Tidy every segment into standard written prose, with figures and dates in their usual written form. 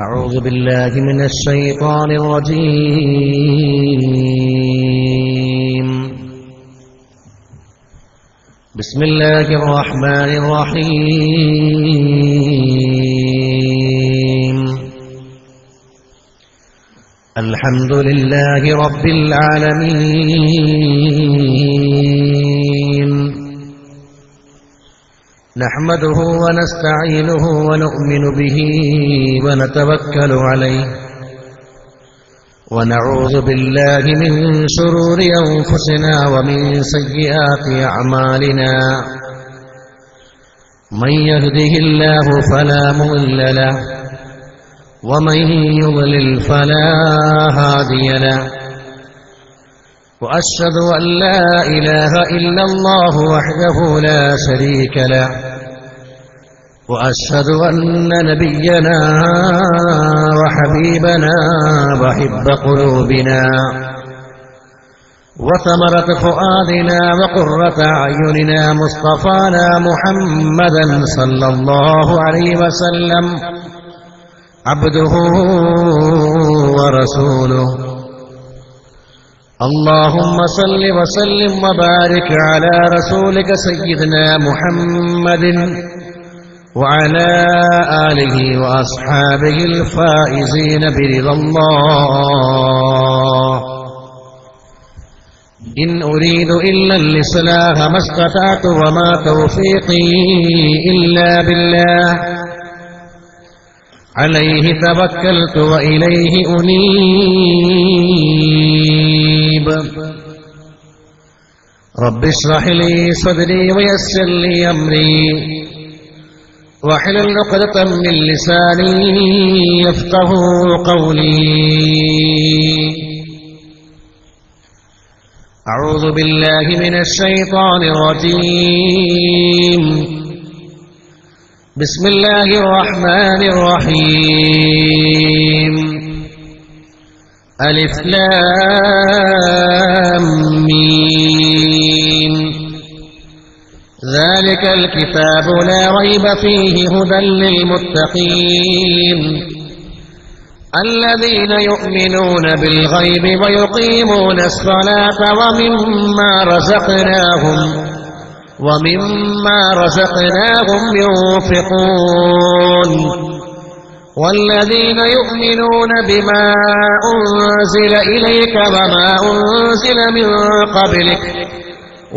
أعوذ بالله من الشيطان الرجيم. بسم الله الرحمن الرحيم. الحمد لله رب العالمين. نحمده ونستعينه ونؤمن به ونتوكل عليه ونعوذ بالله من شرور أنفسنا ومن سيئات أعمالنا. من يهده الله فلا مضل له ومن يضلل فلا هادي له. وأشهد أن لا إله إلا الله وحده لا شريك له. وأشهد أن نبينا وحبيبنا وحب قلوبنا وثمرة فؤادنا وقرة أعيننا مصطفانا محمدا صلى الله عليه وسلم عبده ورسوله. اللهم صل وسلم وبارك على رسولك سيدنا محمد وعلى آله وأصحابه الفائزين برضا الله. إن أريد إلا الإصلاح ما استطعت وما توفيقي إلا بالله. عليه توكلت وإليه أنيب. رب اشرح لي صدري ويسر لي أمري واحلل عقدة من لساني يفقهوا قولي. أعوذ بالله من الشيطان الرجيم. بسم الله الرحمن الرحيم. ألف لام ميم. ذلك الكتاب لا ريب فيه هدى للمتقين الذين يؤمنون بالغيب ويقيمون الصلاة ومما رزقناهم ينفقون. والذين يؤمنون بما أنزل إليك وما أنزل من قبلك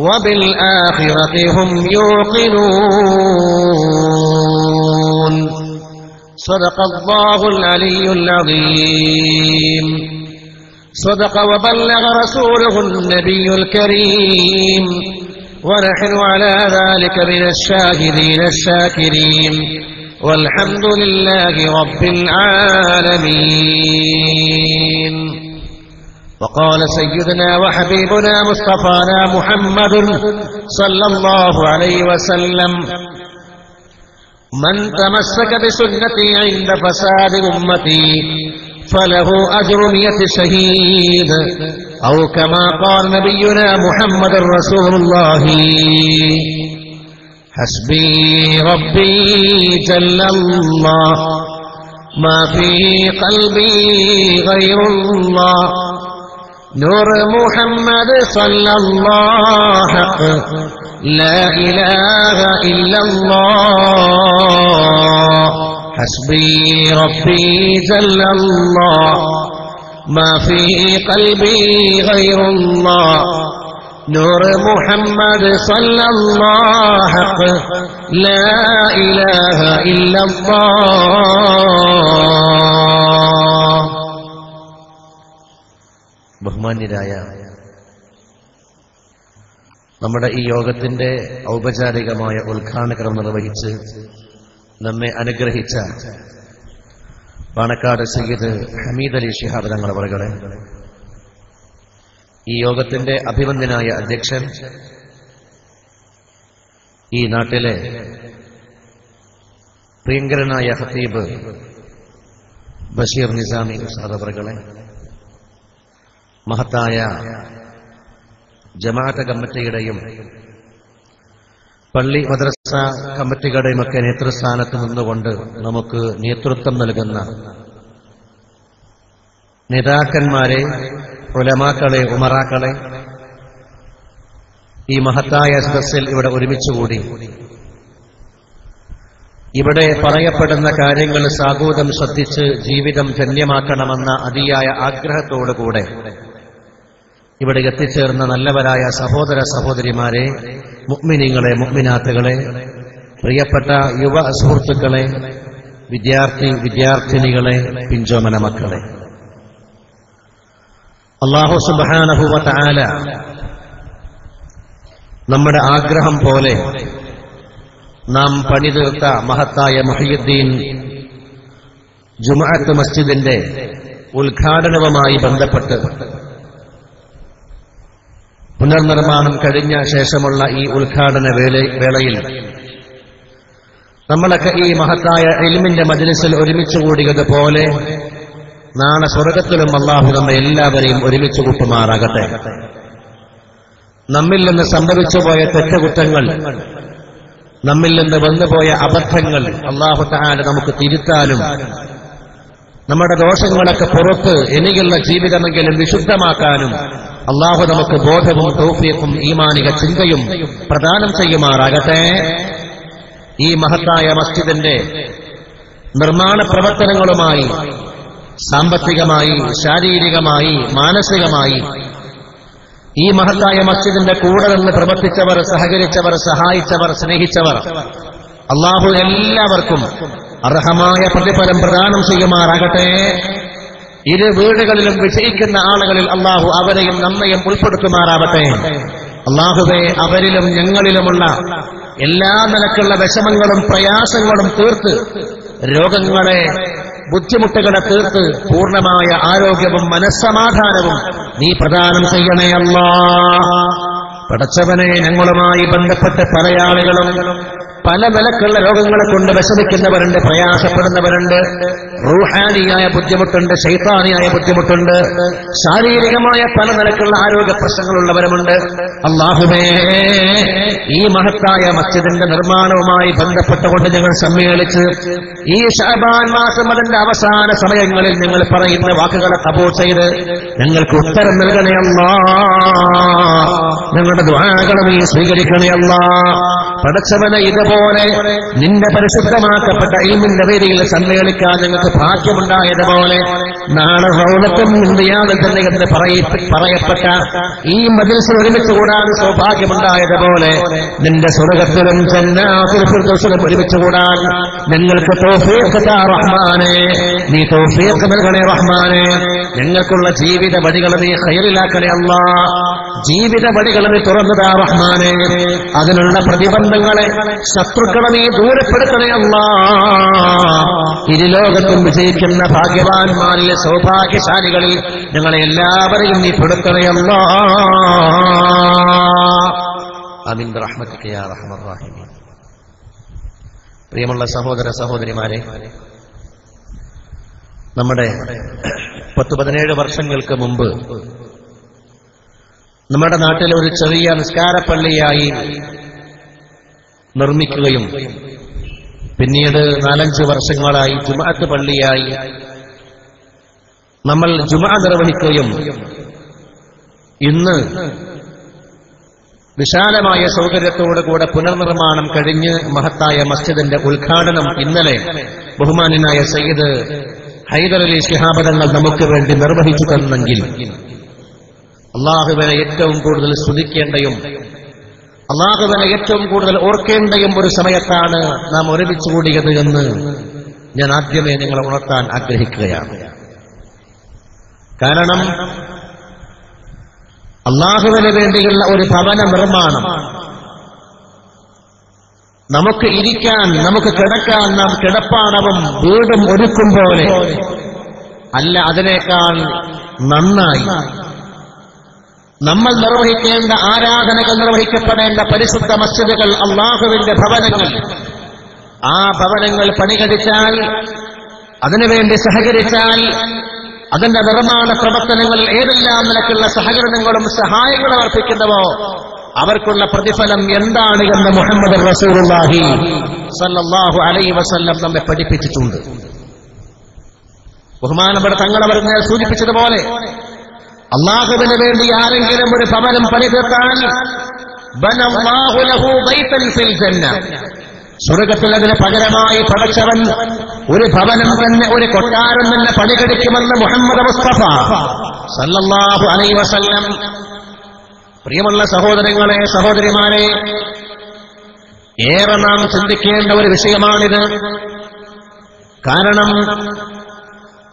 وبالآخرة هم يوقنون. صدق الله العلي العظيم. صدق وبلغ رسوله النبي الكريم. ونحن على ذلك من الشاهدين الشاكرين والحمد لله رب العالمين. وقال سيدنا وحبيبنا مصطفانا محمد صلى الله عليه وسلم: من تمسك بسنتي عند فساد أمتي فله أجر 100 شهيد، أو كما قال نبينا محمد رسول الله: حسبي ربي جل الله ما في قلبي غير الله. نور محمد صلى الله حق لا إله إلا الله. حسبي ربي جل الله ما في قلبي غير الله. نور محمد صلى الله حق لا إله إلا الله. ബഹുമാന്യരായ നമ്മുടെ ഈ യോഗത്തിന്റെ ഔപചാരികമായ ഉദ്ഘാടനം നിർവഹിച്ച് നമ്മെ അനുഗ്രഹിച്ച പാണക്കാട് സയ്യിദ് ഹമീദ് അലി ശിഹാബ് തങ്ങൾ അവരുടെ, ഈ യോഗത്തിന്റെ അഭിവന്ദ്യനായ അധ്യക്ഷൻ, ഈ നാട്ടിലെ പ്രിയങ്കരനായ ഖതീബ് ബഷീർ നിസാമി ഉസ്താദ് അവരുടെ, മഹത്തായ ജമാഅത്ത് കമ്മിറ്റിയുടെയും പള്ളി മദ്രസ കമ്മിറ്റികളുടെയുമൊക്കെ നേതൃസ്ഥാനത്ത് നിന്നുകൊണ്ട് നമുക്ക് നേതൃത്വം നൽകുന്ന നേതാക്കന്മാരെ, ഉലമാക്കളെ, ഉമറാക്കളെ ഈ മഹത്തായ സദസ്സിൽ ഇവിടെ ഒരുമിച്ചുകൂടി ഇവിടെ പറയപ്പെടുന്ന കാര്യങ്ങൾ സാഗൂതം ശ്രദ്ധിച്ച് ജീവിതം ധന്യമാക്കണമെന്ന അതിയായ ആഗ്രഹത്തോടുകൂടെ ഇവിടെ എത്തിച്ചേർന്ന നല്ലവരായ സഹോദര സഹോദരിമാരെ, മുഅ്മിനീങ്ങളെ, മുഅ്മിനാത്തുകളെ, പ്രിയപ്പെട്ട യുവ സുഹൃത്തുക്കളെ, വിദ്യാർത്ഥിനികളെ, പിഞ്ചോമന മക്കളെ, അല്ലാഹു സുബ്ഹാനഹു വ തആല നമ്മുടെ ആഗ്രഹം പോലെ നാം പണിതീർത്ത മഹത്തായ മുഹയ്യിദ്ദീൻ ജുമുഅത്ത് മസ്ജിദിന്റെ ഉദ്ഘാടനവുമായി ബന്ധപ്പെട്ട് പുനർനിർമ്മാണം കഴിഞ്ഞ ശേഷമുള്ള ഈ ഉദ്ഘാടന വേളയിൽ നമ്മളൊക്കെ ഈ മഹത്തായ ഇൽമിന്റെ മജ്ലിസിൽ ഒരുമിച്ച് കൂടിയതുപോലെ നാളെ സ്വർഗത്തിലും അല്ലാഹു നമ്മെ എല്ലാവരെയും ഒരുമിച്ച് കൂട്ടുമാറാകട്ടെ. നമ്മിൽ നിന്ന് സംഭവിച്ചുപോയ തെറ്റുകുറ്റങ്ങൾ, നമ്മിൽ നിന്ന് വന്നുപോയ അബദ്ധങ്ങൾ അല്ലാഹു തആല നമുക്ക് തിരുത്താനും നമ്മുടെ ദോഷങ്ങളൊക്കെ പുറത്ത് ഇനിയുള്ള ജീവിതമെങ്കിലും വിശുദ്ധമാക്കാനും അല്ലാഹു നമുക്ക് ബോധവും തൗഫീഖും ഈമാനിക ചിന്തയും പ്രദാനം ചെയ്യുമാറാകട്ടെ. ഈ മഹത്തായ മസ്ജിദിന്റെ നിർമ്മാണ പ്രവർത്തനങ്ങളുമായി സാമ്പത്തികമായി, ശാരീരികമായി, മാനസികമായി ഈ മഹത്തായ മസ്ജിദിന്റെ കൂടെ നിന്ന് പ്രവർത്തിച്ചവർ, സഹകരിച്ചവർ, സഹായിച്ചവർ, സ്നേഹിച്ചവർ അല്ലാഹു എല്ലാവർക്കും അർഹമായ പ്രതിഫലം പ്രദാനം ചെയ്യുമാറാകട്ടെ. ഇരു വീടുകളിലും വിജയിക്കുന്ന ആളുകളിൽ അല്ലാഹു അവരെയും നമ്മയും ഉൾപ്പെടുത്തുമാറാവട്ടെ. അല്ലാഹുവേ, അവരിലും ഞങ്ങളിലുമുള്ള എല്ലാ നിലക്കുള്ള വിഷമങ്ങളും പ്രയാസങ്ങളും തീർത്ത്, രോഗങ്ങളെ, ബുദ്ധിമുട്ടുകളെ തീർത്ത് പൂർണ്ണമായ ആരോഗ്യവും മനസ്സമാധാനവും നീ പ്രദാനം ചെയ്യണേ അല്ലാഹ്. പടച്ചവനെ, ഞങ്ങളുമായി ബന്ധപ്പെട്ട് പല ആളുകളും പല നിലക്കുള്ള രോഗങ്ങളെ കൊണ്ട് വിഷമിക്കുന്നവരുണ്ട്, പ്രയാസപ്പെടുന്നവരുണ്ട്. റൂഹാനിയായ ബുദ്ധിമുട്ടുണ്ട്, ശൈത്താനിയായ ബുദ്ധിമുട്ടുണ്ട്, ശാരീരികമായ പല നിലക്കുള്ള ആരോഗ്യ പ്രശ്നങ്ങളുള്ളവരുമുണ്ട്. അല്ലാഹുവേ, ഈ മഹത്തായ മസ്ജിദിന്റെ നിർമ്മാണവുമായി ബന്ധപ്പെട്ടുകൊണ്ട് ഞങ്ങൾ സമ്മേളിച്ച് ഈ ശഅബാൻ മാസം അതിന്റെ അവസാന സമയങ്ങളിൽ ഞങ്ങൾ പറയുന്ന വാക്കുകളെ കബൂൽ ചെയ്ത് ഞങ്ങൾക്ക് ഉത്തരം നൽകണേ അല്ലാഹ്. ഞങ്ങളുടെ ദുആകളെ നീ സ്വീകരിക്കണേ അല്ലാഹ്. പടച്ചവനെ, ഇതുപോലെ നിന്റെ പരിശുദ്ധമാക്കപ്പെട്ട ഇൽമിന്റെ വേദിയിൽ സമ്മേളിക്കാൻ ഞങ്ങൾക്ക് ഭാഗ്യമുണ്ടായതുപോലെ നാളെ റൗളത്തും ഇന്ത്യയാളിൽ തന്നെ എന്ന് പറയപ്പെട്ട ഈ മജ്ലിസിൽ ഒരുമിച്ച് കൂടാൻ സൗഭാഗ്യമുണ്ടായതുപോലെ നിന്റെ സ്വർഗ്ഗത്തിലും ജന്നാത്തുൽ ഫിർദൗസിലും ഒരുമിച്ച് കൂടാൻ ഞങ്ങൾക്ക് തൗഫീഖ് താ റഹ്മാനേ. നീ തൗഫീഖ് നൽകണേ റഹ്മാനേ. ഞങ്ങൾക്കുള്ള ജീവിത വഴികളെ നീ ഖൈറിലാക്കണേ അല്ലാഹ്. ജീവിത വഴികളെ നീ തുറന്നുതാ റഹ്മാനേ. അതിനുള്ള പ്രതിബന്ധങ്ങളെ, ശത്രുക്കളെ നീ ദൂരപ്പെടുത്തണേ അല്ലാഹ്. ഇരുലോകത്തും വിജയിക്കുന്ന ഭാഗ്യവാന്മാരിലെ സൗഭാഗ്യശാലികളിൽ ഞങ്ങളെ എല്ലാവരെയും നീ പെടുത്തണേ അല്ലാഹ്. ആമീൻ ബിറഹ്മതിക യാ അർഹമർ റഹീമീൻ. പ്രിയമുള്ള സഹോദര സഹോദരിമാരെ, നമ്മുടെ 10-17 വർഷങ്ങൾക്ക് മുമ്പ് നമ്മുടെ നാട്ടിലെ ഒരു ചെറിയ നിസ്കാരപ്പള്ളിയായി നിർമ്മിക്കുകയും പിന്നീട് 4-5 വർഷങ്ങളായി ജുമുഅത്ത് പള്ളിയായി നമ്മൾ ജുമുഅ നിർവഹിക്കുകയും ഇന്ന് വിശാലമായ സൗകര്യത്തോടുകൂടെ പുനർനിർമ്മാണം കഴിഞ്ഞ് മഹത്തായ മസ്ജിദിന്റെ ഉദ്ഘാടനം ഇന്നലെ ബഹുമാന്യനായ സയ്യിദ് ഹൈദരലി ശിഹാബ് തങ്ങൾ നമുക്ക് വേണ്ടി നിർവഹിച്ചു തന്നെങ്കിൽ അല്ലാഹുവിനെ ഏറ്റവും കൂടുതൽ സ്തുതിക്കേണ്ടയും അല്ലാഹുവിനെ ഏറ്റവും കൂടുതൽ ഓർക്കേണ്ടയും ഒരു സമയത്താണ് നാം ഒരുമിച്ച് കൂടിയത് എന്ന് ഞാൻ ആദ്യമേ നിങ്ങളെ ഉണർത്താൻ ആഗ്രഹിക്കുകയാണ്. കാരണം അല്ലാഹുവിന് വേണ്ടിയുള്ള ഒരു ഭവന നിർമ്മാണം, നമുക്ക് ഇരിക്കാൻ, നമുക്ക് കിടക്കാൻ നാം കിടപ്പാടവും വീടും ഒരുക്കും പോലെ അല്ല, അതിനേക്കാൾ നന്നായി നമ്മൾ നിർവഹിക്കേണ്ട ആരാധനകൾ നിർവഹിക്കപ്പെടേണ്ട പരിശുദ്ധ മസ്ജിദുകൾ, അല്ലാഹുവിന്റെ ഭവനങ്ങൾ, ആ ഭവനങ്ങൾ പണികഴിച്ചാൽ, അതിനുവേണ്ടി സഹകരിച്ചാൽ, അതിന്റെ നിർമ്മാണ പ്രവർത്തനങ്ങളിൽ ഏതെല്ലാം നിലക്കുള്ള സഹകരണങ്ങളും സഹായങ്ങളും അർപ്പിക്കുന്നവോ അവർക്കുള്ള പ്രതിഫലം എന്താണ് എന്ന് മുഹമ്മദ് റസൂലുള്ളാഹി സ്വല്ലല്ലാഹു അലൈഹി വസല്ലം നമ്മെ പഠിപ്പിച്ചിട്ടുണ്ട്. ബഹുമാനപ്പെട്ട തങ്ങളവർ സൂചിപ്പിച്ചതുപോലെ അല്ലാഹുവിന് വേണ്ടി ആരെങ്കിലും ഒരു ഭവനം പണിതീർത്താൽ ബനല്ലാഹു ലഹു ബൈതൻ ഫിൽ ജന്ന, സ്വർഗ്ഗത്തിൽ അതിന് പകരമായി പടച്ചവൻ ഒരു ഭവനം തന്നെ, ഒരു കൊട്ടാരം തന്നെ പണികഴിക്കുമെന്ന് മുഹമ്മദ് മുസ്തഫ സല്ലല്ലാഹു അലൈഹി വസല്ലം. പ്രിയമുള്ള സഹോദരങ്ങളെ, സഹോദരിമാരെ, ഏറെ നാം ചിന്തിക്കേണ്ട ഒരു വിഷയമാണിത്. കാരണം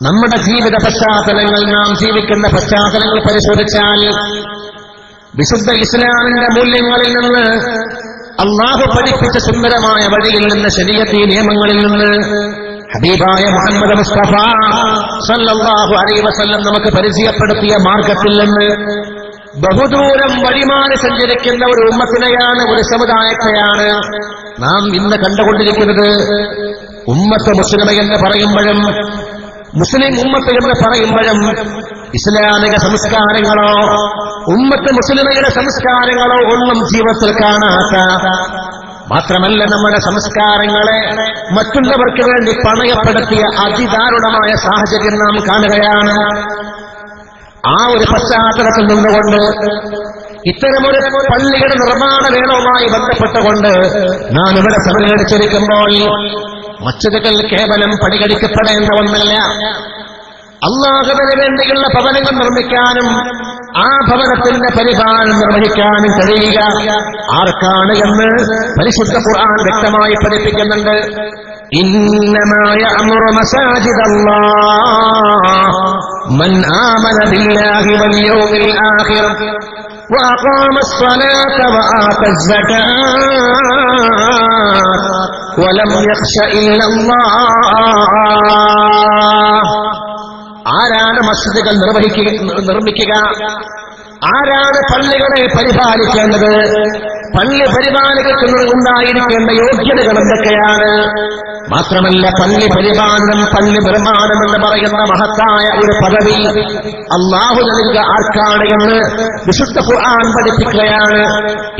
നമ്മുടെ ജീവിത പശ്ചാത്തലങ്ങൾ, നാം ജീവിക്കുന്ന പശ്ചാത്തലങ്ങൾ പരിശോധിച്ചാൽ വിശുദ്ധ ഇസ്ലാമിന്റെ മൂല്യങ്ങളിൽ നിന്ന്, അല്ലാഹു പഠിപ്പിച്ച സുന്ദരമായ വഴിയിൽ നിന്ന്, ശരീഅത്തി നിയമങ്ങളിൽ നിന്ന്, ഹബീബായ മുഹമ്മദ് മുസ്തഫ സല്ലല്ലാഹു അലൈഹി വസല്ലം നമുക്ക് പരിചയപ്പെടുത്തിയ മാർഗത്തിൽ നിന്ന് ബഹുദൂരം വഴിമാറി സഞ്ചരിക്കുന്ന ഒരു ഉമ്മത്തിനെയാണ്, ഒരു സമുദായത്തെയാണ് നാം ഇന്ന് കണ്ടുകൊണ്ടിരിക്കുന്നത്. ഉമ്മത്ത് മുസ്ലിമ എന്ന് പറയുമ്പോഴും, മുസ്ലിം ഉമ്മത്ത് എന്ന് പറയുമ്പോഴും ഇസ്ലാമിക സംസ്കാരങ്ങളോ ഉമ്മത്ത് മുസ്ലിമയുടെ സംസ്കാരങ്ങളോ ഒന്നും ജീവിതത്തിൽ കാണാത്ത, മാത്രമല്ല നമ്മുടെ സംസ്കാരങ്ങളെ മറ്റുള്ളവർക്ക് വേണ്ടി പണയപ്പെടുത്തിയ അതിദാരുണമായ സാഹചര്യം നാം കാണുകയാണ്. ആ ഒരു പശ്ചാത്തലത്തിൽ നിന്നുകൊണ്ട് ഇത്തരമൊരു പള്ളിയുടെ നിർമ്മാണ വേളവുമായി ബന്ധപ്പെട്ടുകൊണ്ട് നാം ഇവിടെ സമ്മേളിച്ചിരിക്കുമ്പോൾ മസ്ജിദുകൾ കേവലം പണികഴിക്കപ്പെടേണ്ട ഒന്നല്ല. അല്ലാഹുവിന് വേണ്ടിയുള്ള ഭവനങ്ങൾ നിർമ്മിക്കാനും ആ ഭവനത്തിന്റെ പരിപാലനം നിർവഹിക്കാനും കഴിയുക ആർക്കാണ് എന്ന് പരിശുദ്ധ ഖുർആൻ വ്യക്തമായി പഠിപ്പിക്കുന്നുണ്ട്. ഇന്നമാ യഅ്മുറു മസാജിദല്ലാഹ് മൻ ആമന ബില്ലാഹി വൽ യൗമിൽ ആഖിർ വഅഖാമ الصلاة وآتى الزكاة വലം യഖ്ശ ഇല്ലല്ലാഹ്. ആരാണ് മസ്ജിദുകൾ നിർമ്മിക്കുക? ആരാണ് പള്ളികളെ പരിപാലിക്കേണ്ടത്? പള്ളി പരിപാലകർക്ക് ഉണ്ടായിരിക്കേണ്ട യോഗ്യതകൾ എന്തൊക്കെയാണ്? മാത്രമല്ല, പള്ളി പരിപാലനം, പള്ളി നിർമ്മാണം എന്ന് പറയുന്ന മഹത്തായ ഒരു പദവി അല്ലാഹു നൽകുക ആർക്കാണ് എന്ന് വിശുദ്ധ ഖുർആൻ പഠിപ്പിക്കുകയാണ്.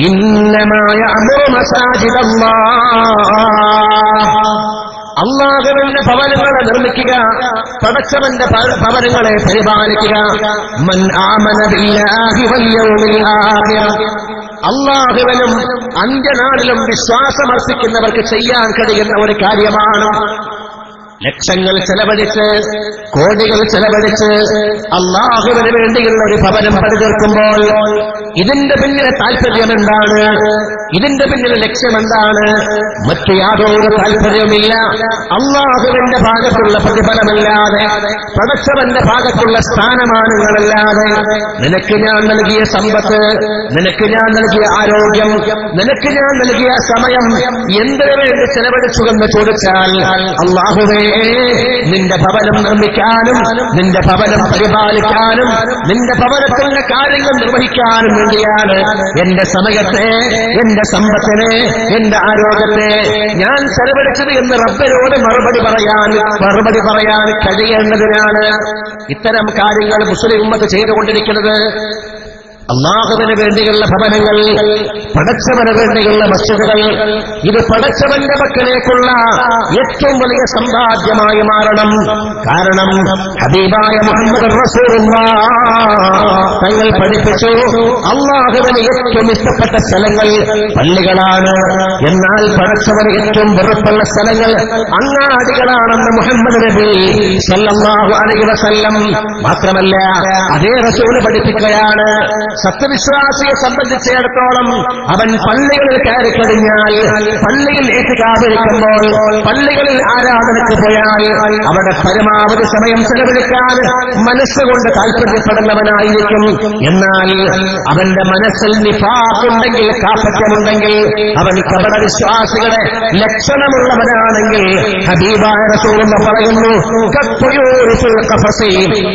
ഇന്നമാ യഅ്മുറു മസാജിദല്ലാഹ്, അല്ലാഹുവിന്റെ ഭവനങ്ങളെ നിർമ്മിക്കുക, പടച്ചവന്റെ ഭവനങ്ങളെ പരിപാലിക്കുക. മൻ ആമന ബില്ലാഹി വൽ യൗമിൽ ആഖിർ, അല്ലാഹുവിലും അന്ത്യനാളിലും വിശ്വാസമർപ്പിക്കുന്നവർക്ക് ചെയ്യാൻ കഴിയുന്ന ഒരു കാര്യമാണ്. ലക്ഷങ്ങൾ ചെലവഴിച്ച്, കോടികൾ ചെലവഴിച്ച് അല്ലാഹുവിന് വേണ്ടിയുള്ള ഒരു ഭവനം പണിതീർക്കുമ്പോൾ ഇതിന്റെ പിന്നിലെ താല്പര്യം എന്താണ്? ഇതിന്റെ പിന്നിലെ ലക്ഷ്യമെന്താണ്? മറ്റു യാതൊരു താല്പര്യവുമില്ല. അല്ലാഹുവിന്റെ ഭാഗത്തുള്ള പ്രതിഫലമല്ലാതെ, പടച്ചവന്റെ ഭാഗത്തുള്ള സ്ഥാനമാനങ്ങളല്ലാതെ, നിനക്ക് ഞാൻ നൽകിയ സമ്പത്ത്, നിനക്ക് ഞാൻ നൽകിയ ആരോഗ്യം, നിനക്ക് ഞാൻ നൽകിയ സമയം എന്തിനു വേണ്ടി ചെലവഴിച്ചുവെന്ന് ചോദിച്ചാൽ, അല്ലാഹുവേ, നിന്റെ ഭവനം നിർമ്മിക്കാനും, നിന്റെ ഭവനം പരിപാലിക്കാനും, നിന്റെ ഭവനത്തിന്റെ കാര്യങ്ങൾ നിർവഹിക്കാനും വേണ്ടിയാണ് എന്റെ സമയത്തെ, എന്റെ സമ്പത്തിനെ, എന്റെ ആരോഗ്യത്തെ ഞാൻ ചെലവഴിച്ചത് എന്ന് റബ്ബിനോട് മറുപടി പറയാൻ കഴിയേണ്ടതിനാണ് ഇത്തരം കാര്യങ്ങൾ മുസ്ലിം ഉമ്മത്ത് ചെയ്തുകൊണ്ടിരിക്കുന്നത്. അല്ലാഹുവിന് വേണ്ടിയുള്ള ഭവനങ്ങൾ, പടച്ചവന് വേണ്ടിയുള്ള മസ്ജിദുകൾ, ഇത് പടച്ചവന്റെ പക്കലേക്കുള്ള ഏറ്റവും വലിയ സമ്പാദ്യമായി മാറണം. കാരണം ഹബീബായ മുഹമ്മദ് റസൂലുള്ളാഹ് തങ്ങൾ പഠിപ്പിച്ചു, അല്ലാഹുവിന് ഏറ്റവും ഇഷ്ടപ്പെട്ട സ്ഥലങ്ങൾ പള്ളികളാണ്, എന്നാൽ പടച്ചവന് ഏറ്റവും വെറുപ്പുള്ള സ്ഥലങ്ങൾ അങ്ങാടികളാണെന്ന് മുഹമ്മദ് നബി സല്ലല്ലാഹു അലൈഹി വസല്ലം. മാത്രമല്ല, അതേ റസൂൽ പഠിപ്പിക്കുകയാണ്, സത്യവിശ്വാസിയെ സംബന്ധിച്ചിടത്തോളം അവൻ പള്ളികളിൽ കയറി കഴിഞ്ഞാൽ, പള്ളിയിൽ ഏറ്റുകാതിരിക്കുമ്പോൾ, പള്ളികളിൽ ആരാധനയ്ക്ക് പോയാൽ അവിടെ പരമാവധി സമയം ചെലവഴിക്കാൻ മനസ്സുകൊണ്ട് താല്പര്യപ്പെടുന്നവനായിരിക്കും. എന്നാൽ അവന്റെ മനസ്സിൽ നിഫാഖുണ്ടെങ്കിൽ, കാപട്യമുണ്ടെങ്കിൽ, അവൻ കപട വിശ്വാസികളെ ലക്ഷണമുള്ളവനാണെങ്കിൽ ഹബീബായ റസൂലുള്ളാഹി പറയുന്നു,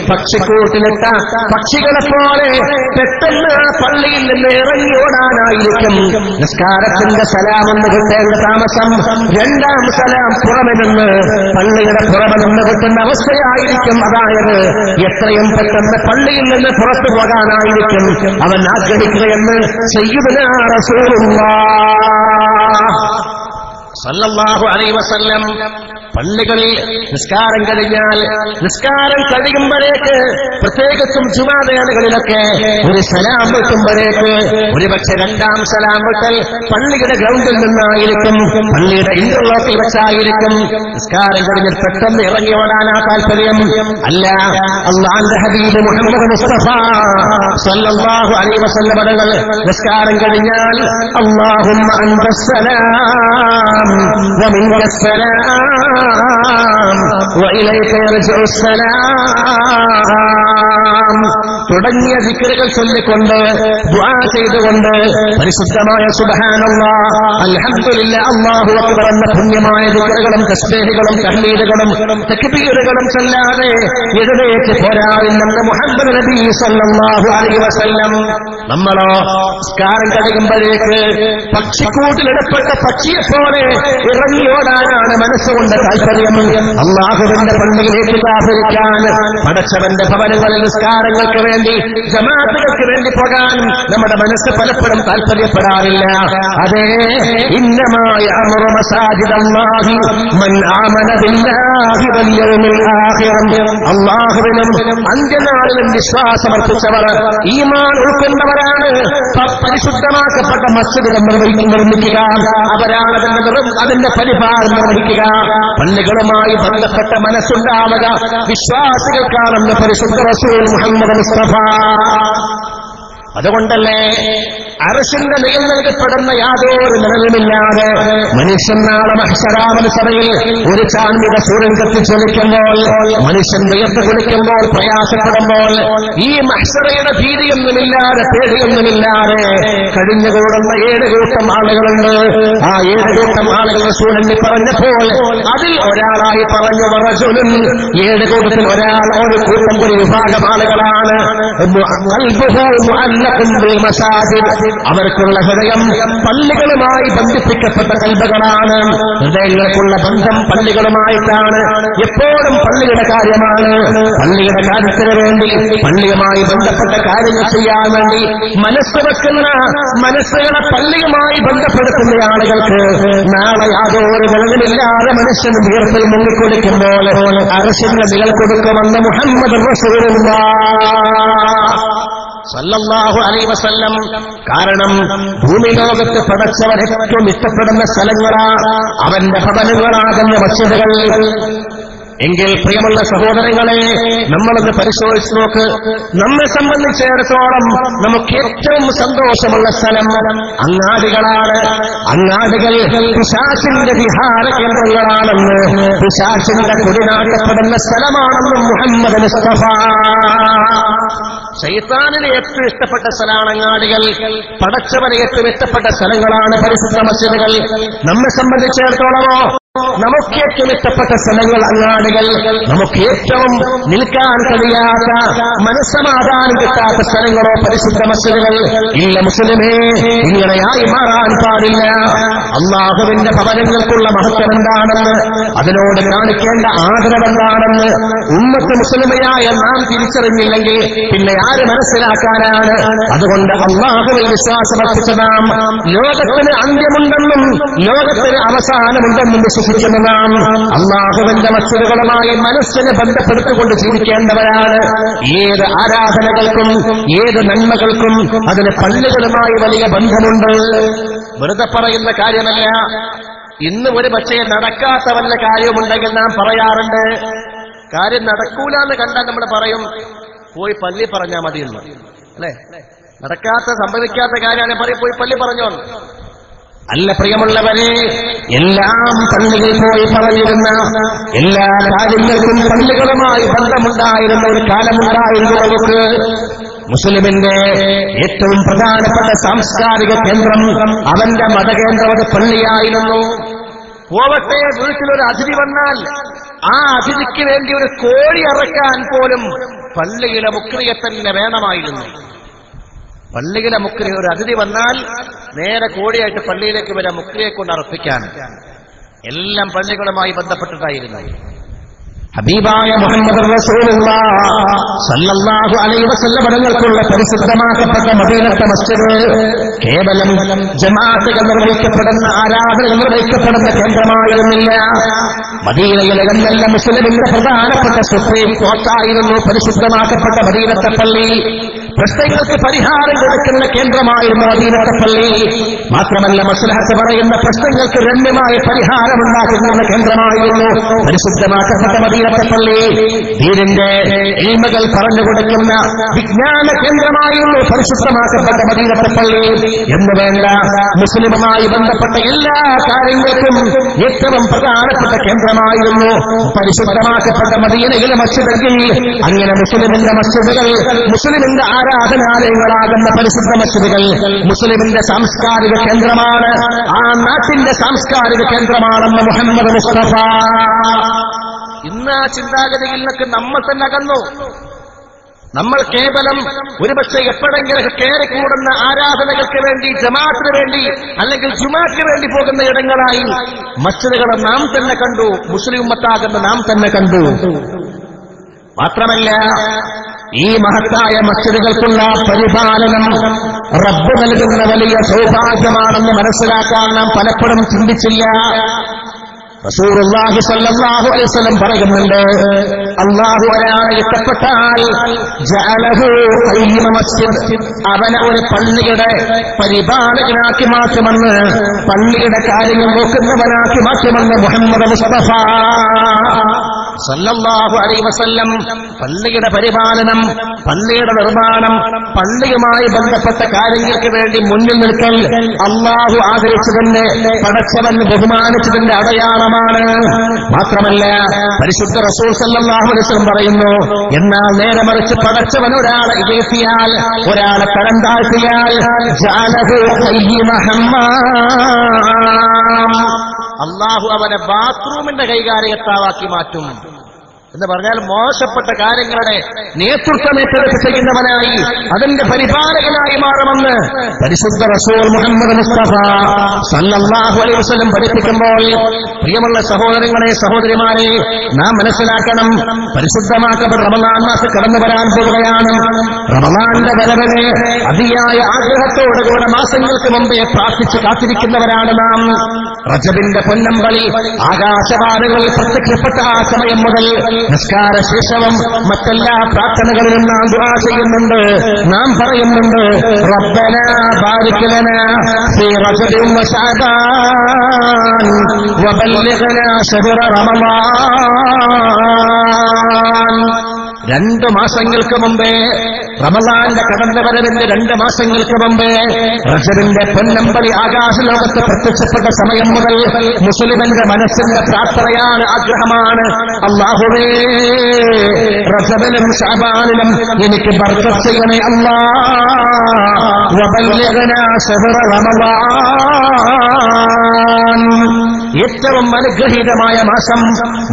പക്ഷിക്കൂട്ടിലിട്ട പക്ഷികളെ പോലെ പെട്ടെന്ന് പള്ളിയിൽ നിന്ന് ഇറങ്ങി ഓടാനായിരിക്കും. നിസ്കാരത്തിന്റെ സലാമെന്ന് കിട്ടേണ്ട താമസം രണ്ടാം സലാം പുറമെ നിന്ന്, പള്ളിയുടെ പുറമെ നിന്ന് കിട്ടുന്ന അവസ്ഥയായിരിക്കും. അതായത് എത്രയും പെട്ടെന്ന് പള്ളിയിൽ നിന്ന് പുറത്തു പോകാനായിരിക്കും അവൻ ആഗ്രഹിക്കുകയെന്ന് സയ്യിദുനാ റസൂലുള്ളാഹ് സല്ലല്ലാഹു അലൈഹി വസല്ലം പള്ളികളിൽ നിസ്കാരം കഴിഞ്ഞാൽ നിസ്കാരം കഴിയുമ്പോഴേക്ക് പ്രത്യേകിച്ചും ജുമാനാളുകളിലൊക്കെ ഒരു സലാം വെട്ടുമ്പോഴേക്ക് ഒരുപക്ഷെ രണ്ടാം സലാം വെട്ടൽ പള്ളിയുടെ ഗ്രൗണ്ടിൽ നിന്നായിരിക്കും, പള്ളിയുടെ ഇന്റർലോക്കിൽ വെച്ചായിരിക്കും. നിസ്കാരം കഴിഞ്ഞ് പെട്ടെന്ന് ഇറങ്ങി ഓടാനാ താല്പര്യം അല്ല. അല്ലാഹുവിന്റെ ഹബീബ് മുഹമ്മദ് മുസ്തഫ സല്ലല്ലാഹു അലൈഹി വസല്ലം തങ്ങൾ നിസ്കാരം കഴിഞ്ഞാൽ അല്ലാഹുമ്മ അൻതസ്സലാം വമിൻകസ്സലാം വഇലൈക യർജിഉസ്സലാം തുടങ്ങിയ ദിക്റുകൾ ചൊല്ലിക്കൊണ്ട് ദുആ ചെയ്തുകൊണ്ട് പരിശുദ്ധമായ സുബ്ഹാനല്ലാഹ് അൽഹംദുലില്ലാഹ് അല്ലാഹു അക്ബർ എന്ന പുണ്യമായ ദിക്റുകളും തസ്ബീഹുകളും തഹ്മീദുകളും തക്ബീറുകളും ചൊല്ലാതെ എഴുന്നേറ്റ് പോരാറില്ലെന്ന് മുഹമ്മദ് നബി സല്ലല്ലാഹു അലൈഹി വസല്ലം. നമ്മളോ നിസ്കാരം കഴിയുമ്പോഴേക്ക് പക്ഷിക്കൂട്ടിലിടപ്പെട്ട പക്ഷിയെപ്പോലെ ഇറങ്ങിയോടാനാണ് മനസ്സുകൊണ്ട് താല്പര്യം. അല്ലാഹുവിന്റെ പള്ളിയിലേക്ക് കാത്തിരിക്കാൻ, പടച്ചവന്റെ ഭവനങ്ങളിൽ നിസ്കാരങ്ങൾക്ക് വേണ്ടി ജമാഅത്തുകൾക്ക് വേണ്ടി പോകാൻ നമ്മുടെ മനസ്സ് പലപ്പോഴും താല്പര്യപ്പെടാറില്ല. അതേ, ഇന്നമായ അമറു മസാജിദല്ലാഹി മൻ ആമന ബില്ലാഹി വൽ യൗമിൽ ആഖിർ. അല്ലാഹുവിനും അന്ത്യനാളിലും വിശ്വാസമർപ്പിച്ചവർ, ഈമാൻ ഉൾക്കൊണ്ടവരാണ് പരിശുദ്ധമാക്കപ്പെട്ട മസ്ജിദുകൾ നിർമ്മിക്കുക. അവരാണ് അതിന്റെ പരിപാലനം നിർവഹിക്കുക. പള്ളികളുമായി ബന്ധപ്പെട്ട മനസ്സുണ്ടാവുക വിശ്വാസികൾക്കാണെന്ന് പരിശുദ്ധ റസൂൽ മുഹമ്മദ് മുസ്തഫ. അതുകൊണ്ടല്ലേ അർശിന്റെ നിഴൽ നൽകപ്പെടുന്ന യാതൊരു നിഴലുമില്ലാതെ മനുഷ്യൻ നാളെ മഹ്ശറാവൽ സഭയിൽ ഒരു ചാൻവിക സൂര്യൻ കത്തിച്ചൊലിക്കുമ്പോൾ, മനുഷ്യൻ വിയർത്ത് കുളിക്കുമ്പോൾ, പ്രയാസപ്പെടുമ്പോൾ ഈ മഹ്ശറയുടെ ഭീതിയൊന്നുമില്ലാതെ പേടിയൊന്നുമില്ലാതെ കഴിഞ്ഞുകൂടുന്ന 7 കൂട്ടം ആളുകളുണ്ട്. ആ 7 കൂട്ടം ആളുകൾ സൂര്യനെ പറഞ്ഞപ്പോൾ അതിൽ ഒരാളായി പറഞ്ഞു വറജുലുൻ, 7 കൂട്ടത്തിൽ ഒരാൾ, ഒരു കൂട്ടം, ഒരു വിഭാഗം ആളുകളാണ് അവർക്കുള്ള ഹൃദയം പള്ളികളുമായി ബന്ധിപ്പിക്കപ്പെട്ട കൽബകളാണ്. ഹൃദയങ്ങൾക്കുള്ള ബന്ധം പള്ളികളുമായിട്ടാണ്. എപ്പോഴും പള്ളിയുടെ കാര്യമാണ്. പള്ളിയുടെ കാര്യത്തിന് വേണ്ടി, പള്ളിയുമായി ബന്ധപ്പെട്ട കാര്യങ്ങൾ ചെയ്യാൻ വേണ്ടി മനസ്സ് വെക്കുന്ന, മനസ്സുകളെ പള്ളിയുമായി ബന്ധപ്പെടുത്തുന്ന ആളുകൾക്ക് നാളെ യാതൊരു നിലനിലില്ലാതെ മനുഷ്യൻ വീർപ്പിൽ മുങ്ങിക്കൊടുക്കുമ്പോൾ അർശിന്റെ നിഴൽ കൊടുക്കുമെന്ന് മുഹമ്മദ് റസൂലുള്ളാഹ് സല്ലല്ലാഹു അലൈഹി വസല്ലം. കാരണം ഭൂമി ലോകത്ത് പടച്ചവൻ ഏറ്റവും ഇഷ്ടപ്പെടുന്ന സ്ഥലങ്ങളാണ് അവന്റെ ഭവനങ്ങളാകുന്ന മസ്ജിദുകൾ. എങ്കിൽ പ്രിയമുള്ള സഹോദരങ്ങളെ, നമ്മളൊന്ന് പരിശോധിച്ച് നോക്ക്. നമ്മെ സംബന്ധിച്ചിടത്തോളം നമുക്ക് ഏറ്റവും സന്തോഷമുള്ള സ്ഥലം അങ്ങാടികളാണ്. അങ്ങാടികൾ പിശാചിന്റെ വിഹാര കേന്ദ്രങ്ങളാണെന്ന്, പിശാചിന്റെ കുടിനാട്ടപ്പെടുന്ന സ്ഥലമാണെന്ന് മുഹമ്മദ് മുസ്തഫ. ശൈത്താനിന് ഏറ്റവും ഇഷ്ടപ്പെട്ട സ്ഥലമാണ് അങ്ങാടികൾ. പടച്ചവന് ഏറ്റവും ഇഷ്ടപ്പെട്ട സ്ഥലങ്ങളാണ് പരിശുദ്ധ മസ്ജിദുകൾ. നമ്മെ സംബന്ധിച്ചിടത്തോളമോ നമുക്ക് ഏറ്റവും ഇഷ്ടപ്പെട്ട സ്ഥലങ്ങൾ അങ്ങാടികൾ. നമുക്ക് ഏറ്റവും നിൽക്കാൻ കഴിയാത്ത, മനസ്സമാധാനം കിട്ടാത്ത സ്ഥലങ്ങളോ പരിശുദ്ധ മസ്ജിദുകൾ. ഇല്ല മുസ്ലിമേ, ഇങ്ങനെയായി മാറാൻ പാടില്ല. അല്ലാഹുവിന്റെ ഭവനങ്ങൾക്കുള്ള മഹത്വം എന്താണെന്ന്, അതിനോട് കാണിക്കേണ്ട ആദരവെന്താണെന്ന് ഉമ്മത്ത് മുസ്ലിമയായ നാം തിരിച്ചറിഞ്ഞില്ലെങ്കിൽ പിന്നെ ആര് മനസ്സിലാക്കാനാണ്? അതുകൊണ്ട് അല്ലാഹുവിൽ വിശ്വാസമർപ്പിച്ച നാം ലോകത്തിന് അന്ത്യമുണ്ടെന്നും ലോകത്തിന് അവസാനമുണ്ടെന്നും വിശ്വസിക്കുന്ന നാം അല്ലാഹുവിന്റെ മസ്ജിദുകളുമായി മനസ്സിനെ ബന്ധപ്പെടുത്തിക്കൊണ്ട് ജീവിക്കേണ്ടവരാണ്. ഏത് ആരാധനകൾക്കും ഏത് നന്മകൾക്കും അതിന് പള്ളികളുമായി വലിയ ബന്ധമുണ്ട്. വെറുതെ പറയുന്ന കാര്യമല്ല. ഇന്ന് ഒരു പക്ഷേ നടക്കാത്ത വല്ല കാര്യമുണ്ടെങ്കിൽ നാം പറയാറുണ്ട്. കാര്യം നടക്കൂലെന്ന് കണ്ടാൽ നമ്മൾ പറയും, പോയി പള്ളി പറഞ്ഞാൽ മതിയെന്ന്, അല്ലെ? നടക്കാത്ത, സംഭവിക്കാത്ത കാര്യമാണ് പറയും, പോയി പള്ളി പറഞ്ഞോ. അല്ല പ്രിയമുള്ളവരെ, എല്ലാം പള്ളിയിൽ പോയി പറഞ്ഞിരുന്ന, എല്ലാ കാര്യങ്ങൾക്കും പള്ളികളുമായി ബന്ധമുണ്ടായിരുന്ന ഒരു കാലമുണ്ടായിരുന്നു നമുക്ക്. മുസ്ലിമിന്റെ ഏറ്റവും പ്രധാനപ്പെട്ട സാംസ്കാരിക കേന്ദ്രം, അവന്റെ മതകേന്ദ്രം അത് പള്ളിയായിരുന്നു. പോവട്ടെ, വീട്ടിലൊരു അതിഥി വന്നാൽ ആ അതിഥിക്ക് വേണ്ടി ഒരു കോഴി അറക്കാൻ പോലും പള്ളിയിലെ മുക്രിയെ തന്നെ വേണമായിരുന്നു. പള്ളിയിലെ മുക്രി, ഒരു അതിഥി വന്നാൽ നേരെ കോഴിയായിട്ട് പള്ളിയിലേക്ക് വരാൻ, മുക്രിയെ കൊണ്ട് അർപ്പിക്കാൻ. എല്ലാം പള്ളികളുമായി ബന്ധപ്പെട്ടിട്ടായിരുന്നു. ഹബീബായ മുഹമ്മദ് റസൂലുള്ളാഹി സല്ലല്ലാഹു അലൈഹി വസല്ലം തങ്ങൾക്കുള്ള പരിശുദ്ധമാക്കപ്പെട്ട മദീനത്തെ മസ്ജിദ് കേവലം ജമാഅത്തുകൾ നിർവഹിക്കപ്പെടുന്ന, ആരാധനകൾ നിർവഹിക്കപ്പെടുന്ന കേന്ദ്രമായിരുന്നില്ല. മദീനയിലെ എന്നല്ല മുസ്ലിമിന്റെ പ്രധാനപ്പെട്ട സുപ്രീം കോർട്ടായിരുന്നു പരിശുദ്ധമാക്കപ്പെട്ട മദീനത്തെ പള്ളി. പ്രശ്നങ്ങൾക്ക് പരിഹാരം കൊടുക്കുന്ന കേന്ദ്രമായിരുന്നു മദീനത്തെ പള്ളി. മാത്രമല്ല മസ്ലഹത്ത് പറയുന്ന പ്രശ്നങ്ങൾക്ക് രമ്യമായ പരിഹാരമുണ്ടാക്കുന്ന കേന്ദ്രമായിരുന്നു പരിശുദ്ധമാക്കപ്പെട്ട മദീനത്തെ പള്ളി. ദീനിന്റെ ഇൽമുകൾ പറഞ്ഞുകൊടുക്കുന്ന വിജ്ഞാന കേന്ദ്രമായിരുന്നു പരിശുദ്ധമാക്കപ്പെട്ട മദീനത്തെ പള്ളി. എന്ന് വേണ്ട മുസ്ലിമുമായി ബന്ധപ്പെട്ട എല്ലാ കാര്യങ്ങൾക്കും ഏറ്റവും പ്രധാനപ്പെട്ട കേന്ദ്രമായിരുന്നു പരിശുദ്ധമാക്കപ്പെട്ട മദീനയിലെ മസ്ജിദുകൾ. അങ്ങനെ മുസ്ലിമിന്റെ മസ്ജിദുകൾ, മുസ്ലിമിന്റെ ആരാധനാലയങ്ങളാകുന്ന പരിശുദ്ധ മസ്ജിദുകൾ മുസ്ലിമിന്റെ സാംസ്കാരിക കേന്ദ്രമാണ്. ആ നാട്ടിന്റെ സാംസ്കാരിക കേന്ദ്രമാണെന്ന് മുഹമ്മദ് മുസ്തഫ. ഇന്ന് ആ ചിന്താഗതിയിൽ നിന്നൊക്കെ നമ്മൾ തന്നെ അകന്നു. നമ്മൾ കേവലം ഒരുപക്ഷെ എപ്പോഴെങ്കിലും കയറിക്കൂടുന്ന ആരാധനകൾക്ക് വേണ്ടി, ജമാഅത്തിന് വേണ്ടി അല്ലെങ്കിൽ ജുമാക്ക് വേണ്ടി പോകുന്ന ഇടങ്ങളായി മസ്ജിദുകളെ നാം തന്നെ കണ്ടു, മുസ്ലിം ഉമ്മത്താകുന്ന നാം തന്നെ കണ്ടു. മാത്രമല്ല ഈ മഹത്തായ മസ്ജിദുകൾക്കുള്ള പരിപാലനം റബ്ബ് നൽകുന്ന വലിയ സൗഭാഗ്യമാണെന്ന് മനസ്സിലാക്കാൻ നാം പലപ്പോഴും ചിന്തിച്ചില്ല. റസൂലുള്ളാഹി സ്വല്ലല്ലാഹു അലൈഹി വസല്ലം പറയുന്നുണ്ട്, അല്ലാഹു ഒരാളെ ഇഷ്ടപ്പെട്ടാൽ ജഅലഹു ഖയ്യിമ മസ്ജിദ്, അവനെ ഒരു പള്ളിയുടെ പരിപാലകനാക്കി മാറ്റുമെന്ന്, പള്ളിയുടെ കാര്യങ്ങൾ നോക്കുന്നവനാക്കി മാറ്റുമെന്ന് മുഹമ്മദ് മുസ്തഫ സല്ലല്ലാഹു അലൈഹി വസല്ലം. പള്ളിയുടെ പരിപാലനം, പള്ളിയുടെ നിർമ്മാണം, പള്ളിയുമായി ബന്ധപ്പെട്ട കാര്യങ്ങൾക്ക് വേണ്ടി മുന്നിൽ നിൽക്കൽ അല്ലാഹു ആദരിച്ചതിന്റെ, പടച്ചവന് ബഹുമാനിച്ചതിന്റെ അടയാളമാണ്. മാത്രമല്ല പരിശുദ്ധ റസൂൽ സല്ലല്ലാഹു അലൈഹി വസല്ലം പറയുന്നു, എന്നാൽ നേരെ മറിച്ച് പടച്ചവൻ ഒരാളെ ഇകഴ്ത്തിയാൽ, ഒരാളെ തരം താഴ്ത്തിയാൽ ജഅലഹു ഖയ്യിമ ഹമ്മാം, അല്ലാഹു അവനെ ബാത്റൂമിന്റെ കൈകാര്യകർത്താവാക്കി മാറ്റും. എന്ന് പറഞ്ഞാൽ മോശപ്പെട്ട കാര്യങ്ങളുടെ നേതൃത്വം ഏറ്റെടുത്ത് ചെയ്യുന്നവനായി, അതിന്റെ പരിപാലകനായി മാറുമെന്ന് പരിശുദ്ധ റസൂൽ മുഹമ്മദ് മുസ്തഫ സല്ലല്ലാഹു അലൈഹി വസല്ലം പഠിപ്പിക്കുമ്പോൾ, പ്രിയമുള്ള സഹോദരങ്ങളെ, സഹോദരിമാരെ, നാം മനസ്സിലാക്കണം, പരിശുദ്ധമാക്കപ്പെട്ട റമളാൻ മാസം കടന്നു വരാൻ പോവുകയാണ്. റമളാന്റെ വരവിനെ അതിയായ ആഗ്രഹത്തോടുകൂടെ മാസങ്ങൾക്ക് മുമ്പേ പ്രാർത്ഥിച്ച് കാത്തിരിക്കുന്നവരാണ് നാം. റജബിന്റെ പൊന്നമ്പളി ആകാശവാണികളിൽ പ്രത്യക്ഷപ്പെട്ട ആ സമയം മുതൽ നിസ്കാര ശേഷവും മറ്റെല്ലാ പ്രാർത്ഥനകളിലും നാം ദുആ ചെയ്യുന്നുണ്ട്. നാം പറയുന്നുണ്ട്, റബ്ബനാ ബാരിക് ലനാ ഫീ റജബിൻ വ ശഅബാൻ വബല്ലിഗ്നാ ശഹ്റ റമളാൻ. 2 മാസങ്ങൾക്ക് മുമ്പേ, റമളാന്റെ കടന്നുവരവിന്റെ 2 മാസങ്ങൾക്ക് മുമ്പേ, റജബിന്റെ പൊന്നമ്പളി ആകാശലോകത്ത് പ്രത്യക്ഷപ്പെട്ട സമയം മുതൽ മുസ്ലിമിന്റെ മനസ്സിന്റെ പ്രാർത്ഥനയാണ്, ആഗ്രഹമാണ്, അല്ലാഹുവേ റജബിലും ശഅബാനിലും എനിക്ക് ബർക്കത്ത് ചെയ്യണേ അല്ലാഹ്, വബല്ലിഗ്നാ ശഹ്റ റമളാൻ. ഏറ്റവും അനുഗ്രഹീതമായ മാസം,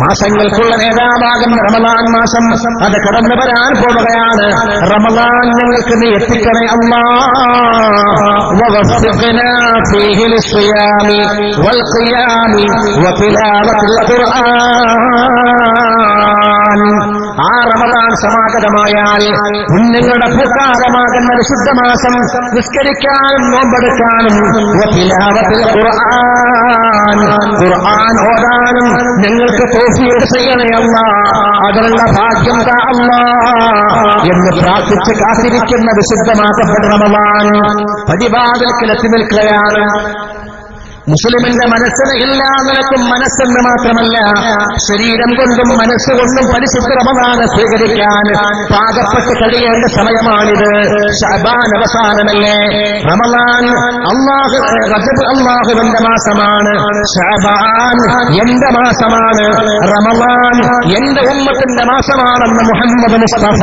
മാസങ്ങൾക്കുള്ള നേതാവാകുന്ന റമളാൻ മാസം അത് കടന്നു വരാൻ പോവുകയാണ്. റമളാൻ ഞങ്ങൾക്ക് നീ എത്തിക്കണേ അല്ലാഹ്, വവഫിഖ്നാ ഫീഹി ലിസ്സിയാമി വൽ ഖിയാമി വതിലാവത്തിൽ ഖുർആൻ. ആ റമളാൻ സമാഗതമായാൽ പുണ്യങ്ങളുടെ പൂക്കാലമാകുന്ന വിശുദ്ധമാസം നിസ്കരിക്കാനും നോമ്പെടുക്കാനും വതിലാവത്തിൽ ഖുർആൻ, ഖുർആൻ ഓതാനും ഞങ്ങൾക്ക് തൗഫീഖ് ചെയ്യണേ അല്ലാഹ്, അതിനുള്ള ഭാഗ്യം താ അല്ലാഹ് എന്ന് പ്രാർത്ഥിച്ച് കാത്തിരിക്കുന്ന വിശുദ്ധമാക്കപ്പെട്ട റമളാൻ പടിവാതിൽക്കലെത്തി നിൽക്കുകയാണ്. മുസ്ലിമിന്റെ മനസ്സിന് എല്ലാ നിലക്കും മനസ്സെന്ന് മാത്രമല്ല, ശരീരം കൊണ്ടും മനസ്സുകൊണ്ടും പരിശുദ്ധ റമളാനെ സ്വീകരിക്കാൻ പാകപ്പെട്ട് കഴിയേണ്ട സമയമാണിത്. ശഅബാൻ അവസാനമല്ലേ, റമളാൻ റജബ് അല്ലാഹുവിന്റെ മാസമാണ്, ശഅബാൻ എന്റെ മാസമാണ്, റമളാൻ എന്റെ ഉമ്മത്തിന്റെ മാസമാണെന്ന് മുഹമ്മദ് മുസ്തഫ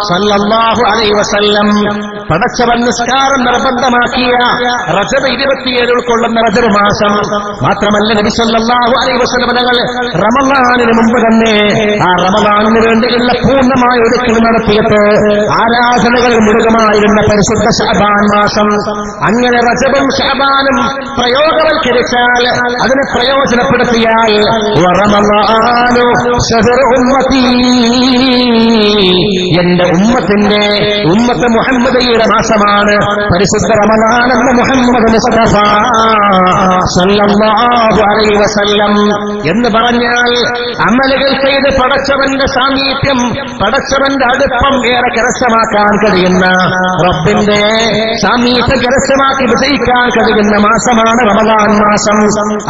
സല്ലല്ലാഹു അലൈഹി വസല്ലം പടച്ചവൻ നിസ്കാരം നിർബന്ധമാക്കിയ റജബ് 27 ഉൾക്കൊള്ളുന്ന റജബ് മാസം. മാത്രമല്ല നബി സല്ലല്ലാഹു അലൈഹി വസല്ലം തങ്ങൾ റമളാനിന് മുമ്പ് തന്നെ ആ റമളാനിന് വേണ്ടിയുള്ള പൂർണ്ണമായ ഒരുക്കൽ നടത്തിയിട്ട് ആരാധനകൾ മുഴുകമായിരുന്ന പരിശുദ്ധ ശഅബാൻ മാസം. അങ്ങനെ റജബും ശഅബാനും പ്രയോഗവൽക്കരിച്ചാൽ, അതിനെ പ്രയോജനപ്പെടുത്തിയാൽ റമളാനു ശഹ്റു ഉമ്മത്തി, എന്റെ ഉമ്മത്ത് മുഹമ്മദ് ഈ നേടിയ മാസമാണ് പരിശുദ്ധ റമദാൻ എന്ന മുഹമ്മദ് മുസ്തഫ സല്ലല്ലാഹു അലൈഹി വസല്ലം. എന്ന് പറഞ്ഞാൽ അമലുകൾ ചെയ്ത് പടച്ചവന്റെ സാമീപ്യം, പടച്ചവന്റെ അടുപ്പം ഏറെ കരസ്ഥമാക്കാൻ കഴിയുന്ന, റബ്ബിന്റെ സാമീപ്യം കരസ്ഥമാക്കി വിജയിക്കാൻ കഴിയുന്ന മാസമാണ് റമദാൻ മാസം.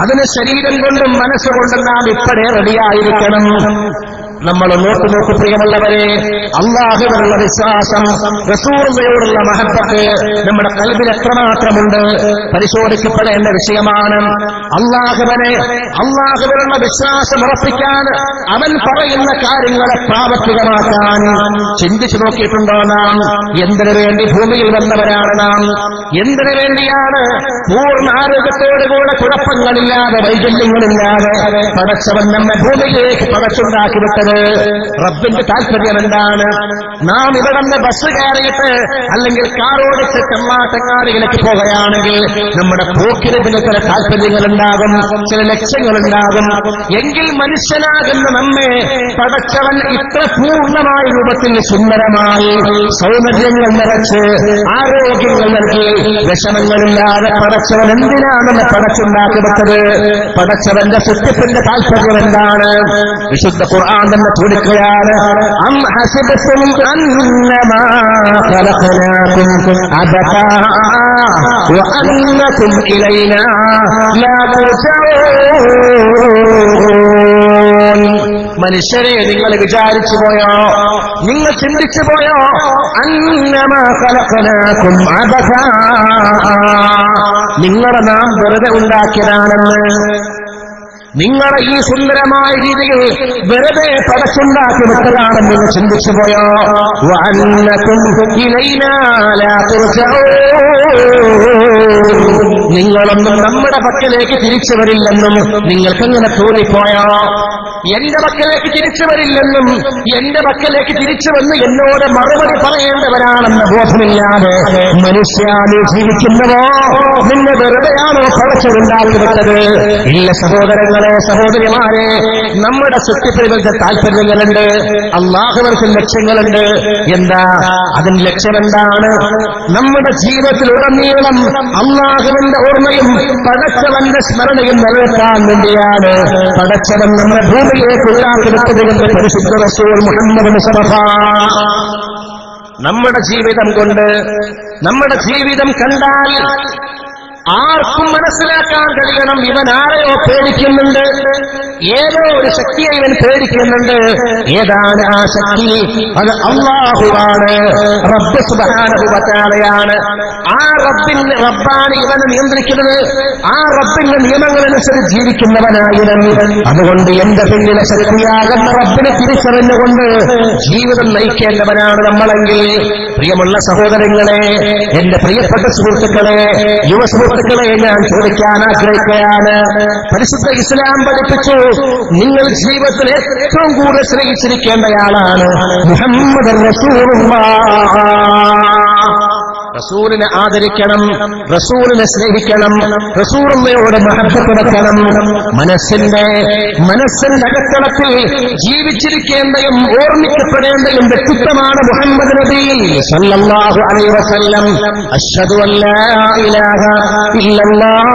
അതിന് ശരീരം കൊണ്ടും മനസ്സുകൊണ്ടും നാം ഇപ്പോഴേ റെഡിയായിരിക്കണം. നമ്മൾ നോക്കു പ്രിയമുള്ളവരെ, അല്ലാഹുവിലുള്ള വിശ്വാസം, റസൂലുള്ളയോടുള്ള മഹബ്ബത്ത് നമ്മുടെ ഖൽബിൽ എത്രമാത്രമുണ്ട് പരിശോധിക്കപ്പെടേണ്ട വിഷയമാണ്. അല്ലാഹുവിനുള്ള വിശ്വാസം ഉറപ്പിക്കാൻ, അവൻ പറയുന്ന കാര്യങ്ങളെ പ്രാവർത്തികമാക്കാൻ ചിന്തിച്ചു നോക്കിയിട്ടുണ്ടോ നാം? എന്തിനു വേണ്ടി ഭൂമിയിൽ വന്നവരാണ് നാം? എന്തിനു വേണ്ടിയാണ് പൂർണ്ണ ആരോഗ്യത്തോടുകൂടെ കുഴപ്പങ്ങളില്ലാതെ വൈകല്യങ്ങളില്ലാതെ പടച്ചവൻ നമ്മെ ഭൂമിയിലേക്ക് പടച്ചുണ്ടാക്കി വിട്ടത്? റബ്ബിന്റെ താല്പര്യം എന്താണ്? നാം ഇവിടെ നിന്ന് ബസ് കയറിയിട്ട് അല്ലെങ്കിൽ കാറോടിച്ച് ചെമ്മാട്ടങ്ങാടിയിലേക്ക് പോകുകയാണെങ്കിൽ നമ്മുടെ പോക്കിന് പിന്നെ ചില താല്പര്യങ്ങളുണ്ടാകും, ചില ലക്ഷ്യങ്ങളുണ്ടാകും. എങ്കിൽ മനുഷ്യനാകുന്ന നമ്മെ പടച്ചവൻ ഇത്ര പൂർണ്ണമായ രൂപത്തിൽ സുന്ദരമായി സൗന്ദര്യങ്ങൾ നിറച്ച് ആരോഗ്യങ്ങൾ നൽകി വിഷമങ്ങളില്ലാതെ പടച്ചവൻ എന്തിനാണെന്ന് പടച്ചുണ്ടാക്കി വെച്ചത്? പടച്ചവന്റെ സൃഷ്ടിപ്പിന്റെ താല്പര്യം എന്താണ്? വിശുദ്ധ ഖുർആൻ തന്നെ ചോദിക്കുകയാണ്, അം ഹസിബതും അന്നമാ ഖലഖനാകും അബതാ വഅന്നകും ഇലൈനാ ലാ തുർജഊൻ. മനുഷ്യരെ, നിങ്ങൾ വിചാരിച്ചു പോയോ, നിങ്ങൾ ചിന്തിച്ചു പോയോ, അന്നമാ ഖലഖനാകും അബതാ, നിങ്ങളെ നാം വെറുതെ ഉണ്ടാക്കിയതാണെന്ന്? നിങ്ങളെ ഈ സുന്ദരമായ രീതിയിൽ വെറുതെ പടച്ചുണ്ടാക്കി വിട്ടതാണെന്ന് നിങ്ങൾ ചിന്തിച്ചു പോയോ? വഅന്നകും ഇലൈനാ ലാ തുർജഊൻ, നിങ്ങളൊന്നും നമ്മുടെ പക്കലേക്ക് തിരിച്ചു വരില്ലെന്നും നിങ്ങൾക്കെങ്ങനെ തോന്നിപ്പോയോ? എന്റെ പക്കലേക്ക് തിരിച്ചു വരില്ലെന്നും എന്റെ പക്കലേക്ക് തിരിച്ചു വന്ന് എന്നോട് മറുപടി പറയേണ്ടവരാണെന്ന ബോധമില്ലാതെ മനുഷ്യ നീ ജീവിക്കുന്നവോ? നിന്നെ വെറുതെയാണോ പടച്ചുണ്ടാക്കി വിട്ടത്? ഇല്ല സഹോദരങ്ങളെ, സഹോദരിമാരെ, നമ്മുടെ സൃഷ്ടിപ്പിന്റെ താല്പര്യങ്ങളുണ്ട്, അല്ലാഹുവിന്റെ ലക്ഷ്യങ്ങളുണ്ട്. എന്താ അതിന്റെ ലക്ഷ്യം? എന്താണ്? നമ്മുടെ ജീവിതത്തിലുടനീളം അല്ലാഹുവിന്റെ ഓർമ്മയും പടച്ചവന്റെ സ്മരണയും നിലനിർത്താൻ വേണ്ടിയാണ് പടച്ചവൻ നമ്മുടെ ഭൂമിയിലേക്ക് ഉണ്ടാക്കിയെടുത്തതിന്റെ പരിശുദ്ധ റസൂൽ മുഹമ്മദ് മുസ്തഫ. നമ്മുടെ ജീവിതം കൊണ്ട്, നമ്മുടെ ജീവിതം കണ്ടാൽ ആർക്കും മനസ്സിലാക്കാൻ കഴിയണം, ഇവൻ ആരെയോ പേടിക്കുന്നുണ്ട്, ഏതോ ഒരു ശക്തിയെ ഇവൻ പേടിക്കുന്നുണ്ട്. ഏതാണ് ആ ശക്തി? അത് അല്ലാഹുവാണ്, റബ്ബ് സുബ്ഹാനഹു വ തആലയാണ്. ആ റബ്ബാണ് ഇവനെ നിയന്ത്രിക്കുന്നത്. ആ റബ്ബിന്റെ നിയമങ്ങളനുസരിച്ച് ജീവിക്കുന്നവനായിവൻ. അതുകൊണ്ട് എന്റെ പിന്നിലെ ശക്തിയാകുന്ന റബ്ബിനെ തിരിച്ചറിഞ്ഞുകൊണ്ട് ജീവിതം നയിക്കേണ്ടവനാണ് നമ്മളെങ്കിൽ, പ്രിയമുള്ള സഹോദരങ്ങളെ, എന്റെ പ്രിയപ്പെട്ട സുഹൃത്തുക്കളെ, യുവ സുഹൃത്തുക്കളെ, ഞാൻ ചോദിക്കാൻ ആഗ്രഹിക്കുകയാണ്. പരിശുദ്ധ ഇസ്ലാം പഠിപ്പിച്ചു, നിങ്ങൾ ജീവിതത്തിൽ ഏറ്റവും കൂടുതൽ സ്നേഹിച്ചിരിക്കേണ്ടയാളാണ് മുഹമ്മദ് റസൂലുള്ളാഹ്. റസൂലിനെ ആദരിക്കണം, റസൂലിനെ സ്നേഹിക്കണം, റസൂലുള്ളയോട് മഹബ്ബത്ത് വെക്കണം. മനസ്സിന്റെ അകത്തളത്തിൽ ജീവിച്ചിരിക്കേണ്ടയും ഓർമ്മിക്കപ്പെടേണ്ടയും വ്യക്തിത്വമാണ് മുഹമ്മദ് നബി സല്ലല്ലാഹു അലൈഹി വസല്ലം. അശ്ഹദു അല്ലാ ഇലാഹ ഇല്ലല്ലാഹ്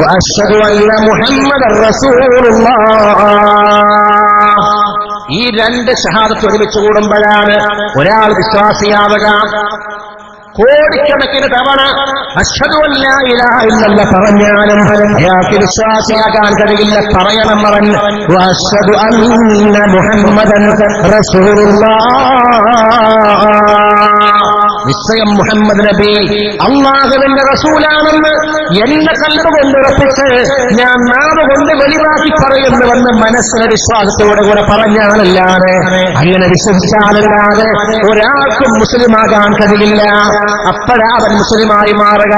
വ അശ്ഹദു അന്ന മുഹമ്മദർ റസൂലുള്ളാഹ്. ഈ രണ്ട് ഷഹാദത്ത് ഒരുമിച്ച് കൂടുമ്പോഴാണ് ഒരാൾ വിശ്വാസിയാവുക. കോടിക്കണക്കിന് തവണ അശ്ഹദു അല്ലാ ഇലാഹ ഇല്ലല്ലാഹ് പറഞ്ഞാലും അയാൾക്ക് വിശ്വാസിയാകാൻ കഴിയില്ല. പറയണം അവൻ അശ്ഹദു അന്ന മുഹമ്മദൻ റസൂലുള്ളാഹ്. നിശ്ചയം മുഹമ്മദ് നബി അല്ലാഹുവിന്റെ റസൂലാണെന്ന് എന്റെ കൽബ് കൊണ്ട് ഉറപ്പിച്ച് ഞാൻ നാവ് കൊണ്ട് വെളിവാക്കി പറയുന്നുവെന്ന് മനസ്സിലെ വിശ്വാസത്തോടെ കൂടെ പറഞ്ഞാലല്ലാതെ, അങ്ങനെ വിശ്വസിച്ചാലല്ലാതെ ഒരാൾക്കും മുസ്ലിമാകാൻ കഴിയില്ല. അപ്പോഴാവൻ മുസ്ലിമായി മാറുക.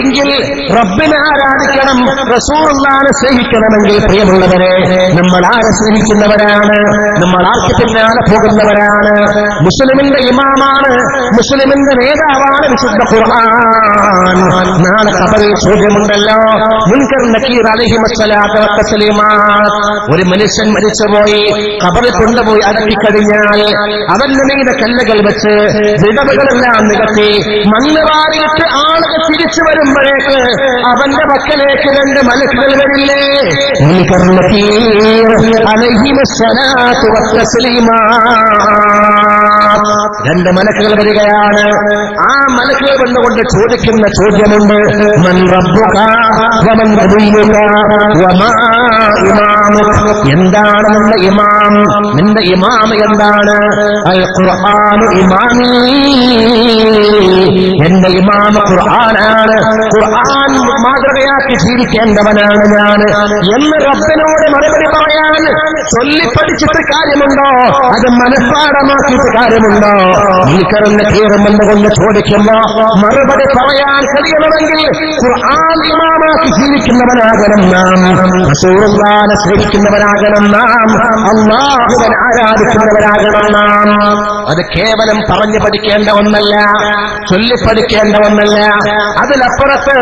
എങ്കിൽ റബ്ബിനെ ആരാധിക്കണം, റസൂലുള്ളാഹിനെ സ്നേഹിക്കണമെങ്കിൽ പ്രിയമുള്ളവരെ, നമ്മൾ ആരെ സ്നേഹിക്കുന്നവരാണ്? നമ്മൾ ആർക്ക് പിന്നാലെ പോകുന്നവരാണ്? മുസ്ലിമിന്റെ ഇമാമാണ്, മുസ്ലിമിന്റെ നേതാവാണ് വിശുദ്ധ ഖുർആൻ. നാളെ ഖബറിൽ ചോദ്യമുണ്ടല്ലോ. മുൻകർ നക്കീർ അലൈഹിസ്സലാം ഒരു മനുഷ്യൻ മരിച്ചുപോയി ഖബറിൽ കൊണ്ടുപോയി അടക്കിക്കഴിഞ്ഞാൽ അവന്റെ മീതെ കല്ലുകൾ വെച്ച് വിടവുകളെല്ലാം നികത്തി മണ്ണ് വാരിയിട്ട് ആളുകൾ തിരിച്ചു വരുമ്പോഴേക്ക് അവന്റെ പക്കലേക്ക് 2 മലക്കുകൾ വരില്ലേ? അലൈഹിമുസ്സലാത്തു വത്തസ്ലീമാ. 2 മലക്കുകൾ വരികയാണ്. ആ മലക്കുകൾ വന്നുകൊണ്ട് ചോദിക്കുന്ന ചോദ്യമുണ്ട്, മൻ റബ്ബുക വമൻ നബിയുക വമാ ഇമാമുക. എന്താണ് നിന്റെ ഇമാം? നിന്റെ ഇമാം എന്താണ്? അൽ ഖുർആനു ഇമാമി. എന്റെ ഇമാം ഖുർആനാണ്. ഖുർആൻ മാതൃകയാക്കി ജീവിക്കേണ്ടവനാണ് ഞാൻ എന്ന് റബ്ബിനോട് മറുപടി പറയാൻ ചൊല്ലിപ്പഠിച്ചിട്ട് കാര്യമുണ്ടോ? അത് മനഃപ്പാടമാക്കിയിട്ട് കാര്യമുണ്ടോ? ഈ കറന്ന് കീറുമെന്നുകൊണ്ട് ചോദിക്കുമ്പോ മറുപടി പറയാൻ കഴിയണമെങ്കിൽ ഖുർആൻ ഇമാമാക്കി ജീവിക്കുന്നവനാകണം നാം, റസൂലുള്ളാഹിനെ സ്നേഹിക്കുന്നവരാകണം നാം, അല്ലാഹുവിനെ ആരാധിക്കുന്നവരാകണം നാം. അത് കേവലം പറഞ്ഞു പഠിക്കേണ്ട ഒന്നല്ല, ചൊല്ലിപ്പഠിക്കേണ്ട ഒന്നല്ല. അതിലപ്പുറത്ത്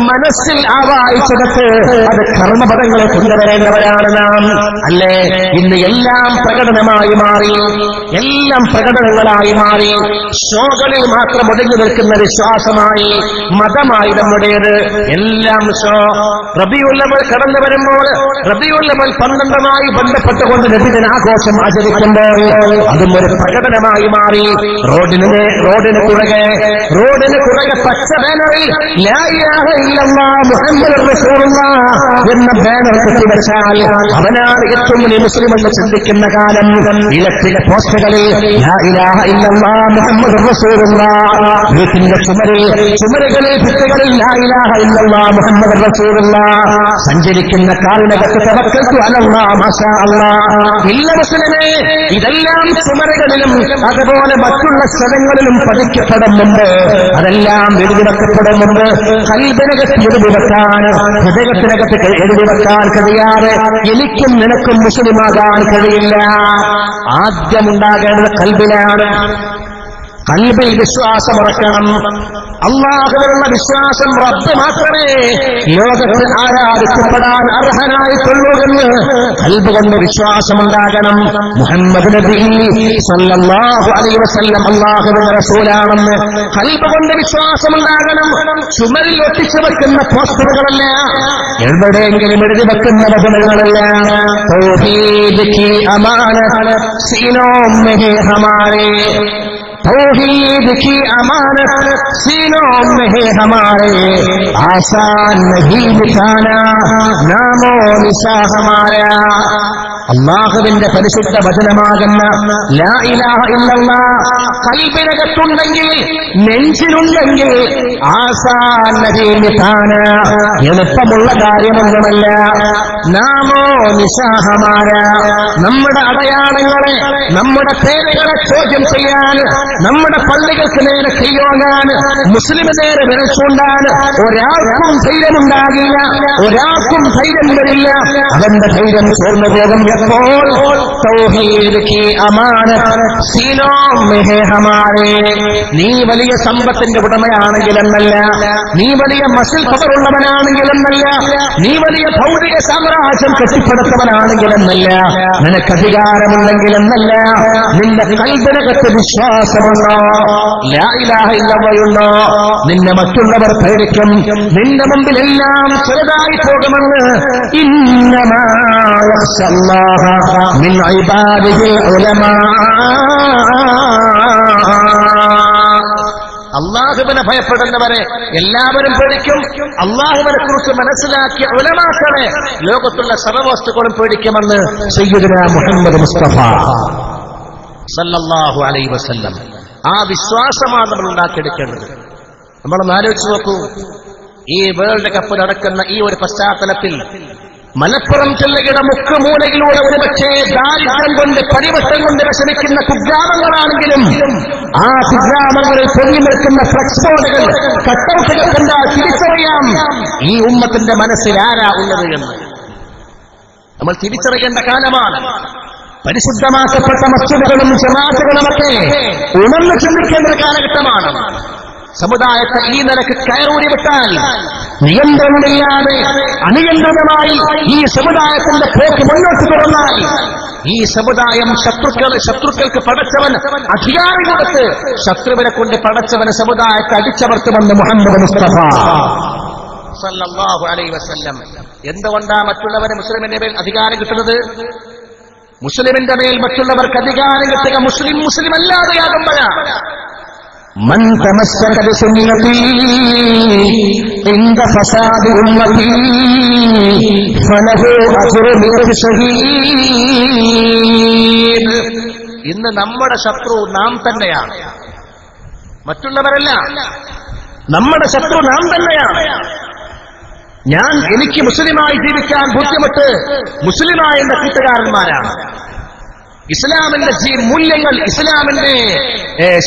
മനസ്സിൽ ആവാഹിച്ചെടുത്ത് അത് കർമ്മപദങ്ങളെ കൊണ്ടുവരേണ്ടവരാണ് നാം. അല്ലേ? ഇന്ന് എല്ലാം പ്രകടനമായി മാറി, എല്ലാം പ്രകടനങ്ങളായി മാറി. ഷോകളിൽ മാത്രം ഒതുങ്ങി നിൽക്കുന്ന വിശ്വാസമായി, മതമായി നമ്മുടേത്. എല്ലാം ഷോ. റബീഉൽ അവ്വൽ കടന്നു വരുമ്പോൾ റബീഉൽ അവ്വൽ 12മായി ബന്ധപ്പെട്ടുകൊണ്ട് നബിദിനാഘോഷം ആചരിക്കുമ്പോൾ അതും ഒരു പ്രകടനമായി മാറി. റോഡിന് കുറകെ പച്ച ബാനറിൽ ലാ ഇലാഹ ഇല്ലല്ലാഹ് മുഹമ്മദുർ റസൂലുള്ളാഹ് എന്ന ബാനർ കെട്ടിവെച്ചാൽ അവനാണ് ഏറ്റവും വലിയ മുസ്ലിം എന്ന് ചിന്തിക്കുന്ന കാലം. ഇലക്ട്രിക് പോസ്റ്റുകളിൽ ലാ ഇലാഹ ഇല്ലല്ലാഹ് മുഹമ്മദുർ റസൂലുള്ളാഹ്, വീട്ടിന്റെ ചുമരുകളിൽ ഭിത്തികളിൽ ലാ ഇലാഹ ഇല്ലല്ലാഹ് മുഹമ്മദുർ റസൂലുള്ളാഹ്, സഞ്ചരിക്കുന്ന കാറിനകത്ത് തവക്കൽതു അലല്ലാഹ് മാഷാ അല്ലാഹ്. ഇല്ല മുസ്ലിമേ, ഇതെല്ലാം ചുമരുകളിലും അതുപോലെ മറ്റുള്ള സ്ഥലങ്ങളിലും പഠിക്കപ്പെടുന്നുണ്ട്. അതെല്ലാം എഴുതി വെക്കപ്പെടുന്നുണ്ട്. കൽബിനകത്ത് എഴുതി വെക്കാൻ, ഹൃദയത്തിനകത്ത് എഴുതി വെക്കാൻ കഴിയാതെ എനിക്കും നിനക്കും മുസ്ലിമാകാൻ കഴിയില്ല. ആദ്യമുണ്ടാകേണ്ടത് കൽബിലാണ്. കൽബിൽ വിശ്വാസമുറക്കണം. അല്ലാഹുവിലുള്ള വിശ്വാസം റബ്ബ് മാത്രമേ ലോകത്ത് ആരാധിക്കപ്പെടാൻ അർഹനായിട്ടുള്ളൂ എന്ന് കൽബ് കൊണ്ട് വിശ്വാസമുണ്ടാകണം. മുഹമ്മദ് നബി സ്വല്ലല്ലാഹു അലൈഹി വസല്ലം അല്ലാഹുവിന്റെ റസൂലാണെന്ന് കൽബ് കൊണ്ട് വിശ്വാസമുണ്ടാകണം. ചുമരിൽ ഒട്ടിച്ചു വെക്കുന്ന പോസ്റ്ററുകളല്ല, എവിടെയെങ്കിലും എഴുതി വെക്കുന്ന വചനങ്ങളല്ല. തൗഹീദ് കി അമാന സീനോ മെഹ് ഹമാരേ, तौहीद की अमानत सीनों में है हमारे, आसान नहीं मिटाना नामो निशा हमारा. അല്ലാഹുവിന്റെ പരിശുദ്ധ വചനമാകുന്ന ലാ ഇലാഹ ഇല്ലല്ലാഹ് കൽബിനകത്തുണ്ടെങ്കിൽ, നെഞ്ചിലുണ്ടെങ്കിൽ ആസാൻ നഹീ മിതാന, എളുപ്പമുള്ള കാര്യമൊന്നുമല്ല. നാമോ നിശാ ഹമാര, നമ്മുടെ അടയാളങ്ങളെ, നമ്മുടെ പേരുകളെ ചോദ്യം ചെയ്യാൻ, നമ്മുടെ പള്ളികൾക്ക് നേരെ കൈയോങ്ങാൻ, മുസ്ലിം നേരെ വിരച്ചുകൊണ്ടാൻ ഒരാൾക്കും ധൈര്യമുണ്ടാകില്ല, ഒരാൾക്കും ധൈര്യം വരില്ല. അവന്റെ ധൈര്യം ചോർന്നു പോകും എപ്പോൾ? തൗഹീദ് കി അമാനത്ത് സീനോ മെഹ് ഹമാരേ. നീ വലിയ സമ്പത്തിന്റെ ഉടമയാണെങ്കിലെന്നല്ല, നീ വലിയ മസിൽ പവറുള്ളവനാണെങ്കിലെന്നല്ല, നീ വലിയ ഭൗതിക സാമ്രാജ്യം കെട്ടിപ്പടുത്തവനാണെങ്കിലെന്നല്ല, നിനക്ക് അധികാരമുണ്ടെങ്കിലെന്നല്ല, നിന്റെ കൽബിനകത്ത് വിശ്വാസമുണ്ടോ, ലാ ഇലാഹ ഇല്ലല്ലാഹുണ്ടോ, നിന്നെ മറ്റുള്ളവർ പേടിക്കും. നിന്റെ മുമ്പിലെല്ലാം ചെറുതായി പോകുമെന്ന്. ഇന്നമാ യഖ്ശല്ലാഹ മിൻ ഇബാദിഹിൽ ഉലമാ. അല്ലാഹുവിനെ ഭയപ്പെടുന്നവരെ എല്ലാവരും പേടിക്കും. അല്ലാഹുവിനെ കുറിച്ച് മനസ്സിലാക്കിയ ഉലമാക്കളെ ലോകത്തുള്ള സർവവസ്തുക്കളും പേടിക്കുമെന്ന് സയ്യിദുനാ മുഹമ്മദ് മുസ്തഫ സല്ലല്ലാഹു അലൈഹി വസല്ലം. ആ വിശ്വാസമാണ് നമ്മൾ ഉണ്ടാക്കിയെടുക്കേണ്ടത്. നമ്മളൊന്ന് ആലോചിച്ച് നോക്കൂ. ഈ വേൾഡ് കപ്പ് നടക്കുന്ന ഈ ഒരു പശ്ചാത്തലത്തിൽ മലപ്പുറം ജില്ലയുടെ മുക്കുമൂലയിലൂടെ ഒരുപക്ഷേ ദാരിദ്ര്യം കൊണ്ട് പരിവട്ടം കൊണ്ട് വിഷമിക്കുന്ന കുഗ്രാമങ്ങളാണെങ്കിലും ആ കുഗ്രാമങ്ങളിൽ പൊങ്ങി നിൽക്കുന്ന ഫ്ലക്സ് ബോർഡുകൾ, കട്ടൗട്ടുകൾ കണ്ടാൽ തിരിച്ചറിയാം ഈ ഉമ്മത്തിന്റെ മനസ്സിൽ ആരാ ഉള്ളത് എന്ന്. നമ്മൾ തിരിച്ചറിയേണ്ട കാലമാണ്. പരിശുദ്ധമാക്കപ്പെട്ട മസ്ജിദുകളും ജമാഅത്തുകളുമൊക്കെ ഉണർന്നു ചിന്തിക്കേണ്ട ഒരു കാലഘട്ടമാണ്. സമുദായത്തെ ഈ നിലക്ക് കയറൂരി വിട്ടാൽ നിയന്ത്രണമില്ലാതെ അനിയന്ത്രിതമായി ഈ സമുദായത്തിന്റെ പോക്ക് മുന്നോട്ട് തുറന്നാൽ ഈ സമുദായം ശത്രുക്കൾക്ക് പടച്ചവൻ അധികാരം കൊടുത്ത് ശത്രുവിനെ കൊണ്ട് പടച്ചവന് സമുദായത്തെ അടിച്ചമർത്തുമെന്ന് മുഹമ്മദ് മുസ്തഫ സല്ലല്ലാഹു അലൈഹി വസല്ലം. എന്തുകൊണ്ടാ മറ്റുള്ളവരെ മുസ്ലിമിന്റെ മേൽ അധികാരം കിട്ടുന്നത്? മുസ്ലിമിന്റെ മേൽ മറ്റുള്ളവർക്ക് അധികാരം കിട്ടുക മുസ്ലിം അല്ലാതെയാകുമ്പോഴാണ്. മൻ തമസ്സക ബിസുന്നതി ഇൻദ ഫസാദി ഉമ്മതി ഫലഹു അജ്റു മിഅത്തി ശഹീദ്. ഇന്ന് നമ്മുടെ ശത്രു നാം തന്നെയാണ്, മറ്റുള്ളവരല്ല. നമ്മുടെ ശത്രു നാം തന്നെയാണ്. എനിക്ക് മുസ്ലിമായി ജീവിക്കാൻ ബുദ്ധിമുട്ട് മുസ്ലിമായ എന്റെ കൂട്ടുകാരന്മാരാണ്. ഇസ്ലാമിന്റെ മൂല്യങ്ങൾ, ഇസ്ലാമിന്റെ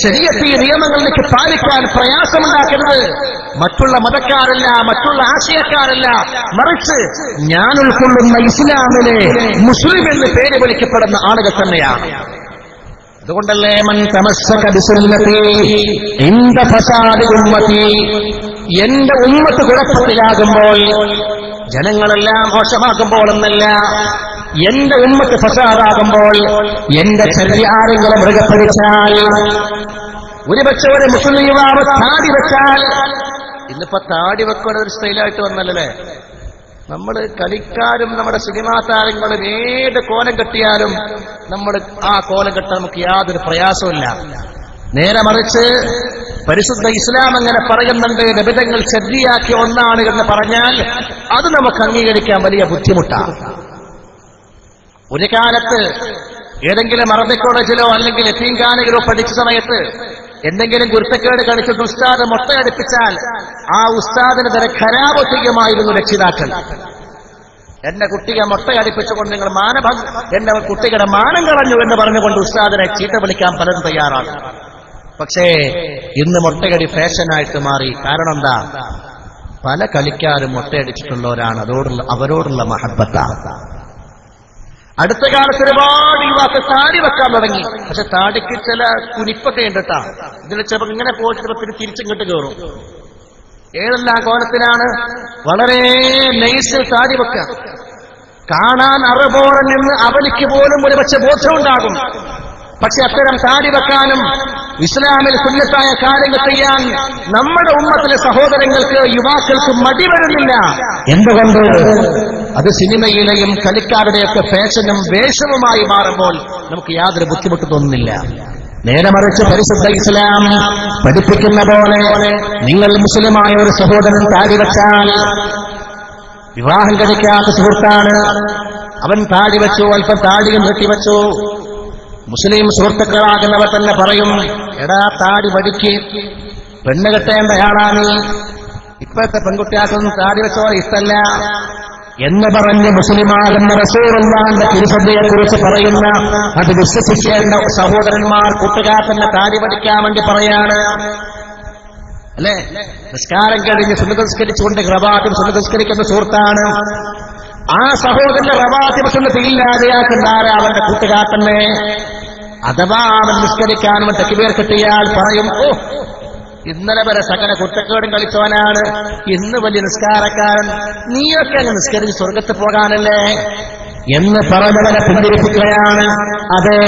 ശരീഅത്തി നിയമങ്ങൾ എനിക്ക് പാലിക്കാൻ പ്രയാസമുണ്ടാക്കരുത്. മറ്റുള്ള മതക്കാരല്ല, മറ്റുള്ള ആശയക്കാരല്ല, മറിച്ച് ഞാൻ ഉൾക്കൊള്ളുന്ന ഇസ്ലാമിലെ മുസ്ലിം എന്ന് പേര് വിളിക്കപ്പെടുന്ന ആളുകൾ തന്നെയാണ്. അതുകൊണ്ടല്ലേ മൻ തമസ്സക ബിസുന്നതി ഇൻദ ഫസാദി ഉമ്മതി, എന്റെ ഉമ്മത്ത് കുഴപ്പത്തിലാകുമ്പോൾ, ജനങ്ങളെല്ലാം മോശമാകുമ്പോൾ എന്നല്ല, എന്റെ ഉമ്മത്ത് ഫസാദാകുമ്പോൾ, എന്റെ ചര്യ ആരെങ്കിലും മൃഗപ്പടിച്ചാൽ, ഒരുപക്ഷെ ഒരു മുസ്ലിം യുവാവ് താടി വെച്ചാൽ, ഇന്നിപ്പോ താടി വെക്കുന്ന ഒരു സ്റ്റൈലായിട്ട് വന്നല്ലേ. നമ്മൾ കളിക്കാരും നമ്മുടെ സിനിമാ താരങ്ങളും ഏത് കോലം കെട്ടിയാലും നമ്മൾ ആ കോലം കെട്ടാൻ നമുക്ക് യാതൊരു പ്രയാസമില്ല. നേരെ മറിച്ച് പരിശുദ്ധ ഇസ്ലാം അങ്ങനെ പറയുന്നുണ്ട്, നബിതങ്ങൾ ശരിയാക്കിയ ഒന്നാണ് എന്ന് പറഞ്ഞാൽ അത് നമുക്ക് അംഗീകരിക്കാൻ വലിയ ബുദ്ധിമുട്ടാണ്. ഒരു കാലത്ത് ഏതെങ്കിലും അറബി കോളേജിലോ അല്ലെങ്കിൽ എത്തീംഖാനയിലോ പഠിച്ച സമയത്ത് എന്തെങ്കിലും ഗുരുത്തക്കേട് കളിച്ചിട്ട് ഉസ്താദ് മൊട്ടയടിപ്പിച്ചാൽ ആ ഉസ്താദിന് തരം ഖരാബ് ചെയ്യുമായിരുന്നു രക്ഷിതാക്കൾ. എന്റെ കുട്ടിയെ മൊട്ടയടിപ്പിച്ചുകൊണ്ട് നിങ്ങൾ എന്റെ കുട്ടികളുടെ മാനം കളഞ്ഞു എന്ന് പറഞ്ഞുകൊണ്ട് ഉസ്താദിനെ ചീത്ത വിളിക്കാൻ പലരും തയ്യാറാണ്. പക്ഷേ ഇന്ന് മൊട്ടയടി ഫാഷനായിട്ട് മാറി. കാരണം എന്താ? പല കളിക്കാരും മൊട്ടയടിച്ചിട്ടുള്ളവരാണ്. അവരോടുള്ള മഹബത്താണ്. അടുത്ത കാലത്ത് ഒരുപാട് യുവാക്കൾ താടി വെക്കാൻ തുടങ്ങി. പക്ഷെ താടിക്ക് ചില കുനിപ്പൊക്കെ ഉണ്ട് കേട്ടാ. ഇതിൽ ചിലപ്പോൾ ഇങ്ങനെ പോയിട്ട് ചിലപ്പോൾ തിരിച്ചിങ്ങോട്ട് കയറും. ഏതെല്ലാം കോലത്തിലാണ് വളരെ നൈസിൽ താടി വെക്കുക. കാണാൻ അറുപോറൻ നിന്ന് അവനിക്ക് പോലും ഒരുപക്ഷെ ബോധമുണ്ടാകും. പക്ഷെ അത്തരം താടി വെക്കാനും ഇസ്ലാമിൽ സുന്നത്തായ കാര്യങ്ങൾ ചെയ്യാൻ നമ്മുടെ ഉമ്മത്തിലെ സഹോദരങ്ങൾക്ക്, യുവാക്കൾക്ക് മടി വരുന്നില്ല. എന്തുകൊണ്ട്? അത് സിനിമയിലെയും കളിക്കാരുടെയൊക്കെ ഫാഷനും വേഷവുമായി മാറുമ്പോൾ നമുക്ക് യാതൊരു ബുദ്ധിമുട്ട് തോന്നുന്നില്ല. നേരെ മറിച്ച് പരിശുദ്ധ ഇസ്ലാം പഠിപ്പിക്കുന്ന പോലെ നിങ്ങൾ മുസ്ലിമായ ഒരു സഹോദരൻ താടി വെച്ചാൽ, വിവാഹം കഴിക്കാത്ത സുഹൃത്താണ്, അവൻ താടി വെച്ചു, അല്പം താടിയും വെട്ടിവെച്ചു, മുസ്ലിം സുഹൃത്തുക്കളാകുന്നവർ തന്നെ പറയും, എടാ താടി വടിക്ക്, പെണ്ണ് കെട്ടേണ്ടയാളാണ്, ഇപ്പോഴത്തെ പെൺകുട്ടികൾക്കൊന്നും താടി വെച്ചോ ഇഷ്ടല്ല എന്ന് പറഞ്ഞ് മുസ്ലിമാകുന്ന റസൂലുള്ളാഹിന്റെ തിരുസഭയെക്കുറിച്ച് പറയുന്ന, അത് വിശ്വസിക്കേണ്ട സഹോദരന്മാർ കൂട്ടുകാർ തന്നെ താടി പഠിക്കാൻ വേണ്ടി പറയാണ് അല്ലെ. നിസ്കാരം കഴിഞ്ഞ് സുന്നത്ത് നിസ്കരിച്ചുകൊണ്ട് റവാത്തിബ് സുന്നത്ത് നിസ്കരിക്കുന്ന സുഹൃത്താണ്. ആ സഹോദരന്റെ റവാത്തിബ് സുന്നത്ത് ഇല്ലാതെയാക്കുന്ന ആരാ? അവന്റെ കൂട്ടുകാർ തന്നെ. അഥവാ അവൻ നിസ്കരിക്കാൻ അവൻ തക്ബീർ കിട്ടിയാൽ പറയും, ഓ ഇന്നലെ വരെ സകല കുറ്റക്കേടും കളിച്ചവനാണ്, ഇന്ന് വലിയ നിസ്കാരക്കാരൻ, നീയൊക്കെ അങ്ങ് നിസ്കരിച്ച് സ്വർഗത്ത് പോകാനല്ലേ എന്ന് പറഞ്ഞവനെ പിന്തിരിപ്പിക്കുകയാണ്. അതേ,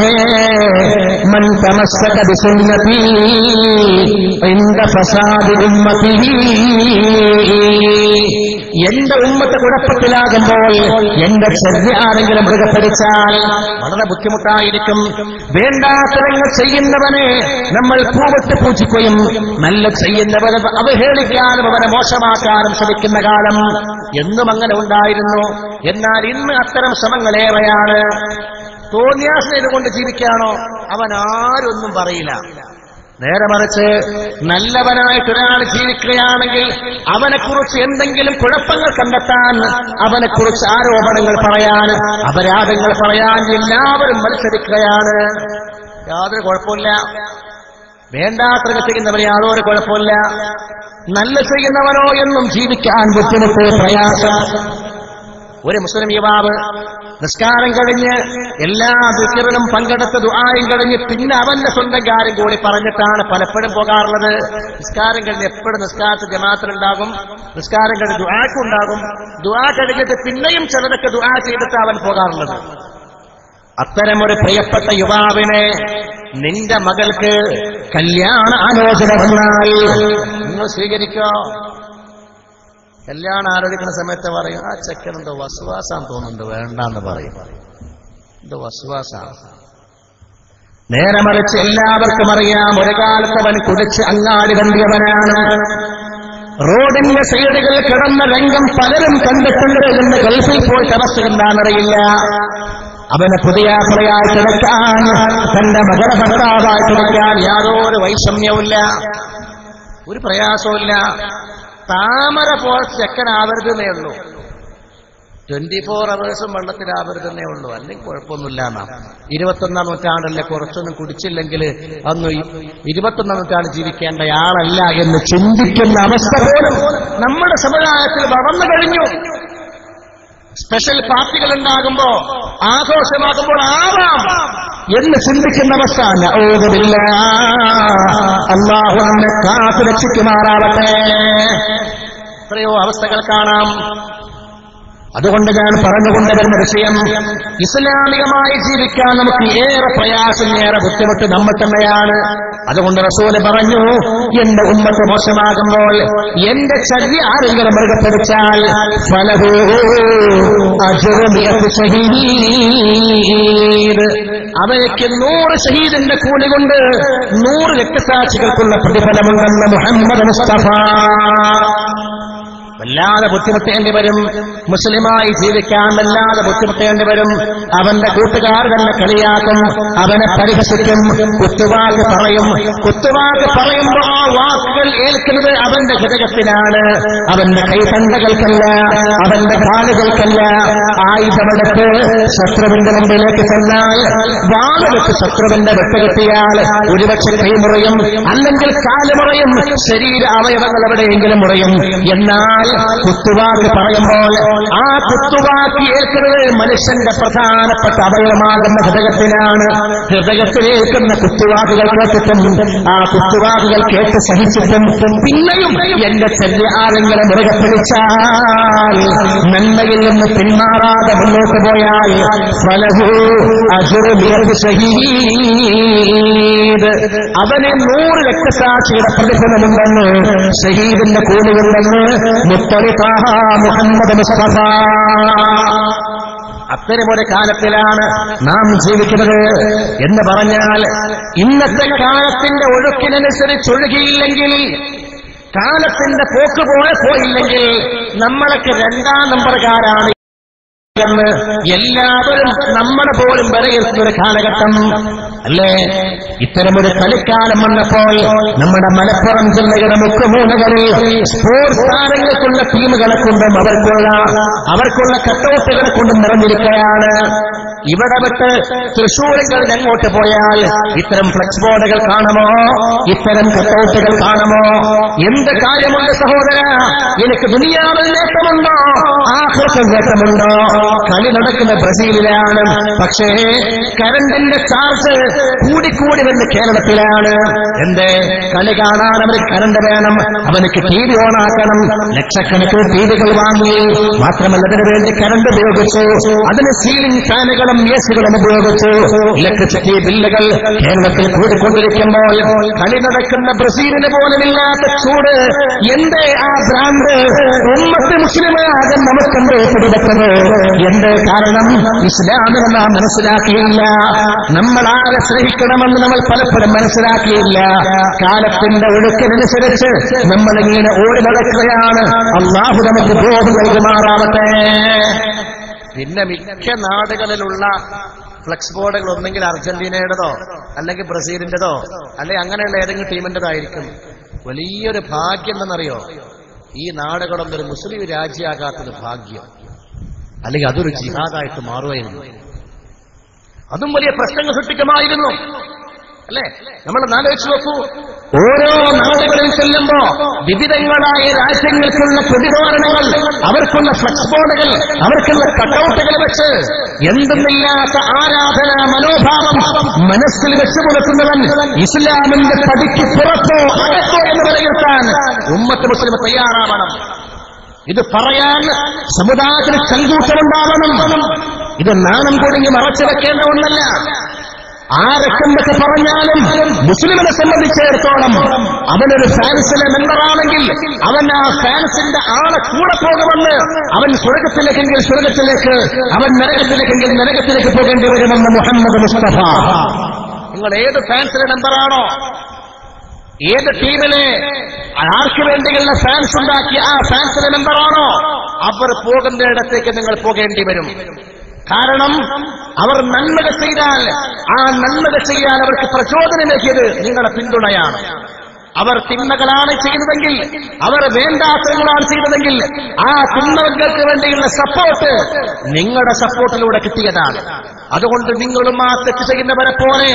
മൻ തമസ്സക ബിസുന്നതി ഇൻദ ഫസാദി ഉമ്മതി, എന്റെ ഉമ്മത്ത് കുഴപ്പത്തിലാകുമ്പോൾ എന്റെ ചര്യ ആരെങ്കിലും മൃഗപ്പടിച്ചാൽ വളരെ ബുദ്ധിമുട്ടായിരിക്കും. വേണ്ടാത്തരങ്ങൾ ചെയ്യുന്നവനെ നമ്മൾ പൂവിട്ട് പൂജിക്കുകയും നല്ല ചെയ്യുന്നവരെ അവഹേളിക്കാനും അവനെ മോശമാക്കാനും ശ്രമിക്കുന്ന കാലം എന്നും അങ്ങനെ ഉണ്ടായിരുന്നു. എന്നാൽ ഇന്ന് അത്തരം ശ്രമങ്ങളേറെയാണ്. തോന്നിയാസം ഇതുകൊണ്ട് ജീവിക്കാണോ? അവൻ ആരൊന്നും പറയില്ല. നേരെ മറിച്ച് നല്ലവനായിട്ടൊരാൾ ജീവിക്കുകയാണെങ്കിൽ അവനെക്കുറിച്ച് എന്തെങ്കിലും കുഴപ്പങ്ങൾ കണ്ടെത്താൻ, അവനെക്കുറിച്ച് ആരോപണങ്ങൾ പറയാൻ, അപരാധങ്ങൾ പറയാൻ എല്ലാവരും മത്സരിക്കുകയാണ്. യാതൊരു കുഴപ്പമില്ല. വേണ്ടാത്ര ചെയ്യുന്നവരെ യാതൊരു കുഴപ്പമില്ല. നല്ല ചെയ്യുന്നവനോ എന്നും ജീവിക്കാൻ ബുദ്ധിമുട്ട്, പ്രയാസം. ഒരു മുസ്ലിം യുവാവ് നിസ്കാരം കഴിഞ്ഞ് എല്ലാ ദിക്റിലും പങ്കെടുത്ത ദുആയും കഴിഞ്ഞ് പിന്നെ അവന്റെ സ്വന്തം കാര്യം കൂടി പറഞ്ഞിട്ടാണ് പലപ്പോഴും പോകാറുള്ളത്. നിസ്കാരം കഴിഞ്ഞ് എപ്പോഴും നിസ്കാരത്തിൽ ജമാഅത്തിലുണ്ടാകും, നിസ്കാരം കഴിഞ്ഞ് ദുആക്കുണ്ടാകും, ദുആ കഴിഞ്ഞിട്ട് പിന്നെയും ചിലരൊക്കെ ദുആ ചെയ്തിട്ട് അവൻ പോകാറുള്ളത്. അത്തരമൊരു പ്രിയപ്പെട്ട യുവാവിനെ നിന്റെ മകൾക്ക് കല്യാണ ആലോചന വന്നാൽ നിങ്ങൾ സ്വീകരിക്കോ? കല്യാണം ആലോചിക്കുന്ന സമയത്ത് പറയും, ആ ചെക്കനെന്തോ വസ്വാസാന്ന് തോന്നുന്നുണ്ട്, വേണ്ടാന്ന് പറയും. എന്തോ വസ്വാസാണ്. നേരെ മറിച്ച് എല്ലാവർക്കും അറിയാം, ഒരു കാലത്ത് അവൻ കുടിച്ച് അങ്ങാടി കണ്ടിയവനാണ്. റോഡിന്റെ സൈഡുകൾ കിടന്ന രംഗം പലരും കണ്ടിട്ടുണ്ട് എന്ന് ഗൾഫിൽ പോയിട്ട് അവസ്ഥ എന്താണെന്നറിയില്ല. അവന് പുതിയ പുറയായി കിടക്കാൻ, തന്റെ മകളെ ഭർത്താവായി കിടക്കാൻ യാതൊരു വൈഷമ്യവുമില്ല, ഒരു പ്രയാസവുമില്ല. താമര പോലെ ചെക്കനാവരുതെന്നേ ഉള്ളൂ. 24 hours വെള്ളത്തിലാവരുതെന്നേ ഉള്ളൂ, അല്ലെങ്കിൽ കുഴപ്പമൊന്നുമില്ല എന്നാ. 21ാം നൂറ്റാണ്ടല്ലേ, കുറച്ചൊന്നും കുടിച്ചില്ലെങ്കിൽ അന്ന് 21ാം നൂറ്റാണ്ട് ജീവിക്കേണ്ട ആളല്ല എന്ന് ചിന്തിക്കുന്ന അവസ്ഥ പോലും നമ്മുടെ സമുദായത്തിൽ വളർന്നു കഴിഞ്ഞു. സ്പെഷ്യൽ പാർട്ടികൾ ഉണ്ടാകുമ്പോ, ആഘോഷമാകുമ്പോൾ ആവാം എന്ന് ചിന്തിക്കുന്ന അവസ്ഥ. അല്ലാഹു നമ്മെ കാത്തു രക്ഷിക്കുമാറാവട്ടെ. എത്രയോ അവസ്ഥകൾ കാണാം. അതുകൊണ്ട് ഞാൻ പറഞ്ഞുകൊണ്ടുവരുന്ന വിഷയം, ഇസ്ലാമികമായി ജീവിക്കാൻ നമുക്ക് ഏറെ പ്രയാസം, ഏറെ ബുദ്ധിമുട്ട് നമ്മൾ തന്നെയാണ്. അതുകൊണ്ട് റസൂല് പറഞ്ഞു, എന്റെ ഉമ്മത്ത് മോശമാകുമ്പോൾ എന്റെ ചര്യ ആരെങ്കിലും മൃഗപ്പെടുത്താൽ ഫലഹു അജ്റു മിഅത്തി ശഹീദ്, അവയ്ക്ക് 100 ഷഹീദിന്റെ കൂലി കൊണ്ട് 100 രക്തസാക്ഷികൾക്കുള്ള പ്രതിഫലമുണ്ടെന്ന് മുഹമ്മദ് മുസ്തഫ. വല്ലാതെ ബുദ്ധിമുട്ടേണ്ടി വരും. മുസ്ലിമായി ജീവിക്കാൻ വല്ലാതെ ബുദ്ധിമുട്ടേണ്ടി വരും. അവന്റെ കൂട്ടുകാർ തന്നെ കളിയാക്കും, അവനെ പരിഹസിക്കും, കുത്തുവാക്ക് പറയും. കുത്തുവാക്ക് പറയുമ്പോൾ ആ വാക്കുകൾ ഏൽക്കുന്നത് അവന്റെ ഹൃദയത്തിലാണ്, അവന്റെ കൈതണ്ടകൾക്കല്ല, അവന്റെ കാലുകൾക്കല്ല. ആയുധമെടുത്ത് ശത്രുവിന്റെ മുമ്പിലേക്ക് ചെന്നാൽ വാളെടുത്ത് ശത്രുവിന്റെ വെട്ടുകെട്ടിയാൽ ഒരുപക്ഷെ കൈമുറയും, അല്ലെങ്കിൽ കാലുമുറയും, ശരീര അവയവങ്ങൾ എവിടെയെങ്കിലും മുറയും. എന്നാൽ കുത്തുവാക്ക് പറയുമ്പോൾ ആ കുത്തുവാക്ക് ഏൽക്കുന്നത് മനുഷ്യന്റെ പ്രധാനപ്പെട്ട അവയവമാകുന്ന ഹൃദയത്തിലാണ്. ഹൃദയത്തിലേൽക്കുന്ന കുത്തുവാക്കുകൾ കേട്ടിട്ടും ആ കുത്തുവാക്കുകൾ കേട്ട് സഹിച്ചിട്ടും പിന്നെയും എന്റെ ചര്യ ആരെങ്കിലും മുറുകെ പിടിച്ചാൽ, നന്മയിൽ നിന്ന് പിന്മാറാതെ മുന്നോട്ട് പോയാൽ ഫലഹു അജ്റു മിഅത്തി ശഹീദ്, അവന് 100 രക്തസാക്ഷിയുടെ പ്രതിഫലമുണ്ടെന്ന്, ഷഹീദിന്റെ കൂലിയുണ്ടെന്ന് മുഹമ്മദ് മുസ്തഫ. അത്തരമൊരു കാലത്തിലാണ് നാം ജീവിക്കുന്നത് എന്ന് പറഞ്ഞാൽ, ഇന്നത്തെ കാലത്തിന്റെ ഒഴുക്കിനനുസരിച്ച് ഒഴുകിയില്ലെങ്കിൽ, കാലത്തിന്റെ പോക്ക് പോലെ പോയില്ലെങ്കിൽ നമ്മളൊക്കെ 2ാം നമ്പറുകാരാണ് എന്ന് എല്ലാവരും നമ്മളെ പോലും വിലയിരുത്തുന്ന ഒരു കാലഘട്ടം അല്ലേ? ഇത്തരമൊരു കളിക്കാലം വന്നപ്പോൾ നമ്മുടെ മലപ്പുറം ജില്ലയുടെ മുക്കുമൂലകളിൽ സ്പോർട്സ് താരങ്ങൾക്കുള്ള ടീമുകളെ കൊണ്ടും അവർക്കുള്ള കട്ടൗട്ടുകളെ കൊണ്ടും നിറഞ്ഞിരിക്കുകയാണ്. ഇവിടെ വിട്ട് തൃശ്ശൂരുകളിൽ അങ്ങോട്ട് പോയാൽ ഇത്തരം ഫ്ലക്സ് ബോർഡുകൾ കാണുമോ? ഇത്തരം കട്ടൗട്ടുകൾ കാണുമോ? എന്ത് കാര്യമുണ്ട് സഹോദര? എനിക്ക് ദുനിയാവിൽ നേട്ടമുണ്ടോ? ആഖിറത്തിൽ നേട്ടമുണ്ടോ? കളി നടക്കുന്ന ബ്രസീലിലാണ്, പക്ഷേ കരണ്ടിന്റെ ചാർജ് കൂടിക്കൂടി വരുന്ന കേരളത്തിലാണ്. എന്തേ? കളി കാണാൻ അവന് കരണ്ട് വേണം, അവനക്ക് TV ഓണാക്കണം. ലക്ഷക്കണക്കിന് TVകൾ വാങ്ങി, മാത്രമല്ല അതിനു വേണ്ടി കരണ്ട് ഉപയോഗിച്ചു, അതിന് സീലിംഗ് ഫാനുകളും AC-കളും ഉപയോഗിച്ചു. ഇലക്ട്രിസിറ്റി ബില്ലുകൾ കേരളത്തിൽ കൂടിക്കൊണ്ടിരിക്കുമ്പോൾ കളി നടക്കുന്ന ബ്രസീലിന് പോലുമില്ലാത്ത ചൂട് എന്തേ ആ ഭ്രാന്ത് ഉമ്മത്ത് മുസ്ലിമാകാൻ നമുക്കെന്തേ പിടിപെട്ടത്? എന്ത് കാരണം? ഇസ്ലാമിനെ നാം മനസ്സിലാക്കിയില്ല. നമ്മൾ ആരെ സ്നേഹിക്കണമെന്ന് നമ്മൾ പലപ്പോഴും മനസ്സിലാക്കിയില്ല. കാലത്തിന്റെ ഒഴുക്കിനനുസരിച്ച് നമ്മളിങ്ങനെ ഓടി നടക്കുകയാണ്. അല്ലാഹു നമുക്ക് ബോധം നൽകുമാറാവട്ടെ. പിന്നെ മിക്ക നാടുകളിലുള്ള ഫ്ലക്സ് ബോർഡുകൾ ഒന്നെങ്കിൽ അർജന്റീനയുടേതോ അല്ലെങ്കിൽ ബ്രസീലിന്റേതോ അല്ലെങ്കിൽ അങ്ങനെയുള്ള ഏതെങ്കിലും ടീമിന്റേതായിരിക്കും. വലിയൊരു ഭാഗ്യം എന്തെന്നറിയോ? ഈ നാടുകളൊന്നും ഒരു മുസ്ലിം രാജ്യമാകാത്തൊരു ഭാഗ്യം, അല്ലെങ്കിൽ അതൊരു ജിഹാദായിട്ട് മാറുകയായിരുന്നു. അതും വലിയ പ്രശ്നങ്ങൾ സൃഷ്ടിക്കുമായിരുന്നു അല്ലേ? നമ്മൾ ആലോചിച്ച് നോക്കൂ. ഓരോ നാടുകളിൽ ചെല്ലുമ്പോ വിവിധങ്ങളായ രാജ്യങ്ങൾക്കുള്ള പ്രതിരോധനങ്ങൾ, അവർക്കുള്ള ഫ്ലക്സ് ബോർഡുകൾ, അവർക്കുള്ള കട്ടൌട്ടുകൾ വെച്ച് എന്തെന്നില്ലാത്ത ആരാധനാ മനോഭാവം മനസ്സിൽ വെച്ചു പുലർത്തുന്നവൻ ഇസ്ലാമിന്റെ പടിക്ക് പുറത്തോ അകത്തോ എന്ന് വിലയിരുത്താൻ ഉമ്മത്ത് മുസ്ലിം തയ്യാറാവണം. ഇത് പറയാൻ സമുദായത്തിന് ചങ്കൂറ്റമുണ്ടാവണം. ഇത് നാണം കുടുങ്ങി മറച്ചു വെക്കേണ്ട ഒന്നല്ല. ആരൊക്കെ പറഞ്ഞാലും മുസ്ലിമിനെ സംബന്ധിച്ചിടത്തോളം അവനൊരു ഫാൻസിലെ മെമ്പറാണെങ്കിൽ അവൻ ആ ഫാൻസിന്റെ ആളെ കൂടെ പോകുമെന്ന്, അവൻ സ്വർഗത്തിലേക്കെങ്കിൽ സ്വർഗത്തിലേക്ക്, അവൻ നരകത്തിലേക്കെങ്കിൽ നരകത്തിലേക്ക് പോകേണ്ടി വരുമെന്ന് മുഹമ്മദ് മുസ്തഫ. നിങ്ങൾ ഏത് ഫാൻസിലെ മെമ്പറാണോ, ഏത് ടീമിലെ ആർക്ക് വേണ്ടിയുള്ള ഫാൻസ് ഉണ്ടാക്കി ആ ഫാൻസിലെ മെമ്പറാണോ, അവർ പോകുന്നിടത്തേക്ക് നിങ്ങൾ പോകേണ്ടി വരും. കാരണം അവർ നന്മകൾ ചെയ്താൽ ആ നന്മകൾ ചെയ്യാൻ അവർക്ക് പ്രചോദനമേകിയത് നിങ്ങളുടെ പിന്തുണയാണ്. അവർ തിന്മകളാണ് ചെയ്യുന്നതെങ്കിൽ, അവർ വേണ്ടാത്തങ്ങളാണ് ചെയ്തതെങ്കിൽ ആ തിന്മകൾക്ക് വേണ്ടിയുള്ള സപ്പോർട്ട് നിങ്ങളുടെ സപ്പോർട്ടിലൂടെ കിട്ടിയതാണ്. അതുകൊണ്ട് നിങ്ങളും ആ തെറ്റ് ചെയ്യുന്നവരെ പോലെ,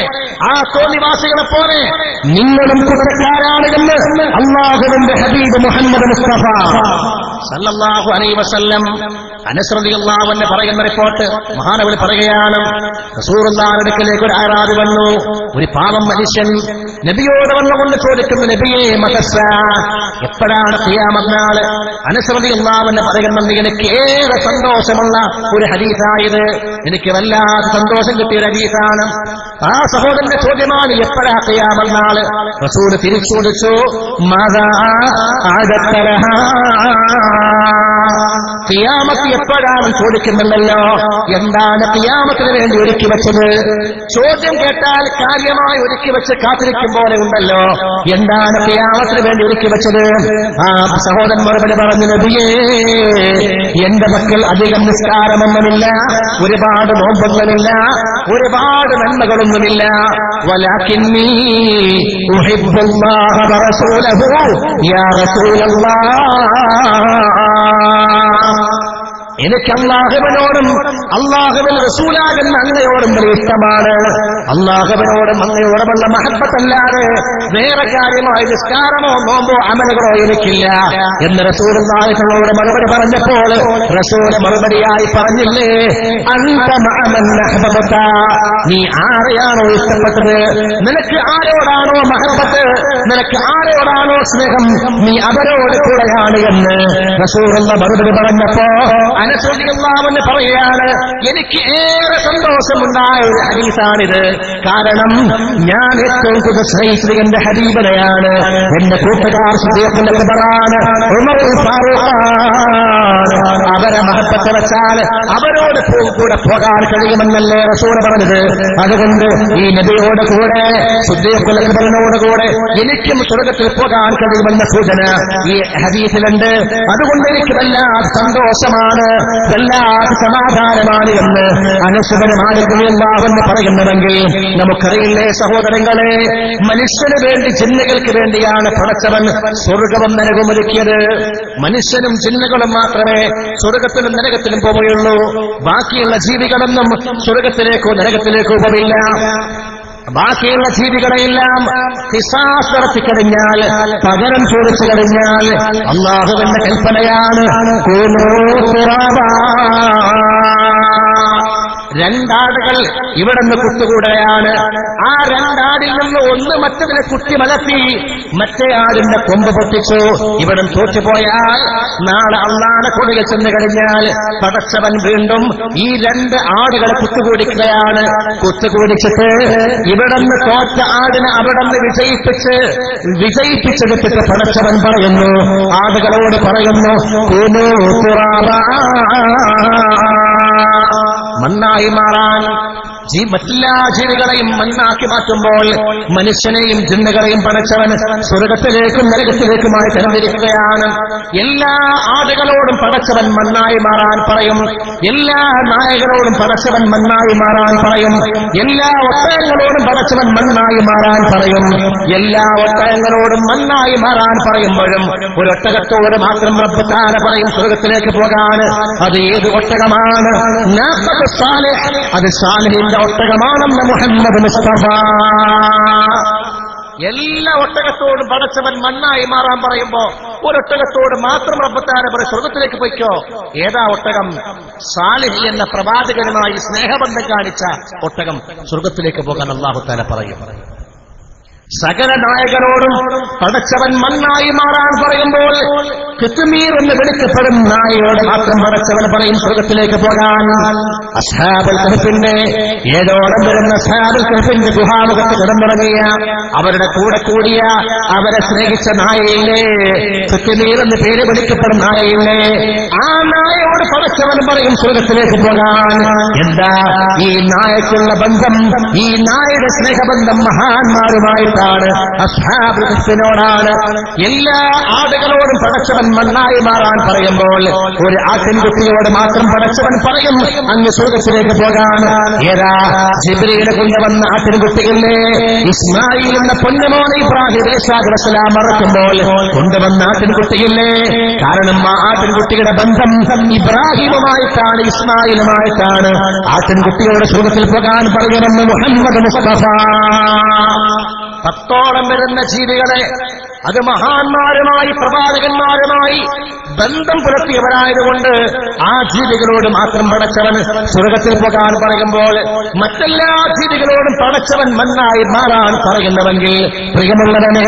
ആ തോന്നിവാസികളെ പോലെ നിങ്ങളും കുറ്റക്കാരാണ് എന്ന് അല്ലാഹുവിന്റെ ഹബീബ് മുഹമ്മദ് മുസ്തഫ സല്ലല്ലാഹു അലൈഹി വസല്ലം അനസ് റളിയല്ലാഹു അൻഹു പറയുന്ന റിപ്പോർട്ട് മഹാനവർ പറയുകയാണ്, റസൂലുള്ളാഹിയുടെ അടുക്കലേക്ക് ഒരു അറാബി വന്നു. ഒരു പാവം മനുഷ്യൻ നബിയോട് വന്നുകൊണ്ട് ചോദിക്കുന്നു, നബിയേ മതസ്സ, എപ്പോഴാണ് ഖിയാമത്ത് നാൾ? അനസ് റളിയല്ലാഹു അൻഹു പറയുന്നുണ്ട്, എനിക്ക് ഏറെ സന്തോഷമുള്ള ഒരു ഹദീസായത്, എനിക്ക് വല്ലാതെ സന്തോഷം കിട്ടിയ ഒരു ഹദീസാണ്. ആ സഹോദരന്റെ ചോദ്യമാണ്, എപ്പോഴാ ഖിയാമത്ത് നാൾ? റസൂൽ തിരിച്ചു ചോദിച്ചു, മാദാ അദത്തലഹാ, ഖിയാമത്ത് എപ്പോഴാണ് ചോദിക്കുന്നുണ്ടല്ലോ, എന്താണ് ഖിയാമത്തിന് വേണ്ടി ഒരുക്കി വെച്ചത്? ചോദ്യം കേട്ടാൽ കാര്യമായി ഒരുക്കി വെച്ച് കാത്തിരിക്കും പോലെ ഉണ്ടല്ലോ, എന്താണ് ഖിയാമത്തിന് വേണ്ടി ഒരുക്കി വെച്ചത്? ആ സഹോദരൻ മറുപടി പറഞ്ഞു, നബിയേ, എന്റെ മക്കൾ അധികം നിസ്കാരമൊന്നുമില്ല, ഒരുപാട് നോമ്പൊന്നുമില്ല, ഒരുപാട് നന്മകളൊന്നുമില്ല, വലാകിന്നീ ഉഹിബ്ബുല്ലാഹ വറസൂലഹു യാ റസൂലല്ലാഹ്, എനിക്ക് അല്ലാഹുവിനോടും അല്ലാഹുവിന്റെ റസൂലാകുന്ന അങ്ങയോടും വലിയ ഇഷ്ടമാണ്. അല്ലാഹുവിനോടും അങ്ങയോടുമുള്ള മഹബ്ബത്തല്ലാതെ വേറെ കാര്യമായി നിസ്കാരമോ നോമ്പോ അമലുകളോ എനിക്കില്ല എന്ന് റസൂലുള്ളാഹി തങ്ങളോട് മറുപടി പറഞ്ഞപ്പോൾ റസൂൽ മറുപടിയായി പറഞ്ഞില്ലേ, അൻത മഅ മൻ അഹ്ബബ്ത, നീ ആരെയാണോ ഇഷ്ടപ്പെട്ടത്, നിനക്ക് ആരോടാണോ മഹബ്ബത്ത്, നിനക്ക് ആരോടാണോ സ്നേഹം, നീ അവരോട് കൂടെയാണ് എന്ന് റസൂലുള്ള മറുപടി പറഞ്ഞപ്പോ അനസ് റളിയല്ലാഹു അൻഹു പറയുകയാണ്, എനിക്ക് ഏറെ സന്തോഷമുണ്ടായ ഒരു ഹദീസാണിത്. കാരണം ഞാൻ ഏറ്റവും കൂടുതൽ സ്നേഹിച്ചത് എന്റെ ഹബീബിനെയാണ്. എന്റെ കൂട്ടുകാർ സിദ്ദീഖുൽ അക്ബറാണ്, ഉമറുൽ ഫാറൂഖാണ്. അവരെ മഹബത്ത് വെച്ചാൽ അവരോട് കൂടെ പോകാൻ കഴിയുമെന്നല്ലേ റസൂൽ പറഞ്ഞത്. അതുകൊണ്ട് ഈ നബിയോട് കൂടെ സിദ്ദീഖുൽ അക്ബറിനോട് കൂടെ എനിക്കും സ്വർഗത്തിൽ പോകാൻ കഴിയുമെന്ന സൂചന ഈ ഹദീസിലുണ്ട്. അതുകൊണ്ട് എനിക്ക് വല്ലാത്ത സന്തോഷമാണ്, വല്ലാത്ത സമാധാനമാണ് എന്ന് അനസ് ഇബ്നു മാലിക് റളിയല്ലാഹു അൻഹു പറയുന്നുവെങ്കിൽ നമുക്കറിയില്ലേ സഹോദരങ്ങളെ, മനുഷ്യന് വേണ്ടി ജിന്നുകൾക്ക് വേണ്ടിയാണ് പടച്ചവൻ സ്വർഗവും നരകവും ഒരുക്കിയത്. മനുഷ്യനും ജിന്നുകളും മാത്രമേ സ്വർഗത്തിലും നരകത്തിലും പോവുകയുള്ളൂ. ബാക്കിയുള്ള ജീവികളൊന്നും സ്വർഗത്തിലേക്കോ നരകത്തിലേക്കോ പോവില്ല. ബാക്കിയുള്ള ജീവികളെയെല്ലാം ഖിസാസ് നടത്തിക്കഴിഞ്ഞാൽ, പകരം ചോദിച്ചു കഴിഞ്ഞാൽ അല്ലാഹുവിന്റെ കൽപ്പനയാണ്, കൂനൂ തുറാബാ, രണ്ടാടുകൾ ഇവിടെ നിന്ന് കുത്തുകൂടുകയാണ്. ആ രണ്ടാടിൽ നിന്ന് ഒന്ന് മറ്റതിനെ കുത്തി മലർത്തി മറ്റേ ആടിന്റെ കൊമ്പ് പൊട്ടിച്ചു. ഇവിടെ തോറ്റുപോയാൽ നാളെ അള്ളാഹുവിന്റെ കൊടിയിൽ ചെന്ന് കഴിഞ്ഞാൽ പടച്ചവൻ വീണ്ടും ഈ രണ്ട് ആടുകളെ കുത്തുകൂടിക്കുകയാണ്. കുത്തുകൂടിച്ചിട്ട് ഇവിടെ നിന്ന് തോറ്റ ആടിനെ അവിടെ നിന്ന് വിജയിപ്പിച്ചെടുത്തിട്ട് പടച്ചവൻ പറയുന്നു, ആടുകളോട് പറയുന്നു, കൂനൂ തുറാബാ, മണ്ണായി മാറാൻ. മറ്റെല്ലാ ജീവികളെയും മണ്ണാക്കി മാറ്റുമ്പോൾ മനുഷ്യനെയും ജിന്നുകളെയും പടച്ചവൻ സ്വർഗത്തിലേക്കും നരകത്തിലേക്കുമായി തരംതിരിക്കുകയാണ്. എല്ലാ ആടുകളോടും പടച്ചവൻ മണ്ണായി മാറാൻ പറയും, എല്ലാ നായകളോടും പടച്ചവൻ മണ്ണായി മാറാൻ പറയും, എല്ലാ ഒട്ടകങ്ങളോടും പടച്ചവൻ മണ്ണായി മാറാൻ പറയും. എല്ലാ ഒട്ടകങ്ങളോടും മണ്ണായി മാറാൻ പറയുമ്പോഴും ഒരൊട്ടകത്തോട് മാത്രം റബ്ബ് തആല പറയും സ്വർഗത്തിലേക്ക് പോകാൻ. അത് ഏത് ഒട്ടകമാണ്? അത് സാലിഹിന്റെ ഒട്ടകമാണെന്ന് മുഹമ്മദ് മുസ്തഫ എല്ലാ ഒട്ടകത്തോടും പടച്ചവൻ മണ്ണായി മാറാൻ പറയുമ്പോ ഒരൊട്ടകത്തോട് മാത്രം റബ്ബത്താനെ പറയും സ്വർഗത്തിലേക്ക് പോയിക്കോ. ഏതാ ഒട്ടകം? സാലിഹ് എന്ന പ്രവാചകനുമായി സ്നേഹബന്ധം കാണിച്ച ഒട്ടകം സ്വർഗത്തിലേക്ക് പോകാൻ അല്ലാഹു തആല പറയും. സകല നായകനോടും പടച്ചവൻ മണ്ണായി മാറാൻ പറയുമ്പോൾ കിത്മീർ എന്ന് വിളിക്കപ്പെടുന്ന നായയോട് മാത്രം പടച്ചവൻ പറയും സ്വർഗത്തിലേക്ക് പോകാൻ. അസ്ഹാബുൽ കഹ്ഫിന്റെ ഏഴോളം വരുന്ന അസ്ഹാബുൽ കഹ്ഫിന്റെ ഗുഹാമുഖത്ത് കിടന്നിറങ്ങിയ അവരുടെ കൂടെ കൂടിയ അവരെ സ്നേഹിച്ച നായയില്ലേ, കിത്മീർ എന്ന് പേര് വിളിക്കപ്പെടുന്ന നായയില്ലേ, ആ നായയോട് പടച്ചവൻ പറയും സ്വർഗത്തിലേക്ക് പോകാൻ. എന്താ ഈ നായക്കുള്ള ബന്ധം? ഈ നായയുടെ സ്നേഹബന്ധം മഹാന്മാരുമായി അസ്ഹാബുൽ കഹ്ഫിനോടാണ്. എല്ലാ ആടുകളോടും പടച്ചവൻ മണ്ണായി മാറാൻ പറയുമ്പോൾ ഒരു ആട്ടിൻകുട്ടിയോട് മാത്രം പടച്ചവൻ പറയും അങ്ങ് സ്വർഗത്തിലേക്ക് പോകാൻ. ഏതാ? ജിബ്രീൽ കൊണ്ടുവന്ന ആട്ടിൻകുട്ടിയില്ലേ, ഇസ്മായിൽ എന്ന പൊന്നുമോനെ ഇബ്രാഹിം അലൈഹിസ്സലാം മറക്കുമ്പോൾ കൊണ്ടുവന്ന ആട്ടിൻകുട്ടിയില്ലേ. കാരണം ആ ആട്ടിൻകുട്ടിയുടെ ബന്ധം ഇബ്രാഹിമുമായിട്ടാണ്, ഇസ്മായിലുമായിട്ടാണ്. ആട്ടിൻകുട്ടിയോട് സ്വർഗത്തിൽ പോകാൻ പറയുമെന്ന് മുഹമ്മദ് മുസ്തഫ. 10ഓളം വരുന്ന ജീവികളെ അത് മഹാന്മാരുമായി പ്രവാചകന്മാരുമായി ബന്ധം പുലർത്തിയവരായതുകൊണ്ട് ആ ജീവികളോട് മാത്രം പടച്ചവൻ സ്വർഗത്തിൽ പോകാൻ പറയുമ്പോൾ മറ്റെല്ലാ ജീവികളോടും പടച്ചവൻ മണ്ണായി മാറാൻ പറയുന്നവെങ്കിൽ പ്രിയമുള്ളവനെ,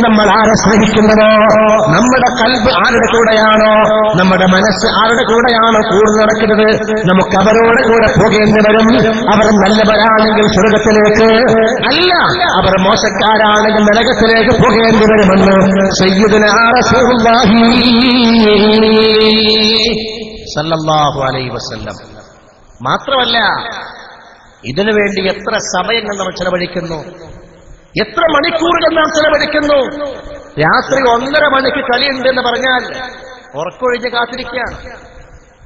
നമ്മൾ ആരെ സ്നേഹിക്കുന്നതോ, നമ്മുടെ കൽബ് ആരുടെ കൂടെയാണോ, നമ്മുടെ മനസ്സ് ആരുടെ കൂടെയാണോ കൂടുതൽ നടക്കുന്നത്, നമുക്ക് അവരോട് കൂടെ പോകേണ്ടി വരും. അവർ നല്ലവരാണെങ്കിൽ സ്വർഗത്തിലേക്ക്, അല്ല അവർ മോശക്കാരാണെങ്കിൽ നരകത്തിലേക്ക് പോകേണ്ടി വരുമെന്ന് സയ്യിദുനാ റസൂലുള്ളാഹി സല്ലല്ലാഹു അലൈഹി വസല്ലം. മാത്രമല്ല ഇതിനുവേണ്ടി എത്ര സമയങ്ങൾ നാം ചെലവഴിക്കുന്നു, എത്ര മണിക്കൂറുകൾ നാം ചെലവഴിക്കുന്നു. രാത്രി 1.5 മണിക്ക് കളിയുണ്ടെന്ന് പറഞ്ഞാൽ ഉറക്കൊഴിഞ്ഞ് കാത്തിരിക്കുകയാണ്,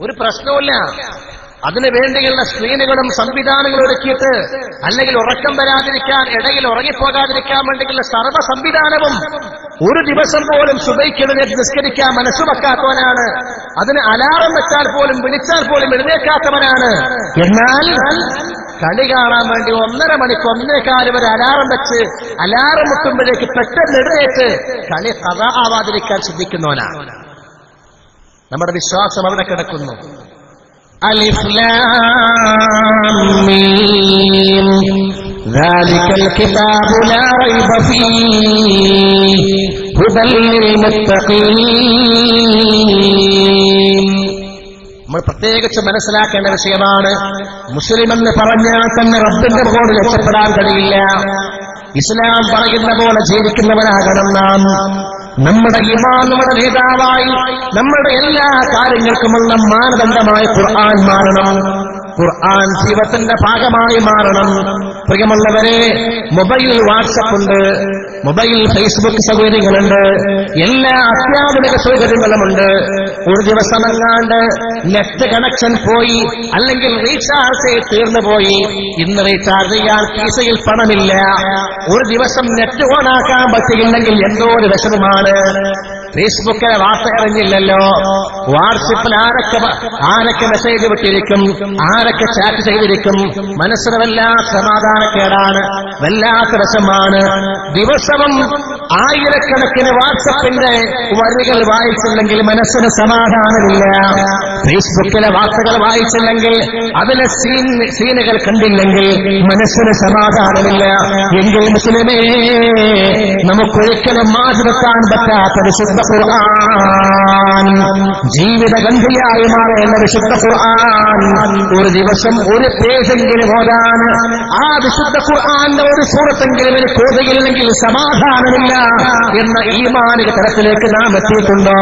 ഒരു പ്രശ്നവുമില്ല. അതിനു വേണ്ടിയുള്ള സ്ക്രീനുകളും സംവിധാനങ്ങളും ഒരുക്കിയിട്ട്, അല്ലെങ്കിൽ ഉറക്കം വരാതിരിക്കാൻ, ഇടയിൽ ഉറങ്ങിപ്പോകാതിരിക്കാൻ വേണ്ടിയുള്ള സർവ്വ സംവിധാനവും ഒരു ദിവസം പോലും സുബഹിക്കെതിരെ നിസ്കരിക്കാൻ മനസ്സു വെക്കാത്തവനാണ്. അതിന് അലാറം വെച്ചാൽ പോലും വിളിച്ചാൽ പോലും എഴുന്നേക്കാത്തവനാണ്. എന്നാൽ കളി കാണാൻ വേണ്ടി 1.5 മണിക്ക് 1:15 വരെ അലാറം വെച്ച് അലാറം മുട്ടുമ്പോഴേക്ക് പെട്ടെന്ന് എഴുന്നേറ്റ് കളി ഖദാ ആവാതിരിക്കാൻ ശ്രദ്ധിക്കുന്നവനാണ്. നമ്മുടെ വിശ്വാസം അവിടെ കിടക്കുന്നു. അലിഫ് ലാം മീം ദാലികൽ കിതാബു ലാ റൈബ ഫീഹി ഹുദൽ ലിൽ മുത്തഖീൻ. നമ്മൾ പ്രത്യേകിച്ച് മനസ്സിലാക്കേണ്ട വിഷയമാണ്. മുസ്ലിം എന്ന് പറഞ്ഞാൽ തന്നെ റബ്ബിന്റെ മുകളിൽ രക്ഷപ്പെടാൻ കഴിയില്ല. ഇസ്ലാം പറയുന്ന പോലെ ജീവിക്കുന്നവരാകണം നാം. നമ്മുടെ ഈമാൻ നമ്മുടെ നേതാവായി, നമ്മുടെ എല്ലാ കാര്യങ്ങൾക്കുമുള്ള മാനദണ്ഡമായ ഖുർആൻ മാറണം. ഖുർആൻ ജീവിതത്തിന്റെ ഭാഗമായി മാറണം. പ്രിയമുള്ളവരെ, മൊബൈൽ വാട്സപ്പ് ഉണ്ട്, മൊബൈൽ ഫേസ്ബുക്ക് സൗകര്യങ്ങളുണ്ട്, എല്ലാ അത്യാധുനിക സൗകര്യങ്ങളുമുണ്ട്. ഒരു ദിവസം എങ്ങാണ്ട് നെറ്റ് കണക്ഷൻ പോയി, അല്ലെങ്കിൽ റീചാർജ് തീർന്നു പോയി, ഇന്ന് റീചാർജ് ചെയ്യാൻ കീസയിൽ പണമില്ല, ഒരു ദിവസം നെറ്റ് ഓണാക്കാൻ പറ്റിയില്ലെങ്കിൽ എന്തോ ഒരു വിഷമമാണ്. ഫേസ്ബുക്കിലെ വാർത്ത അറിഞ്ഞില്ലല്ലോ, വാട്സപ്പിൽ ആരൊക്കെ മെസ്സേജ് വിട്ടിരിക്കും, ആരൊക്കെ ചാറ്റ് ചെയ്തിരിക്കും, മനസ്സിന് വല്ലാത്ത സമാധാനക്കേടാണ്, വല്ലാത്ത രസമാണ്. ദിവസവും ആയിരക്കണക്കിന് വാട്സപ്പിന്റെ വരികൾ വായിച്ചില്ലെങ്കിൽ മനസ്സിന് സമാധാനമില്ല. ഫേസ്ബുക്കിലെ വാർത്തകൾ വായിച്ചില്ലെങ്കിൽ, അതിലെ സീനുകൾ കണ്ടില്ലെങ്കിൽ മനസ്സിന് സമാധാനമില്ല. എങ്കിൽ മുസ്ലിമേ, നമുക്കൊരിക്കലും മാറ്റിവെക്കാൻ പറ്റാത്ത വിശുദ്ധ ഖുർആൻ, ജീവിതഗന്ധിയായി മാറേണ്ട വിശുദ്ധ ഖുർആൻ, ഒരു ദിവസം ഒരു പേജെങ്കിലും ഓതാൻ, ആ വിശുദ്ധ ഖുർആന്റെ ഒരു സൂറത്തെങ്കിലും എനിക്ക് ഓതുകയില്ലെങ്കിൽ സമാധാനമില്ല എന്ന ഈമാനിക തലത്തിലേക്ക് നാം എത്തിയിട്ടുണ്ടോ?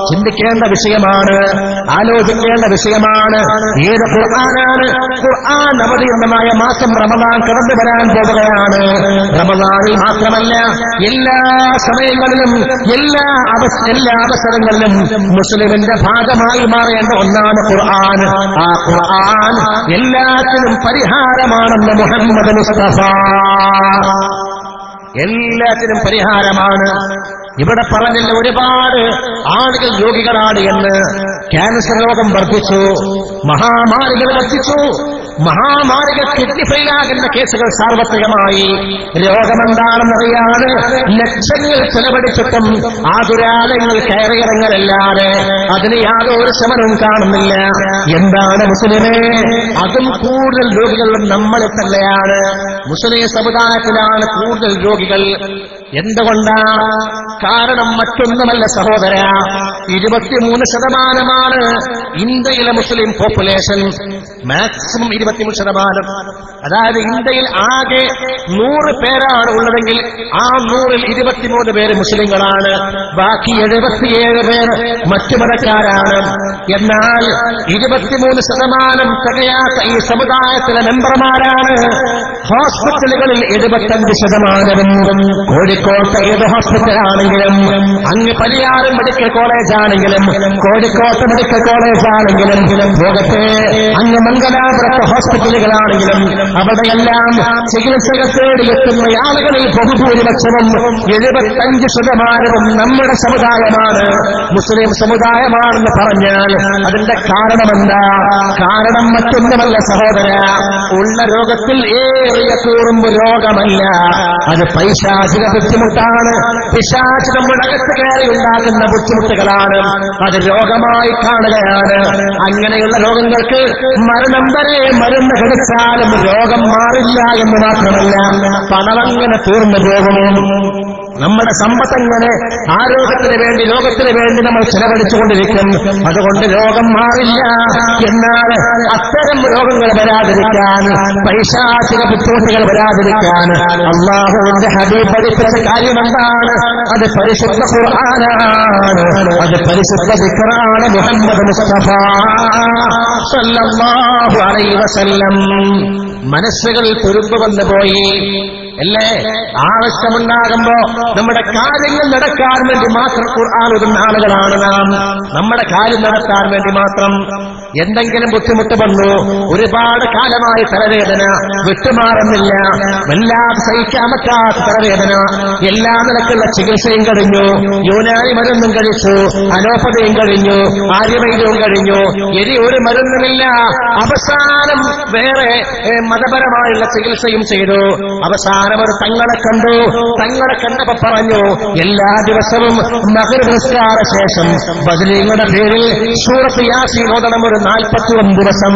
ചിന്തിക്കേണ്ട വിഷയമാണ്, ആലോചിക്കേണ്ട വിഷയമാണ്. ഏത് ഖുർആനാണ്? ഖുർആൻ അവതീർണമായ മാസം റമദാൻ കടന്നു വരാൻ പോവുകയാണ്. റമദാനിൽ മാത്രമല്ല, എല്ലാ സമയങ്ങളിലും എല്ലാ അവസരങ്ങളിലും മുസ്ലിമിന്റെ ഭാഗമായി മാറേണ്ട ഒന്നാണ് ഖുർആൻ. ആ ഖുർആൻ എല്ലാത്തിനും പരിഹാരമാണെന്ന് മുഹമ്മദ് മുസ്തഫ. എല്ലാത്തിനും പരിഹാരമാണ്. ഇവിടെ പറഞ്ഞില്ല ഒരുപാട് ആളുകൾ രോഗികളാണ് എന്ന്. ക്യാൻസർ രോഗം വർദ്ധിച്ചു, മഹാമാരികൾ വർദ്ധിച്ചു, മഹാമാരികൾ കിഡ്നി ഫെയിലാകുന്ന കേസുകൾ സാർവത്രികമായി. രോഗമെന്താണെന്നറിയാതെ ലക്ഷങ്ങൾ ചെലവഴിച്ചിട്ടും ആതുരാലയങ്ങൾ കയറിയിറങ്ങലല്ലാതെ അതിന് യാതൊരു ശമനവും കാണുന്നില്ല. എന്താണ് മുസ്ലിമേ? അതും കൂടുതൽ രോഗികൾ നമ്മളിൽ തന്നെയാണ്. മുസ്ലിം സമുദായത്തിലാണ് കൂടുതൽ രോഗികൾ. എന്തുകൊണ്ടാ? കാരണം മറ്റൊന്നുമല്ല സഹോദര, 23% ഇന്ത്യയിലെ മുസ്ലിം പോപ്പുലേഷൻ. മാക്സിമം 23%. അതായത് ഇന്ത്യയിൽ ആകെ 100 പേരാണ് ഉള്ളതെങ്കിൽ ആ 100-ൽ 23 പേര് മുസ്ലിങ്ങളാണ്, ബാക്കി 77 പേർ മറ്റു മതക്കാരാണ്. എന്നാൽ 23% തികയാത്ത ഈ സമുദായത്തിലെ മെമ്പർമാരാണ് ഹോസ്പിറ്റലുകളിൽ 75%. കോഴിക്കോട്ടെ ഏത് ഹോസ്പിറ്റലാണെങ്കിലും, അങ്ങ് പരിയാരം മെഡിക്കൽ കോളേജ് ആണെങ്കിലും, കോഴിക്കോട്ട് മെഡിക്കൽ കോളേജ് ആണെങ്കിലും, ലോകത്തെ അങ്ങ് മംഗലാപുരത്തെ ഹോസ്പിറ്റലുകളാണെങ്കിലും, അവിടെയെല്ലാം ചികിത്സകൾ തേടിയെത്തുന്ന ആളുകളിൽ ബഹുഭൂരിപക്ഷവും 75% നമ്മുടെ സമുദായമാണ്, മുസ്ലിം സമുദായമാണെന്ന് പറഞ്ഞാൽ അതിന്റെ കാരണമെന്താ? കാരണം മറ്റൊന്നുമല്ല സഹോദര, ഉള്ള രോഗത്തിൽ ഏറിയ കൂറുമ്പ് രോഗമല്ല, അത് പൈശാചിക ബുദ്ധിമുട്ടാണ്. പിശാച് നമ്മുടെ അകത്ത് കയറി ഉണ്ടാകുന്ന ബുദ്ധിമുട്ടുകളാണ്, അത് രോഗമായി കാണുകയാണ്. അങ്ങനെയുള്ള രോഗങ്ങൾക്ക് മരണം വരെ മരുന്ന് കഴിച്ചാലും രോഗം മാറില്ല എന്ന് മാത്രമല്ല, പണമങ്ങനെ തീർന്ന രോഗവും. നമ്മുടെ സമ്പത്തങ്ങനെ ആരോഗ്യത്തിന് വേണ്ടി, ലോകത്തിന് വേണ്ടി നമ്മൾ ചെലവഴിച്ചുകൊണ്ടിരിക്കും, അതുകൊണ്ട് രോഗം മാറില്ല. എന്നാൽ അത്തരം രോഗങ്ങൾ വരാതിരിക്കാൻ, പൈശാചിക ബുദ്ധിമുട്ടുകൾ വരാതിരിക്കാൻ അല്ലാഹുവിന്റെ ഹബീബ് പഠിപ്പിച്ച കാര്യം എന്താണ്? അത് പരിശുദ്ധ ഖുർആനാണ്, അത് പരിശുദ്ധ ദിക്റാണ്. മുഹമ്മദ് മുസ്തഫ സല്ലല്ലാഹു അലൈഹി വസല്ലം. മനസ്സുകൾ തുരുമ്പ് വന്നു പോയി അല്ലേ? ആവശ്യമുണ്ടാകുമ്പോ നമ്മുടെ കാര്യങ്ങൾ നടക്കാൻ വേണ്ടി മാത്രം ഖുർആൻ ഓതുന്ന ആളുകളാണ് നാം. നമ്മുടെ കാര്യം നടത്താൻ വേണ്ടി മാത്രം. എന്തെങ്കിലും ബുദ്ധിമുട്ട് വന്നു, ഒരുപാട് കാലമായി തലവേദന വിട്ടുമാറുന്നില്ല, വല്ലാതെ സഹിക്കാൻ പറ്റാത്ത തലവേദന, എല്ലാ നിലക്കുള്ള ചികിത്സയും കഴിഞ്ഞു, യൂനാനി മരുന്നും കഴിച്ചു, അലോപ്പതിയും കഴിഞ്ഞു, ആര്യവൈദ്യവും കഴിഞ്ഞു, ഇനി ഒരു മരുന്നുമില്ല. അവസാനം വേറെ മതപരമായുള്ള ചികിത്സയും ചെയ്തു. അവസാനം ഒരു തങ്ങളെ കണ്ടു. തങ്ങളെ കണ്ടപ്പോ പറഞ്ഞു, എല്ലാ ദിവസവും മഗ്‌രിബ് നിസ്കാര ശേഷം ബദരീങ്ങളുടെ പേരിൽ സൂറത്ത് യാസീൻ ഓതണം. ഒരു 41 ദിവസം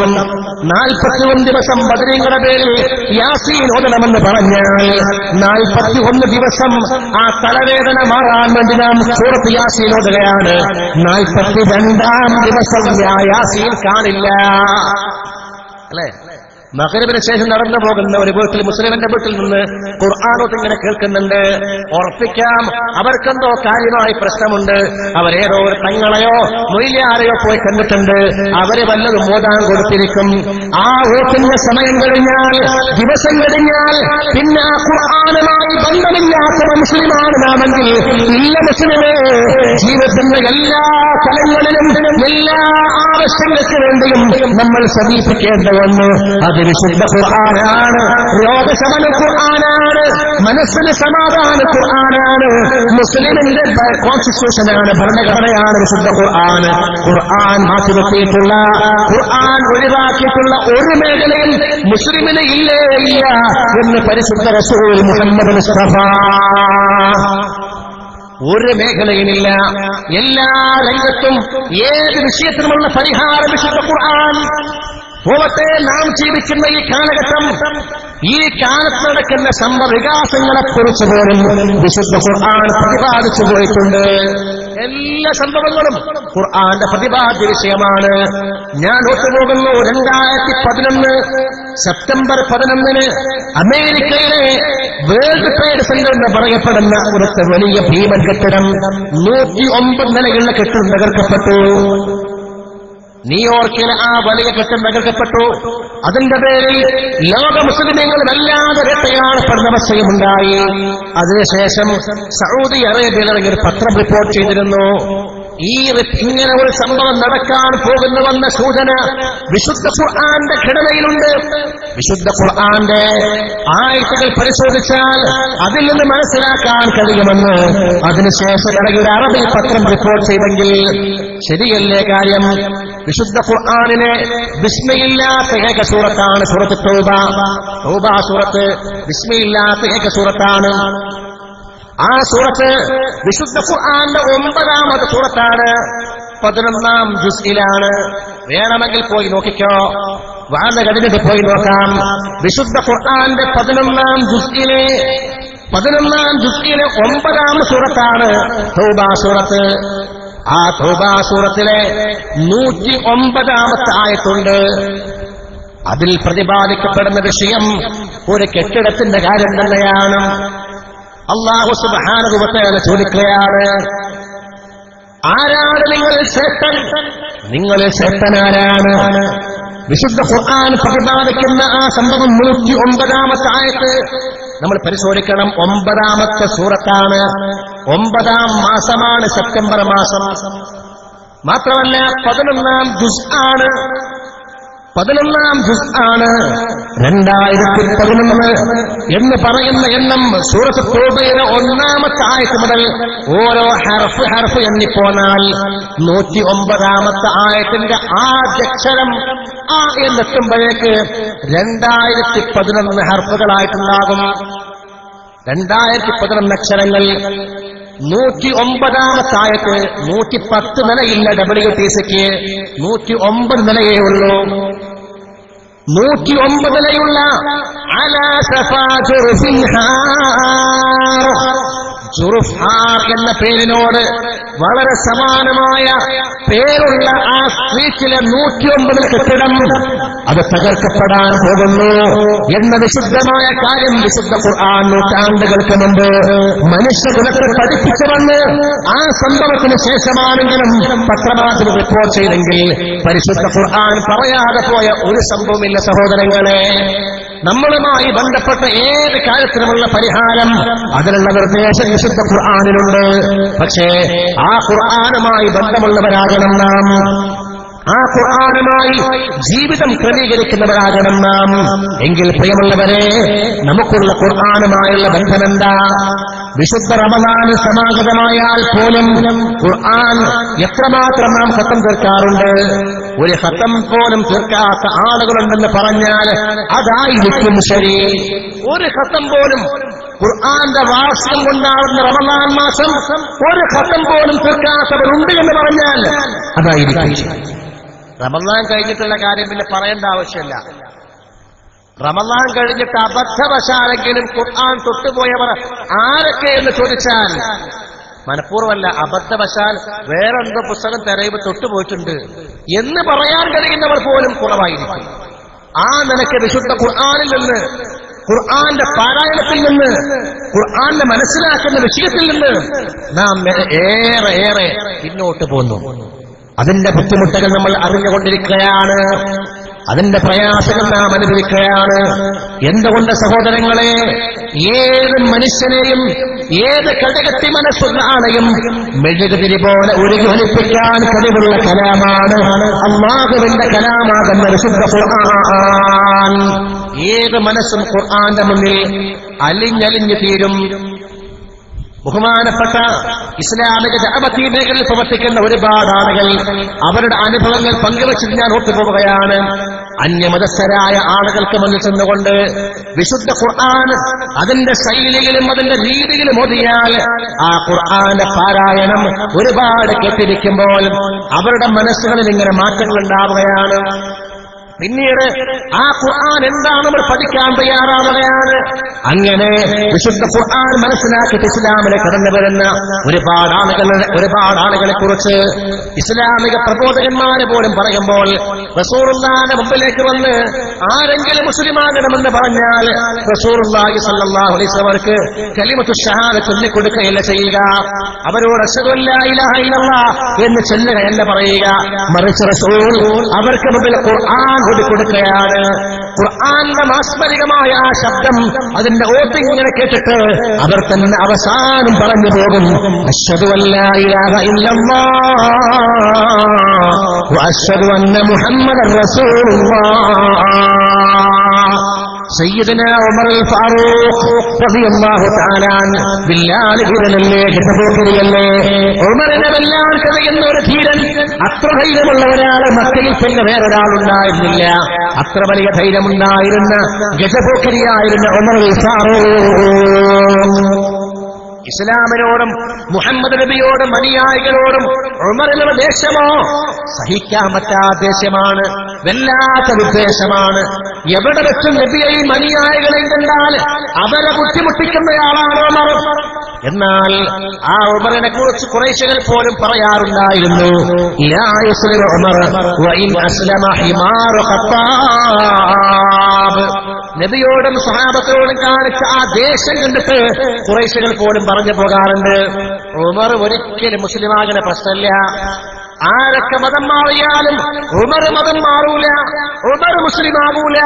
41 ദിവസം ബദരീങ്ങളുടെ പേരിൽ യാസീൻ ഓതണമെന്ന് പറഞ്ഞാൽ 41 ദിവസം ആ തലവേദന മാറാൻ വേണ്ടി നാം സൂറത്ത് യാസീൻ ഓതുകയാണ്. 42-ാം ദിവസം യാസീൻ കാണില്ല അല്ലേ? മഗ്‌രിബിന് ശേഷം നടന്നു പോകുന്ന ഒരു വീട്ടിൽ, മുസ്ലിമിന്റെ വീട്ടിൽ നിന്ന് ഖുർആനോത്ത് ഇങ്ങനെ കേൾക്കുന്നുണ്ട്. ഉറപ്പിക്കാം അവർക്കെന്തോ കാര്യമായി പ്രശ്നമുണ്ട്. അവരേതോ ഒരു തങ്ങളെയോ മൊയ്ലിയാരെയോ പോയി കണ്ടിട്ടുണ്ട്. അവര് വല്ലതും ഓതാൻ കൊടുത്തിരിക്കും. ആ ഓത്തിന്റെ സമയം കഴിഞ്ഞാൽ, ദിവസം കഴിഞ്ഞാൽ, പിന്നെ ആ ഖുർആനുമായി ബന്ധമില്ലാത്ത മുസ്ലിമാണ് നാമെങ്കിൽ, ഇല്ല മുസ്ലിമേ, ജീവിതത്തിന്റെ എല്ലാ തലങ്ങളിലും എല്ലാ ആവശ്യങ്ങൾക്ക് വേണ്ടിയും നമ്മൾ സമീപിക്കേണ്ട ഒന്ന് അത് വിശുദ്ധ ഖുർആനാണ്. രോഗശമന ഖുർആനാണ്, മനസ്സിന് സമാധാന ഖുർആനാണ്, മുസ്ലിമിന്റെ കോൺസ്റ്റിറ്റ്യൂഷനാണ്, ഭരണഘടനയാണ് വിശുദ്ധ ഖുർആൻ. ഖുർആൻ മാറ്റി നിർത്തിയിട്ടുള്ള, ഖുർആൻ ഒഴിവാക്കിയിട്ടുള്ള ഒരു മേഖലയിൽ മുസ്ലിമിന് ഇല്ലേ ഇല്ല എന്ന് പരിശുദ്ധ റസൂൽ മുഹമ്മദ് മുസ്തഫ. ഒരു മേഖലയിലില്ല. എല്ലാ രംഗത്തും ഏത് വിഷയത്തിനുമുള്ള പരിഹാരം വിശുദ്ധ ഖുർആൻ. പോലത്തെ നാം ജീവിക്കുന്ന ഈ കാലഘട്ടം, ഈ കാലത്ത് നടക്കുന്ന സംഭവവികാസങ്ങളെക്കുറിച്ച് പോലും വിശുദ്ധ ഖുർആൻ പ്രതിപാദിച്ചു പോയിട്ടുണ്ട്. എല്ലാ സംഭവങ്ങളും ഖുർആന്റെ പ്രതിപാദ്യ വിഷയമാണ്. ഞാൻ ഒത്തുപോകുന്നു 2011 സെപ്റ്റംബർ 11 അമേരിക്കയിലെ വേൾഡ് ട്രേഡ് സെന്റർ എന്ന് പറയപ്പെടുന്ന ഒരു വലിയ ഭീമൻ കെട്ടിടം, 109 നിലയുള്ള കെട്ടിടം തകർക്കപ്പെട്ടു. ന്യൂയോർക്കിലെ ആ വലിയ കെട്ടിടം തകർക്കപ്പെട്ടു. അതിന്റെ പേരിൽ ലോക മുസ്ലിമീങ്ങൾ വല്ലാതെ വേട്ടയാടപ്പെടുന്ന അവസ്ഥയുമുണ്ടായി. അതിനുശേഷം സൗദി അറേബ്യയിൽ ഒരു പത്രം റിപ്പോർട്ട് ചെയ്തിരുന്നു, ഇങ്ങനെ ഒരു സംഭവം നടക്കാൻ പോകുന്നുവെന്ന സൂചന വിശുദ്ധ ഖുർആന്റെ ഘടനയിലുണ്ട്. വിശുദ്ധ ഖുർആന്റെ ആയത്തുകൾ പരിശോധിച്ചാൽ അതിൽ നിന്ന് മനസ്സിലാക്കാൻ കഴിയുമെന്ന് അതിനുശേഷം ഒരു അറബി പത്രം റിപ്പോർട്ട് ചെയ്തെങ്കിൽ ശരിയല്ലേ കാര്യം? വിശുദ്ധ ഖുർആനിലെ ബിസ്മിയില്ലാത്ത ഏക സൂറത്താണ് സൂറത്ത് തൗബ. തൗബ സൂറത്ത് ബിസ്മിയില്ലാത്ത ഏക സൂറത്താണ്. ആ സൂറത്ത് വിശുദ്ധ ഖുർആന്റെ 9ാമത്തെ സൂറത്താണ്. 11ാം ജുസ്ഇലാണ്. വേണമെങ്കിൽ പോയി നോക്കിക്കോ, വാഴ കഴിഞ്ഞിട്ട് പോയി നോക്കാം. വിശുദ്ധ ഖുർആന്റെ 11ാം ജുസ്ഇലെ 9ാം സൂറത്താണ് തൗബ സൂറത്ത്. ആ തൗബ സൂറത്തിലെ 109ാമത്തെ ആയത്തുണ്ട്. അതിൽ പ്രതിപാദിക്കപ്പെടുന്ന വിഷയം ഒരു കെട്ടിടത്തിന്റെ കാര്യം തന്നെയാണ്. അല്ലാഹു സുബ്ഹാനഹു വ തആല ചോദിക്കുകയാണ്, ആരാണ് നിങ്ങളിൽ ശ്രേഷ്ഠൻ? നിങ്ങളിൽ ശ്രേഷ്ഠൻ ആരാണ്? വിശുദ്ധ ഖുർആൻ പ്രതിപാദിക്കുന്ന ആ സംഭവം 109ാമത്തെ ആയത്ത് നമ്മൾ പരിശോധിക്കണം. 9ാമത്തെ സൂറത്താണ്. 9ാം മാസമാണ് സെപ്റ്റംബർ മാസം. മാത്രമല്ല 11ാം ജുസ് ആണ്. 11ാം ജുസ് ആണ്. 2011 എന്ന് പറയുന്ന എണ്ണം സൂറത്ത് തൗബയുടെ 1ാമത്തെ ആയത്ത് മുതൽ ഓരോ ഹർഫ് എണ്ണിപ്പോന്നാൽ 109ാമത്തെ ആയത്തിന്റെ ആദ്യക്ഷരം ആ എന്നെത്തുമ്പോഴേക്ക് 2011 ഹർഫുകളായിട്ടുണ്ടാകും. 2011 അക്ഷരങ്ങൾ. 109ാമത്തെ ആയത്ത് 110 നിലയില്ല. WTCക്ക് 109 നിലയേ ഉള്ളൂ. 109 നിലയുള്ള അലാ സഫാ ജുറുഫാർ എന്ന പേരിനോട് വളരെ സമാനമായ പേരുള്ള ആ സ്ട്രീറ്റിലെ 109 കെട്ടിടം അത് തകർക്കപ്പെടാൻ പോകുന്നു എന്ന വിശുദ്ധമായ കാര്യം വിശുദ്ധ ഖുർആൻ നൂറ്റാണ്ടുകൾക്ക് മുമ്പ് മനുഷ്യകുലത്തെ പഠിപ്പിച്ചുവന്ന് ആ സംഭവത്തിന് ശേഷമാണെങ്കിലും പത്രമാധ്യമം റിപ്പോർട്ട് ചെയ്തെങ്കിൽ പരിശുദ്ധ ഖുർആൻ പറയാതെ പോയ ഒരു സംഭവമില്ല സഹോദരങ്ങളെ. നമ്മളുമായി ബന്ധപ്പെട്ട ഏത് കാര്യത്തിനുമുള്ള പരിഹാരം അതിനുള്ള നിർദ്ദേശം വിശുദ്ധ ഖുർആനിലുണ്ട്. പക്ഷേ ആ ഖുർആനുമായി ബന്ധമുള്ളവരാകണം നാം. ആ ഖുർആനുമായി ജീവിതം ക്രമീകരിക്കുന്നവരാകണം നാം. എങ്കിൽ പ്രിയമുള്ളവരെ, നമുക്കുള്ള ഖുർആനുമായുള്ള ബന്ധമെന്താ? വിശുദ്ധ റമളാൻ സമാഗതമായാൽ പോലും ഖുർആൻ എത്രമാത്രം നാം ഖത്തം തീർക്കാറുണ്ട്. ഒരു ഖത്തം പോലും തീർക്കാത്ത ആളുകളുണ്ടെന്ന് പറഞ്ഞാൽ അതായിരിക്കും ശരി. ഒരു ഖത്തം പോലും ഖുർആന്റെ വാർഷികം കൊണ്ടാടുന്ന റമളാൻ മാസം ഒരു ഖത്തം പോലും തീർക്കാത്തവരുണ്ട് എന്ന് പറഞ്ഞാൽ അതായിരിക്കും. റമളാൻ കഴിഞ്ഞിട്ടുള്ള കാര്യം പിന്നെ പറയേണ്ട ആവശ്യമില്ല. റമളാൻ കഴിഞ്ഞിട്ട് അബദ്ധവശാലെങ്കിലും ഖുർആൻ തൊട്ടുപോയവർ ആരൊക്കെ എന്ന് ചോദിച്ചാൽ മനഃപൂർവ്വമല്ല, അബദ്ധവശാൽ വേറെന്തോ പുസ്തകം തിരയുമ്പോൾ തൊട്ടുപോയിട്ടുണ്ട് എന്ന് പറയാൻ കഴിയുന്നവർ പോലും കുറവായിരിക്കും. ആ നിലയ്ക്ക് വിശുദ്ധ ഖുർആനിൽ നിന്ന്, ഖുർആന്റെ പാരായണത്തിൽ നിന്ന്, ഖുർആന്റെ മനസ്സിലാക്കുന്ന വിഷയത്തിൽ നിന്ന് നാം ഏറെ പിന്നോട്ട് പോന്നു. അതിന്റെ ബുദ്ധിമുട്ടുകൾ നമ്മൾ അറിഞ്ഞുകൊണ്ടിരിക്കുകയാണ്. അതിന്റെ പ്രയാസങ്ങൾ നാം അനുഭവിക്കുകയാണ്. എന്തുകൊണ്ട് സഹോദരങ്ങളെ? ഏത് മനുഷ്യനെയും ഏത് കടകത്തി മനസ്സുള്ള ആളെയും മെഴുകുതിരി പോലെ ഉരുകിയൊലിപ്പിക്കാൻ കഴിവുള്ള കലാമാണ് അല്ലാഹുവിന്റെ കലാമാകുന്ന വിശുദ്ധ ഖുർആൻ. ഏത് മനസ്സും ഖുർആന്റെ മുന്നിൽ അലിഞ്ഞലിഞ്ഞു തീരും. ബഹുമാനപ്പെട്ട ഇസ്ലാമിക ദഅവത്തി മേഖലയിൽ പ്രവർത്തിക്കുന്ന ഒരുപാട് ആളുകൾ അവരുടെ അനുഭവങ്ങൾ പങ്കുവെച്ചിട്ട് ഞാൻ ഓർത്തുപോവുകയാണ്. അന്യമതസ്ഥരായ ആളുകൾക്ക് മുന്നിൽ ചെന്നുകൊണ്ട് വിശുദ്ധ ഖുർആൻ അതിന്റെ ശൈലിയിലും അതിന്റെ രീതിയിലും ഓതിയാൽ ആ ഖുർആന്റെ പാരായണം ഒരുപാട് കേട്ടിരിക്കുമ്പോൾ അവരുടെ മനസ്സുകളിൽ ഇങ്ങനെ മാറ്റങ്ങൾ ഉണ്ടാവുകയാണ്. പിന്നീട് ആ ഖുർആൻ എന്താണ് നമ്മൾ പഠിക്കാൻ തയ്യാറാവുകയാണ്. അങ്ങനെ വിശുദ്ധ ഖുർആൻ മനസ്സിലാക്കിയിട്ട് ഇസ്ലാമിലെ കടന്നു വരുന്ന ഒരുപാട് ആളുകളെ കുറിച്ച് ഇസ്ലാമിക പ്രബോധകന്മാരെ പോലും പറയുമ്പോൾ റസൂലുള്ളാഹിന്റെ മുമ്പിലേക്ക് വന്ന് ആരെങ്കിലും മുസ്ലിമാകണമെന്ന് പറഞ്ഞാൽ റസൂലുള്ളാഹി സ്വല്ലല്ലാഹു അലൈഹി വസല്ലമക്ക് കലിമത്തു ഷഹാദ ചൊല്ലിക്കൊടുക്കുകയല്ല ചെയ്യുക. അവരോട് അശ്ഹദു അല്ലാ ഇലാഹ ഇല്ലല്ലാഹ് എന്ന് ചൊല്ലുകയല്ല പറയുക. മറിച്ച് റസൂൽ അവർക്ക് മുമ്പിൽ ഖുർആൻ കൊടുക്കുകയാണ്. ഖുർആൻ ഖുർആന്റെ മാസ്മരികമായ ആ ശബ്ദം, അതിന്റെ ഓത്തിങ്ങനെ കേട്ടിട്ട് അവർ തന്നെ അവസാനം പറഞ്ഞു പോകും, അശ്ഹദു അല്ലാ ഇലാഹ ഇല്ലല്ലാഹ് വ അശ്ഹദു അന്ന മുഹമ്മദൻ റസൂലുള്ളാഹ്. സയ്യിദുനാ ഉമർ ഫാറൂഖ് റളിയല്ലാഹു തആല ബില്ലാൽ ധീരനല്ലേ, ഗജപോക്കരിയല്ലേ, ഉമറിനെ വെല്ലാൻ കഴിയുന്ന ഒരു ധീരൻ. അത്ര ധൈര്യമുള്ള ഒരാൾ മക്കയിൽ പിന്നെ വേറൊരാളുണ്ടായിരുന്നില്ല. അത്ര വലിയ ധൈര്യമുണ്ടായിരുന്ന ഗജപോക്കരിയായിരുന്ന ഉമർ ഫാറൂഖ്. ഇസ്ലാമിനോടും മുഹമ്മദ് നബിയോടും അനുയായികളോടും ഉമറിനുള്ള ദേഷ്യമോ സഹിക്കാൻ പറ്റാത്ത ദേഷ്യമാണ്, വല്ലാത്ത വിദ്വേഷമാണ്. എവിടെ വെച്ചും നബിയെയും അനുയായികളെയും കണ്ടാൽ അവരെ ബുദ്ധിമുട്ടിക്കുന്നയാളാണ് ഉമർ. എന്നാൽ ആ ഉമറിനെ കുറിച്ച് ഖുറൈശികൾ പോലും പറയാറുണ്ടായിരുന്നു, ലാ യുസ്ലിമു ഉമർ വഇൻ അസ്ലമ ഹിമാറു ഖത്താബ്. നബിയോടും സ്വഹാബത്തോടും കാണിച്ച ആ ദേഷ്യം കണ്ടിട്ട് ഖുറൈശികൾ പോലും പറഞ്ഞു പോകാറുണ്ട്, ഉമർ ഒരിക്കലും മുസ്ലിമാകുന്ന പ്രശ്നമില്ല. ആരൊക്കെ മതം മാറിയാലും ഉമർ മതം മാറൂല, ഉമർ മുസ്ലിമാകൂല.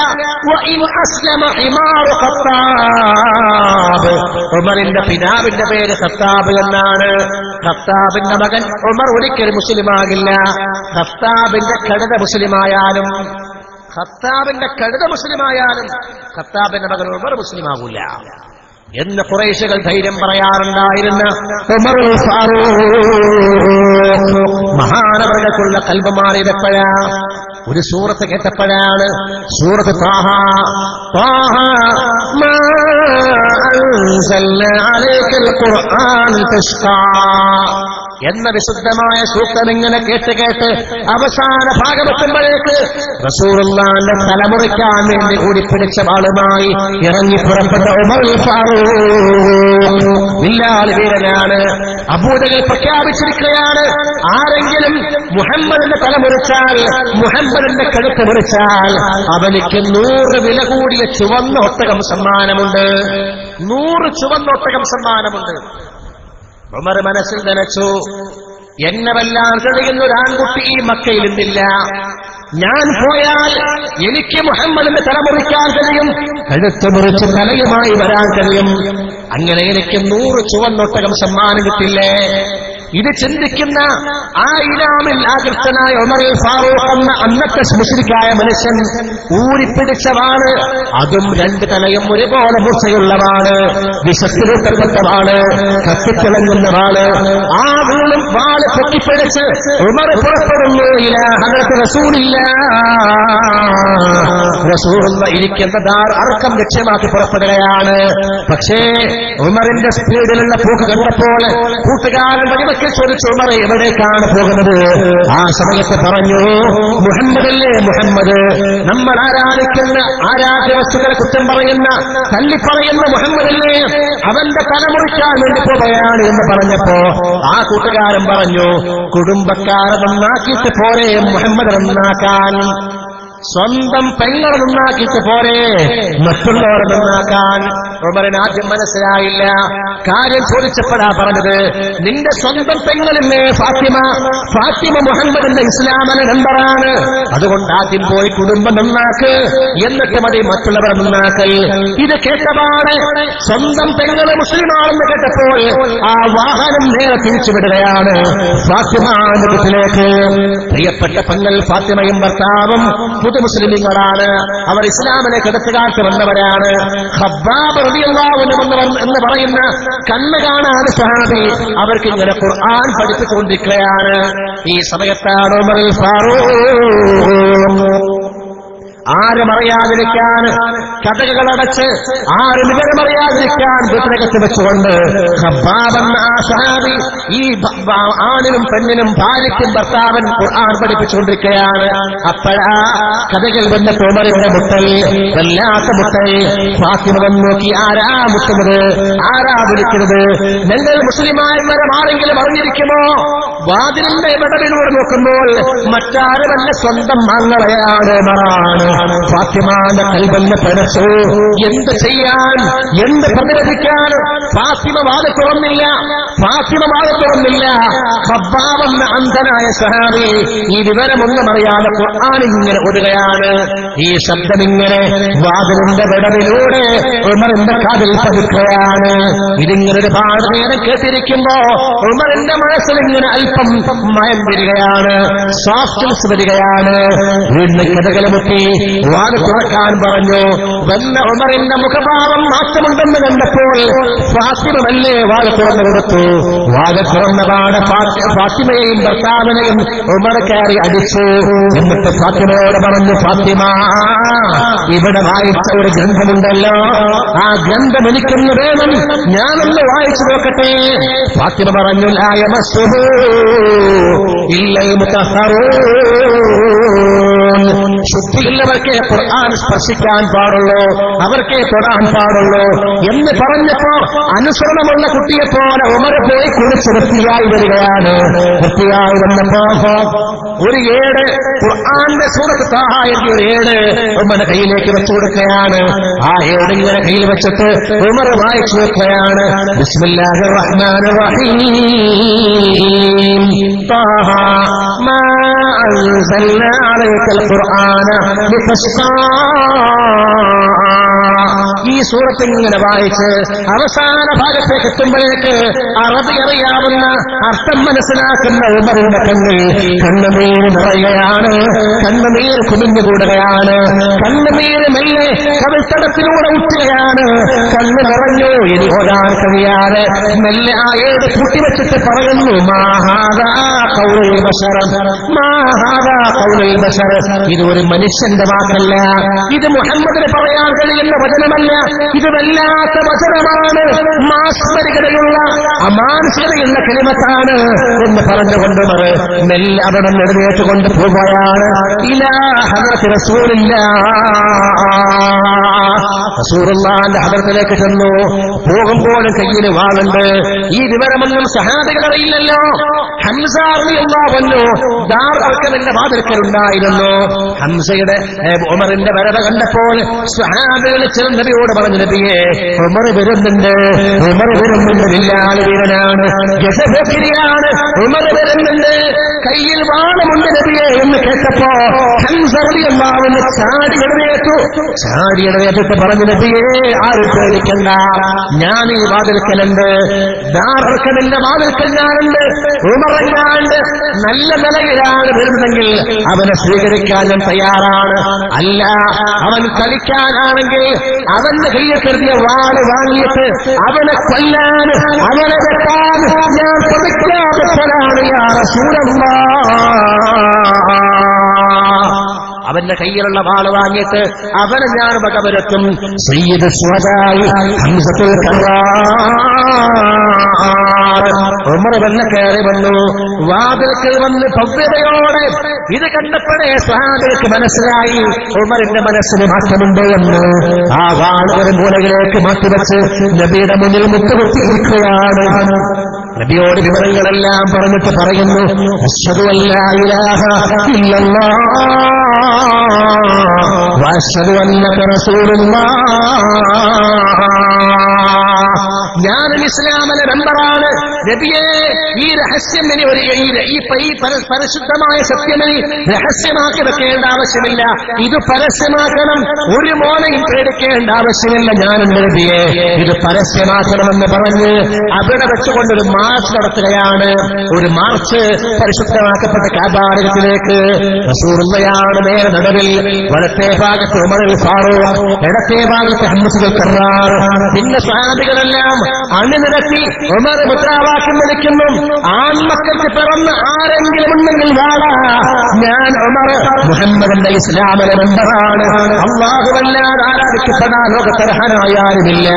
ഉമറിന്റെ പിതാവിന്റെ പേര് ഖത്താബ് എന്നാണ്. ഖത്താബിന്റെ മകൻ ഉമർ ഒരിക്കലും മുസ്ലിമാകില്ല. ഖത്താബിന്റെ കഴുത മുസ്ലിമായാലും ഖത്താബിന്റെ മകൻ ഉമർ മുസ്ലിമാകൂല എന്ന് ഖുറൈശികൾ ധൈര്യം പറയാറുണ്ടായിരുന്ന ഉമർ ഫാറൂഖ് മഹാനവർക്കുള്ള ഖൽബ് മാറിയതെപ്പോഴാ? ഒരു സൂറത്ത് കേട്ടപ്പോഴാണ്. സൂറത്ത് ത്വാഹ. ത്വാഹ മാ അൻസൽനാ അലൈക്കൽ ഖുർആൻ തശ്ഖാ എന്ന വിശുദ്ധമായ സൂക്തം ഇങ്ങനെ കേട്ട് അവസാന ഭാഗമെത്തുമ്പോഴേക്ക് റസൂലുള്ളാഹിന്റെ തലമുറിക്കാൻ വേണ്ടി ഓടിപ്പിടിച്ച വാളുമായി ഇറങ്ങി പുറപ്പെട്ട ഉമർ ഫാറൂഖ് ബില്ലാൽ വീരനാണ്. അബൂജഹൽ പ്രഖ്യാപിച്ചിരിക്കുകയാണ്, ആരെങ്കിലും മുഹമ്മദിന്റെ തലമുറിച്ചാൽ, മുഹമ്മദിന്റെ കഴുത്ത് മുറിച്ചാൽ അവനിക്ക് 100 വില കൂടിയ ചുവന്ന ഒട്ടകം സമ്മാനമുണ്ട്. 100 ചുവന്ന ഒട്ടകം സമ്മാനമുണ്ട്. ഉമർ മനസ്സിൽ നനച്ചു, എന്നെ വല്ലാൻ കഴിയുന്ന ഒരു ആൺകുട്ടി ഈ മക്കയിൽ ഇന്നില്ല. ഞാൻ പോയാൽ എനിക്ക് മുഹമ്മദിന്റെ തലമുറിക്കാൻ കഴിയും, കഴുത്ത് മുറിച്ച് തലയുമായി വരാൻ കഴിയും. അങ്ങനെ എനിക്ക് 100 ചുവന്നൊട്ടകം സമ്മാനം കിട്ടില്ലേ? ഇത് ചിന്തിക്കുന്ന ആ ഇനാമിൽ ആകൃഷ്ടനായ ഉമർ ഫാറൂഖ് എന്ന അന്നത്തെ മുശ്രിക്കായ മനുഷ്യൻ ഊരിപ്പിടിച്ചവാണ്. അതും 2 തലയും ഒരുപോലെ മൂർച്ചയുള്ളവാണ്, വിശത്തിലൂട്ടപ്പെട്ടവാണ്, കത്തിത്തിളങ്ങുന്നവാണ്. ആ വീളും വാള് പൊക്കിപ്പിടിച്ച് ഉമർ പുറപ്പെടുന്നു. ഹദറത്ത് റസൂലുള്ള ഇരിക്കുന്ന ദാർ അർക്കം ലക്ഷ്യമാക്കി പുറപ്പെടുകയാണ്. പക്ഷേ ഉമറിന്റെ സ്പീഡിലുള്ള പോക്ക് കണ്ടപ്പോൾ കൂട്ടുകാരൻ ചോദിച്ചു, ഉമർ എവിടേക്കാണ് പോകുന്നത്? ആ സമയത്ത് പറഞ്ഞു, മുഹമ്മദല്ലേ മുഹമ്മദ്, നമ്മൾ ആരാധിക്കുന്ന ആരാധ്യ വസ്തുക്കളെ കുറ്റം പറയുന്ന, തല്ലിപ്പറയുന്ന മുഹമ്മദല്ലേ, അവന്റെ തലമുറിക്കാൻ വേണ്ടി പോവുകയാണ് എന്ന് പറഞ്ഞപ്പോ ആ കൂട്ടുകാരൻ പറഞ്ഞു, കുടുംബക്കാരെ നന്നാക്കിയിട്ട് പോരെ മുഹമ്മദ് നന്നാക്കാൻ, സ്വന്തം പെങ്ങളെ നന്നാക്കിയിട്ട് പോരെ മറ്റുള്ളവരെ നന്നാക്കാൻ. ഉമറിന് ആദ്യം മനസ്സിലായില്ല. കാര്യം ചോദിച്ചപ്പോഴാ പറഞ്ഞത്, നിന്റെ സ്വന്തം പെങ്ങളില്ലേ ഫാത്തിമ? ഫാത്തിമ മുഹമ്മദിന്റെ ഇസ്ലാമിലെ നമ്പറാണ്. അതുകൊണ്ട് ആദ്യം പോയി കുടുംബം നന്നാക്ക്, എന്നിട്ട് മതി മറ്റുള്ളവരെ നന്നാക്കൽ. ഇത് കേട്ടപാട് സ്വന്തം പെങ്ങള് മുസ്ലിമാണെന്ന് കേട്ടപ്പോൾ ആ വാഹനം നേരെ തിരിച്ചുവിടുകയാണ് ഫാത്തിമാന്റെ വീട്ടിലേക്ക്. പ്രിയപ്പെട്ട പെങ്ങൾ ഫാത്തിമയും ഭർത്താവും പുതു മുസ്ലിമീങ്ങളാണ്. അവർ ഇസ്ലാമിലേക്ക് അടുത്തുകാലത്ത് വന്നവരാണ്. ഖബ്ബാബ് റളിയല്ലാഹു അൻഹു എന്ന് പറയുന്ന കണ്ണ് കാണാതെ സ്വഹാബി അവർക്ക് ഇങ്ങനെ ഖുർആൻ പഠിപ്പിച്ചുകൊണ്ടിരിക്കുകയാണ്. ഈ സമയത്താണ് ഉമർ ഫാറൂഖ് ആരും അറിയാതിരിക്കാൻ കഥകളടച്ച്, ആരും വിവരമറിയാതിരിക്കാൻ വീട്ടിനകത്ത് വെച്ചുകൊണ്ട് ഖബ്ബാബ് എന്ന ആ സ്വഹാബി ഈ ആണിനും പെണ്ണിനും ഭാര്യയ്ക്കും ഭർത്താവൻ ഖുർആൻ പഠിപ്പിച്ചുകൊണ്ടിരിക്കുകയാണ്. അപ്പോഴാ കഥകൾ വന്ന ഉമറിന്റെ മുട്ടൽ, വല്ലാത്ത മുട്ടൽ. ഫാത്തിമ വന്ന് നോക്കി, ആരാ മുട്ടുന്നത്, ആരാ വിളിക്കുന്നത്? ഞങ്ങൾ മുസ്ലിമായവരെ ആരെങ്കിലും അറിഞ്ഞിരിക്കുമോ? വാതിലിന്റെ വിടവിലൂടെ നോക്കുമ്പോൾ മറ്റാരുമല്ല, സ്വന്തം മകളെയാണ് മറാണ്. ഫാത്തിമാന്റെ കൽബെന്ന് പരച്ചു. എന്ത് ചെയ്യാൻ, എന്ത് പ്രതിരോധിക്കാൻ? ഫാത്തിമ വാതിൽ തുറന്നില്ല. ഖബ്ബാബെന്ന അന്ധനായ സഹാബി ഈ വിവരമൊന്നും അറിയാതെ ഖുർആൻ ഇങ്ങനെ ഓതുകയാണ്. ഈ ശബ്ദമിങ്ങനെ വാതിലിന്റെ വിടവിലൂടെ ഉമറിന്റെ കാതിൽ പതിക്കുകയാണ്. ഇതിങ്ങനെ ഒരുപാട് നേരം കേട്ടിരിക്കുമ്പോ ഉമറിന്റെ മനസ്സിൽ ഇങ്ങനെ അല്പം മയം വരികയാണ്, സോഫ്റ്റ്നെസ് വരികയാണ്. വീണ്ടും കഥകളുമുട്ടി വാതിൽ തുറക്കാൻ പറഞ്ഞു. വന്ന ഉമറിന്റെ മുഖഭാവം മാറ്റമുണ്ടെന്ന് കണ്ടപ്പോൾ ഫാത്തിമല്ലേ വാതിൽ തുറന്നു കൊടുത്തു. വാതിൽ തുറന്ന പാടെ ഫാത്തിമയെയും ഭർത്താവിനെയും ഉമർ കയറി അടിച്ചു. എന്നിട്ട് ഫാത്തിമയോട് പറഞ്ഞു, ഫാത്തിമ, ഇവിടെ വായിച്ച ഒരു ഗ്രന്ഥമുണ്ടല്ലോ, ആ ഗ്രന്ഥം എനിക്കൊന്ന് വേണം, ഞാനൊന്ന് വായിച്ചു നോക്കട്ടെ. ഫാത്തിമ പറഞ്ഞു, ലാ യമസ്സുഹു ഇല്ലൽ മുതഹ്ഹറൂൻ. ശുദ്ധിയുള്ളവർക്കേ ഖുർആൻ സ്പർശിക്കാൻ പാടുള്ളൂ, അവർക്കേ തൊടാൻ പാടുള്ളൂ എന്ന് പറഞ്ഞപ്പോ അനുസരണമുള്ള കുട്ടിയെപ്പോലെ ഉമർ പോയി കുളിച്ച് വൃത്തിയായി വരികയാണ്. വൃത്തിയായി വന്നപ്പോ ഒരു ഏട്, ഖുർആന്റെ സൂറത്ത് താഹ എന്ന ഒരു ഏട് ഉമർ കയ്യിലേക്ക് വെച്ചു കൊടുക്കുകയാണ്. ആ ഏട് ഇങ്ങനെ കയ്യിൽ വെച്ചിട്ട് ഉമർ വായിച്ചു വെക്കുകയാണ്. ബിസ്മില്ലാഹിർ റഹ്മാനിർ റഹീം. താഹ മാ അൻസൽനാ അലൈക്കൽ ഖുർആന ലിതശ്ഖാ. ഈ സൂറത്ത് ഇങ്ങനെ വായിച്ച് അവസാന ഭാഗത്തേക്ക് എത്തുമ്പോഴേക്ക് അറബി അറിയാവുന്ന അർത്ഥം മനസ്സിലാക്കുന്ന ഉമറിന്റെ കണ്ണുനീർ നിറയുകയാണ്, കണ്ണുനീർ കുമിഞ്ഞുകൂടുകയാണ്, കണ്ണുനീർ മെല്ലെ കവിൾത്തടത്തിലൂടെ ഉറ്റുകയാണ്. കണ്ണ് നിറഞ്ഞു, ഇനി ഓടാൻ കഴിയാതെ മെല്ലെ ആ ഏട് കൂട്ടിവെച്ചിട്ട് പറയുന്നു, മാഹാദാ ഖൗലുൽ ബശർ, മാഹാദാ ഖൗലുൽ ബശർ. ഇത് ഒരു മനുഷ്യന്റെ വാക്കല്ല, ഇത് മുഹമ്മദിന് പറയാൻ കഴിയുന്ന വചനമല്ല, ഇത് വല്ലാത്ത വചനമാണ്, മാസ്മരികതയുള്ള അമാനുഷികതയുള്ള കലിമത്താണ് എന്ന് പറഞ്ഞുകൊണ്ട് മെല്ലെ അവിടെ എഴുന്നേറ്റ് കൊണ്ട് പോവുകയാണ്. ഇലാ ഹദറത്ത് റസൂലുള്ളാഹിന്റെ ഹദറത്തിലേക്ക് ചെന്നു. പോകുമ്പോഴും കയ്യിൽ വാളുണ്ട്. ഈ വിവരമൊന്നും സഹാബികൾ അറിയില്ലല്ലോ. ഹംസ റളിയല്ലാഹു അൻഹു ദാർ അർക്കമിന്റെ വാതിൽക്കലുണ്ടായിരുന്നു. ഹംസയുടെ ഉമറിന്റെ വരവ് കണ്ടപ്പോൾ സഹാബികൾ ചെന്ന് നബിയോട് പറഞ്ഞു, നബിയെ, ഉമർ വരുന്നുണ്ട്, ഉമർ വരുന്നുണ്ട്, ബില്ലാൽ വീരനാണ്, ഗസബക്കിരിയാണ്, ഉമർ വരുന്നുണ്ട്, കയ്യിൽ വാളുമുണ്ട് നബിയെ എന്ന് കേട്ടപ്പോ ഹംസ റളിയല്ലാഹു അൻഹു ചാടി എഴുന്നേറ്റിട്ട് പറഞ്ഞു, നബിയെ, ആരും പേടിക്കണ്ട, ഞാൻ ഈ വാതിൽക്കലുണ്ട്, ദാർക്കലിന്റെ വാതിൽക്കൽ ഞാനുണ്ട്, ഉമറങ്ങാണ്ട് നല്ല നിലയിലാണ് വരുന്നതെങ്കിൽ അവനെ സ്വീകരിക്കാൻ ഞാൻ തയ്യാറാണ്. അല്ല, അവൻ കളിക്കാനാണെങ്കിൽ അവന്റെ കയ്യിൽ കരുതിയ വാള് വാങ്ങിയിട്ട് അവനെ കൊല്ലാൻ, അവനെ വെട്ടാൻ ഞാൻ പ്രതിജ്ഞാബദ്ധനാണ് യാ റസൂലല്ലാഹ്. അവന്റെ കയ്യിലുള്ള വാള് വാങ്ങിയിട്ട് അവനെ ഞാൻ വകവരുത്തും. സയ്യിദ് ശുഹദാഇ ഹംസത്തുൽ കറാർ ഉമർ വന്ന് കയറി വന്നു. വാതിൽക്കൽ വന്ന് ഭവ്യതയോടെ ഇത് കണ്ടപ്പോഴേ സ്വഹാബികൾക്ക് മനസ്സിലായി ഉമറിന്റെ മനസ്സിന് മാറ്റമുണ്ട് എന്ന്. ആ വാൾ ഒരു മൂലയിലേക്ക് മാറ്റിവെച്ച് നബിയുടെ മുന്നിൽ മുട്ടുകുത്തിയിരിക്കുകയാണ്. നബിയോട് വിവരങ്ങളെല്ലാം പറഞ്ഞിട്ട് പറയുന്നു, അശ്ഹദു അല്ലാ ഇലാഹ ഇല്ലല്ലാഹ് വഅശ്ഹദു അന്നക റസൂലുള്ളാഹ്. ഞാനും ഇസ്ലാമിലെ മെമ്പറാണ്. നബിയെ, ഈ രഹസ്യം ഇനി ഈ പരിശുദ്ധമായ സത്യമിനി രഹസ്യമാക്കി വെക്കേണ്ട ആവശ്യമില്ല, ഇത് പരസ്യമാക്കണം, ഒരു മോനെയും പേടിക്കേണ്ട ആവശ്യമില്ല. ഞാനെന്റെ നബിയെ ഇത് പരസ്യമാക്കണമെന്ന് പറഞ്ഞ് അവിടെ വെച്ചുകൊണ്ടൊരു മാർച്ച് നടത്തുകയാണ്. ഒരു മാർച്ച് പരിശുദ്ധമാക്കപ്പെട്ട കാബാലയത്തിലേക്ക്. റസൂലുള്ളാഹിയാണ് നേരെ നടുവിൽ, വലത്തെ ഭാഗത്ത് ഉമറുൽ ഫാറൂഖ്, ഇടത്തെ ഭാഗത്ത് ഹംസത്തുൽ കറാർ. പിന്നെ സ്വഹാബികളെല്ലാം അണിനിരത്തി ഉമർ മുദ്രാവാക്യം വിളിക്കുന്നു, ആൺമക്കൾക്ക് പിറന്ന് ആരെങ്കിലും ഉണ്ടെങ്കിൽ വാടാ, ഞാൻ ഉമർ മുഹമ്മദിന്റെ ഇസ്ലാമിലെ മെമ്പറാണ്, അല്ലാഹുവല്ലാതെ ആരാധിക്കപ്പെടാൻ ലോകത്തർഹനായാലുമില്ല,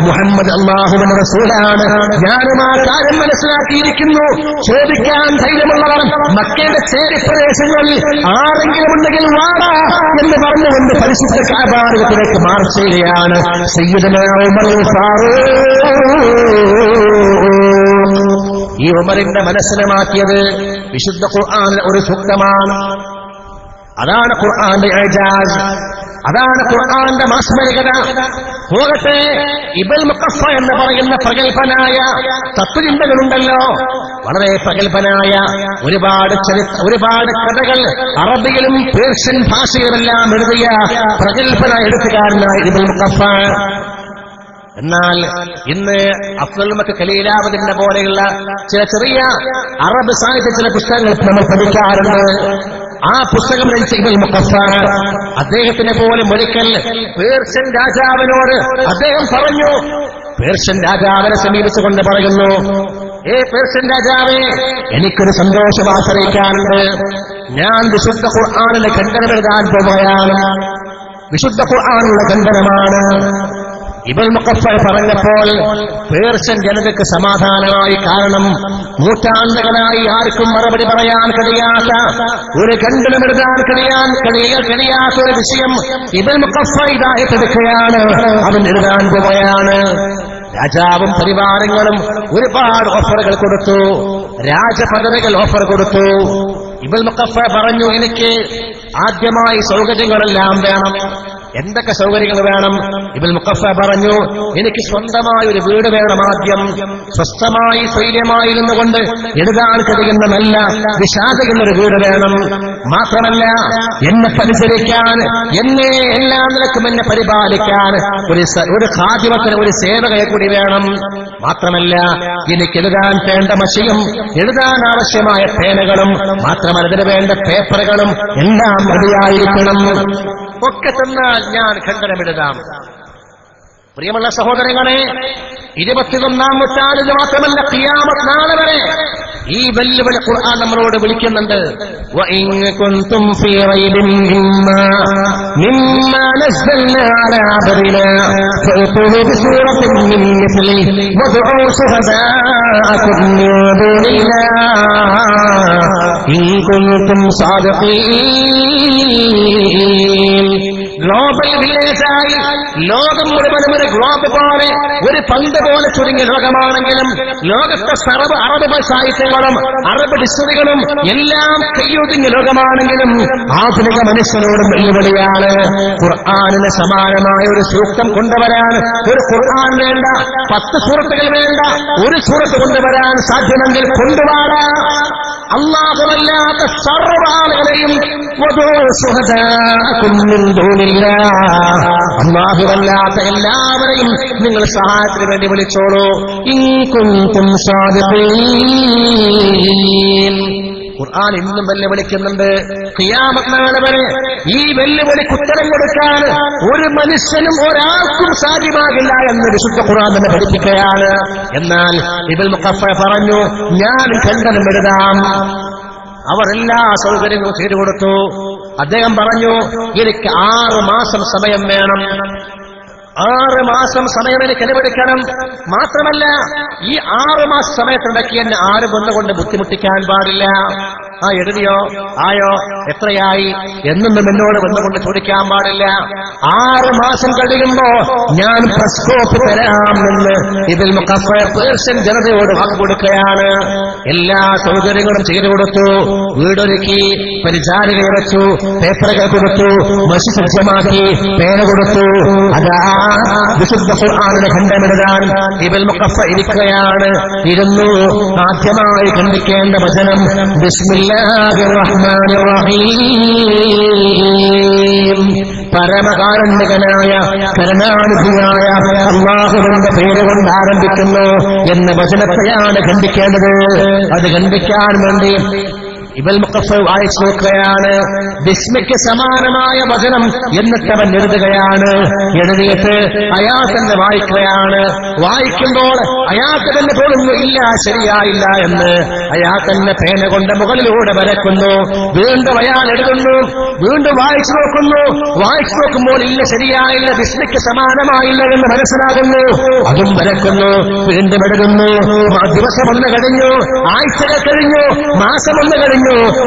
മുഹമ്മദ് അല്ലാഹുവിന്റെ റസൂലാണ്, ഞാനും ആ കാര്യം മനസ്സിലാക്കിയിരിക്കുന്നു. ചോദിക്കാൻ ധൈര്യമുള്ളവർ മക്കയുടെ ചേരി പ്രദേശങ്ങളിൽ ആരെങ്കിലും ഉണ്ടെങ്കിൽ വാടാ എന്ന് പറഞ്ഞുകൊണ്ട് പരിശുദ്ധ കാബാലയത്തിലേക്ക് മാർച്ച് ചെയ്യുകയാണ്. സയ്യിദുനാ ഉമറുൽ ഫാറൂഖ് ഈ ഉമറിന്റെ മനസ്സിനമാക്കിയത് വിശുദ്ധ ഖുർആനിലെ ഒരു സൂക്തമാണ്. അതാണ് ഖുർആന്റെ ഇജാസ്, അതാണ് ഖുർആന്റെ മാസ്മരികത. പോകട്ടെ, ഇബ്നുൽ മുഖഫ എന്ന് പറയുന്ന പ്രഗൽഭനായ തത്വചിന്തകളുണ്ടല്ലോ, വളരെ പ്രഗൽഭനായ ഒരുപാട് കഥകൾ അറബിയിലും പേർഷ്യൻ ഭാഷയിലെല്ലാം എഴുതിയ പ്രഗൽഭനായ എഴുത്തുകാരനായ ഇബ്നുൽ മുഖഫ. എന്നാൽ ഇന്ന് അഫ്ദൽ മക്ക് ഖലീലാവതിന്റെ പോലെയുള്ള ചില ചെറിയ അറബ് സാഹിത്യ ചില പുസ്തകങ്ങൾ നമ്മൾ പഠിക്കാറുണ്ട്. ആ പുസ്തകം രചിച്ച ഇബ്നുൽ മുഖഫ അദ്ദേഹത്തിനെ പോലെ ഒരിക്കൽ പേർഷ്യൻ രാജാവിനോട് അദ്ദേഹം പറഞ്ഞു, പേർഷ്യൻ രാജാവിനെ സമീപിച്ചുകൊണ്ട് പറയുന്നു, പേർഷ്യൻ രാജാവേ, എനിക്കൊരു സന്തോഷം ആശ്രയിക്കാനുണ്ട്. ഞാൻ വിശുദ്ധ ഖുർആനിലെ ഖണ്ഡനം എഴുതാൻ പോവുകയാണ്. വിശുദ്ധ ഖുർആനിലുള്ള ഖണ്ഡനമാണ്. ഇബ്നുൽ മുഖഫ പറഞ്ഞപ്പോൾ പേർഷ്യൻ ജനതയ്ക്ക് സമാധാനമായി. കാരണം നൂറ്റാണ്ടുകളായി ആർക്കും മറുപടി പറയാൻ കഴിയാത്ത, ഒരു ഖണ്ഡനം എഴുതാൻ കഴിയാത്ത ഒരു വിഷയം ഇബ്നുൽ മുഖഫ ഇതാ ഏറ്റെടുക്കുകയാണ്, അവൻ എഴുതാൻ പോവുകയാണ്. രാജാവും പരിവാരങ്ങളും ഒരുപാട് ഓഫറുകൾ കൊടുത്തു, രാജപദവികൾ ഓഫർ കൊടുത്തു. ഇബ്നുൽ മുഖഫ പറഞ്ഞു, എനിക്ക് ആദ്യമായി സൗകര്യങ്ങളെല്ലാം വേണം. എന്തൊക്കെ സൗകര്യങ്ങൾ വേണം? ഇബ്നുൽ മുഖഫ പറഞ്ഞു, എനിക്ക് സ്വന്തമായ ഒരു വീട് വേണം. ആദ്യം സ്വസ്ഥമായി സ്വൈര്യമായി നിന്നുകൊണ്ട് എഴുതാൻ കഴിയുന്ന നല്ല വിശാലതയുള്ളൊരു വീട് വേണം. മാത്രമല്ല, എന്നെ പരിചരിക്കാൻ, എന്നെ എല്ലാ നിലക്കും എന്നെ പരിപാലിക്കാൻ ഒരു ഖാദിമത്തിന്, ഒരു സേവകയെ കൂടി വേണം. മാത്രമല്ല, എനിക്ക് എഴുതാൻ വേണ്ട മഷിയും എഴുതാൻ ആവശ്യമായ പേനകളും, മാത്രമല്ല ഇതിന് വേണ്ട പേപ്പറുകളും എല്ലാം മതിയായിരിക്കണം. ഒക്കെ തന്നാൽ ഞാൻ ഖണ്ഡനമെഴുതാം. പ്രിയമുള്ള സഹോദരങ്ങളെ, 21-ാം നൂറ്റാണ്ടിൽ മാത്രമല്ല ഖിയാമത്ത് നാൾ വരെ ഈ വെല്ലുവിളി ഖുർആൻ നമ്മളോട് വിളിക്കുന്നുണ്ട്. വഇൻ കുൻതും ഫീ റൈബിൻ മിമ്മാ നസ്സൽനാ അലാ അബ്ദിനാ ഫഅ്തു ബിസൂറത്തിൻ മിൻ മിസ്ലിഹി വദ്ഉ ശുഹദാഅകും മിൻ ദൂനില്ലാഹ് ഇൻ കുൻതും സാദിഖീൻ. ഗ്ലോബൽ വില്ലേജായി ലോകം മുഴുവനും ഒരു ഗ്ലോബ് പോലെ, ഒരു പന്ത് പോലെ ചുരുങ്ങിയ ലോകമാണെങ്കിലും ലോകത്തെ അറബ് സാഹിത്യങ്ങളും അറബ് ഡിക്ഷണറികളും എല്ലാം കയ്യൊതുങ്ങിയ ലോകമാണെങ്കിലും ആധുനിക മനുഷ്യനോടും വെല്ലുവിളിയാണ്. ഖുർആനിന് സമാനമായ ഒരു സൂക്തം കൊണ്ടുവരാൻ, ഒരു ഖുർആൻ വേണ്ട, 10 സൂറത്തുകൾ വേണ്ട, ഒരു സൂറത്ത് കൊണ്ടുവരാൻ സാധ്യമെങ്കിൽ കൊണ്ടുവാടാ. അല്ലാഹുവല്ലാത്ത സർവ്വ ആളുകളെയും അല്ലാഹുവല്ലാത്ത എല്ലാവരെയും നിങ്ങൾ സഹായത്തിന് വേണ്ടി വിളിച്ചോളൂ. ഇൻ കുൻതും സാദിഖീൻ. ഖുർആൻ ഇന്നും വെല്ലുവിളിക്കുന്നുണ്ട്. ഖിയാമത്ത് നാൾ വരെ ഈ വെല്ലുവിളിക്ക് ഉത്തരം കൊടുക്കാൻ ഒരു മനുഷ്യനും ഒരാൾക്കും സാധ്യമാകില്ല എന്ന് വിശുദ്ധ ഖുർആൻ തന്നെ പഠിപ്പിക്കുകയാണ്. എന്നാൽ ഇബ്നുൽ മുഖഫ പറഞ്ഞു, ഞാൻ ഖണ്ഡനം എഴുതാം. അവർ എല്ലാ സൗകര്യങ്ങളും ചെയ്തു കൊടുത്തു. അദ്ദേഹം പറഞ്ഞു, എനിക്ക് 6 മാസം സമയം വേണം. 6 മാസം സമയം എനിക്ക് അനുവദിക്കണം. മാത്രമല്ല, ഈ 6 മാസ സമയത്തിനിടയ്ക്ക് എന്നെ ആരും ഒന്നുകൊണ്ട് ബുദ്ധിമുട്ടിക്കാൻ പാടില്ല. എഴുതിയോ, ആയോ, എത്രയായി എന്നൊന്നും എന്നോട് വന്നുകൊണ്ട് ചോദിക്കാൻ പാടില്ല. 6 മാസം കഴിയുമ്പോ ഞാൻ പ്രസ്കോപ്പ് തരാമെന്ന് ഇബ്നുൽ മുഖഫ പേർഷ്യൻ ജനതയോട് വാക്ക് കൊടുക്കുകയാണ്. എല്ലാ സൗകര്യങ്ങളും ചെയ്തു കൊടുത്തു. വീടൊരുക്കി, പരിചാരികയെ വെച്ചു, പേപ്പറുകൾ കൊടുത്തു, മഷി സജ്ജമാക്കി, പേന കൊടുത്തു. അതാ വിശുദ്ധ ഖുർആനിനെ ഖണ്ഡനമെഴുതാൻ ഇബ്നുൽ മുഖഫ ഇരിക്കുകയാണ്. ഇരുന്നു. ആദ്യമായി ഖണ്ഡിക്കേണ്ട വചനം ബിസ്മില്ലാഹിർ റഹ്മാനിർ റഹീം. പരമകാരുണ്യകനായ കരുണാനിധിയായ അല്ലാഹുവിന്റെ പേര് കൊണ്ട് ആരംഭിക്കുന്നു എന്ന വചനത്തെയാണ് ഖണ്ഡിക്കേണ്ടത്. അത് ഖണ്ഡിക്കാൻ വേണ്ടി ഇബ്നുൽ മുഖഫ വായിച്ചു നോക്കുകയാണ്. ബിസ്മിക്ക് സമാനമായ വചനം എന്നിട്ട് അവൻ എഴുതുകയാണ്. എഴുതിയിട്ട് അയാൾക്കെന്നെ വായിക്കുകയാണ്. വായിക്കുമ്പോൾ അയാൾക്ക് തന്നെ തോന്നുന്നു, ഇല്ല, ശരിയായില്ല എന്ന്. അയാൾക്കെന്നെ പേന കൊണ്ട് മുകളിലൂടെ വരക്കുന്നു. വീണ്ടും അയാൾ എഴുതുന്നു. വീണ്ടും വായിച്ചു നോക്കുന്നു. വായിച്ചു നോക്കുമ്പോൾ ഇല്ല, ശരിയായില്ല, ബിസ്മിക്ക് സമാനമായില്ല എന്ന് മനസ്സിലാകുന്നു. അതും വരക്കുന്നു. വീണ്ടും എഴുതുന്നു. ദിവസം 1 കഴിഞ്ഞു, ആഴ്ചകൾ കഴിഞ്ഞു, മാസം 1 കഴിഞ്ഞു,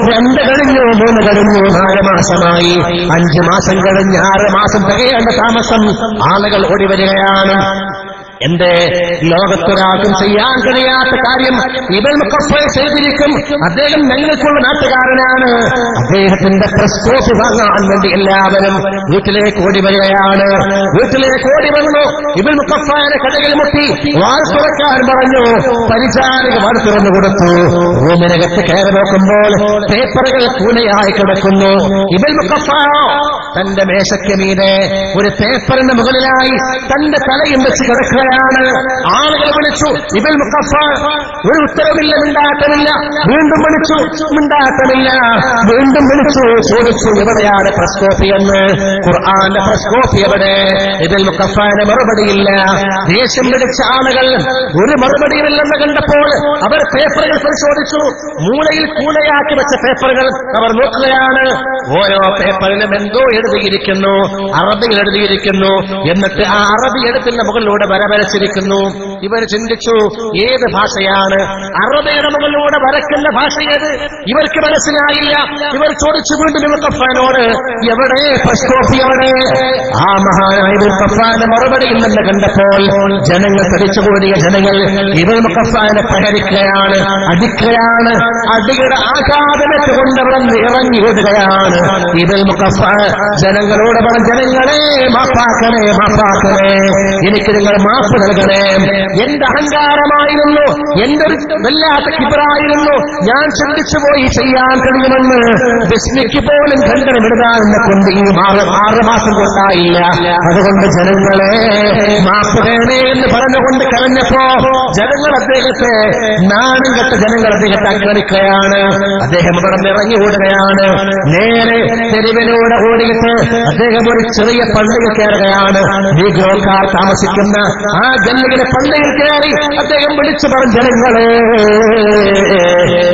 2 കഴിഞ്ഞു, 3 കഴിഞ്ഞു, 4 മാസമായി, 5 മാസം കഴിഞ്ഞ് 6 മാസം തികയേണ്ട താമസം. ആളുകൾ ഓടി വരികയാണ്. എന്റെ ലോകത്തൊരാൾക്കും ചെയ്യാൻ കഴിയാത്ത കാര്യം ഇബൻ മുഖഫ ചെയ്തിരിക്കും. അദ്ദേഹം ഞങ്ങൾക്കുള്ള നാട്ടുകാരനാണ്. അദ്ദേഹത്തിന്റെ പ്രസ് കോപ്പി വാങ്ങാൻ വേണ്ടി എല്ലാവരും വീട്ടിലേക്ക് ഓടി വരികയാണ്. വീട്ടിലേക്ക് ഓടി വന്നു. ഇബൻ മുഖഫയുടെ കടയിൽ മുട്ടി വാൾ തുറക്കാൻ പറഞ്ഞു. പരിചാരക വാൾ തുറന്നു കൊടുത്തു. റൂമിനകത്ത് കയറി നോക്കുമ്പോൾ പേപ്പറുകൾ കൂനയായി കിടക്കുന്നു. ഇബൻ മുഖഫ തന്റെ മേശയ്ക്ക് മീതെ ഒരു പേപ്പറിന്റെ മുകളിലായി തന്റെ തലയും വെച്ച് കിടക്കുകയാണ്. ആളുകൾ വിളിച്ചു. ഇബൻ മുഖഫ ഒരു ഉത്തരവില്ല, മിണ്ടാട്ടമില്ല. വീണ്ടും വിളിച്ചു, മിണ്ടാട്ടമില്ല. വീണ്ടും വിളിച്ചു, ചോദിച്ചു എവിടെയാണ് പ്രസ് കോപ്പി എന്ന്. ഖുർആന്റെ പ്രസ് കോപ്പി എവിടെ? ഇബൻ മുഖഫയുടെ മറുപടിയില്ല. ദേഷ്യം പിടിച്ച ആളുകൾ ഒരു മറുപടിയുമില്ലെന്ന് കണ്ടപ്പോൾ അവർ പേപ്പറുകൾ പരിശോധിച്ചു. മൂലയിൽ കൂനയാക്കി വെച്ച പേപ്പറുകൾ അവർ നോക്കുകയാണ്. ഓരോ പേപ്പറിലും എന്തോ എഴുതിയിരിക്കുന്നു, അറബിയിൽ എഴുതിയിരിക്കുന്നു. എന്നിട്ട് ആ അറബി എഴുത്തിന്റെ മുകളിലൂടെ വരവരച്ചിരിക്കുന്നു. ഇവർ ചിന്തിച്ചു, ഏത് ഭാഷയാണ്? അറബിയുടെ മുകളിലൂടെ വരയ്ക്കുന്ന ഭാഷ ഏത്? ഇവർക്ക് മനസ്സിലായില്ല. ഇവർ ചോദിച്ചു വീണ്ടും ഇബൻ മുഖഫയോട്, എവിടെ പ്രസ് കോപ്പി എവിടെ? ആ മഹാനായ ഇബൻ മുഖഫയുടെ മറുപടി ഇല്ലെന്ന് കണ്ടപ്പോൾ ജനങ്ങൾ തടിച്ചുകൂടിയ ജനങ്ങൾ ഇബൻ മുഖഫയെ പ്രഹരിക്കുകയാണ്, അടിക്കുകയാണ്. അടിയുടെ ആഘാതമേറ്റ് കൊണ്ടവന്ന് ഇറങ്ങി ഓടുകയാണ്. ഇബൻ മുഖഫ ജനങ്ങളോട് പറഞ്ഞു, ജനങ്ങളെ മാപ്പാക്കണേ, മാപ്പാക്കണേ, എനിക്ക് നിങ്ങൾ മാപ്പ് നൽകണേ. എന്റെ അഹങ്കാരമായിരുന്നു, എന്റെ ഒരു വല്ലാത്ത കിബറായിരുന്നു. ഞാൻ ചിന്തിച്ചുപോയി ചെയ്യാൻ കഴിയുമെന്ന്. ബിസ്മിക്ക് പോലും ഖണ്ഡനം എഴുതാൻ എന്നെ കൊണ്ട് ഈ 6 മാസം കൊണ്ടായില്ല. അതുകൊണ്ട് ജനങ്ങളെ മാപ്പ് തരണേ എന്ന് പറഞ്ഞുകൊണ്ട് കരഞ്ഞപ്പോ ജനങ്ങൾ അദ്ദേഹത്തെ, നാണം കെട്ട ജനങ്ങൾ അദ്ദേഹത്തെ ആക്രമിക്കുകയാണ്. അദ്ദേഹം ഇവിടെ ഇറങ്ങി ഓടുകയാണ്. നേരെ തെരുവിലൂടെ ഓടിയിട്ട് അദ്ദേഹം ഒരു ചെറിയ പള്ളിയിൽ കയറുകയാണ്. നീഗ്രോക്കാർ താമസിക്കുന്ന ആ ഗല്ലിയിലെ പള്ളിയിൽ കയറി അദ്ദേഹം വിളിച്ചു പറഞ്ഞു, ജനങ്ങളെ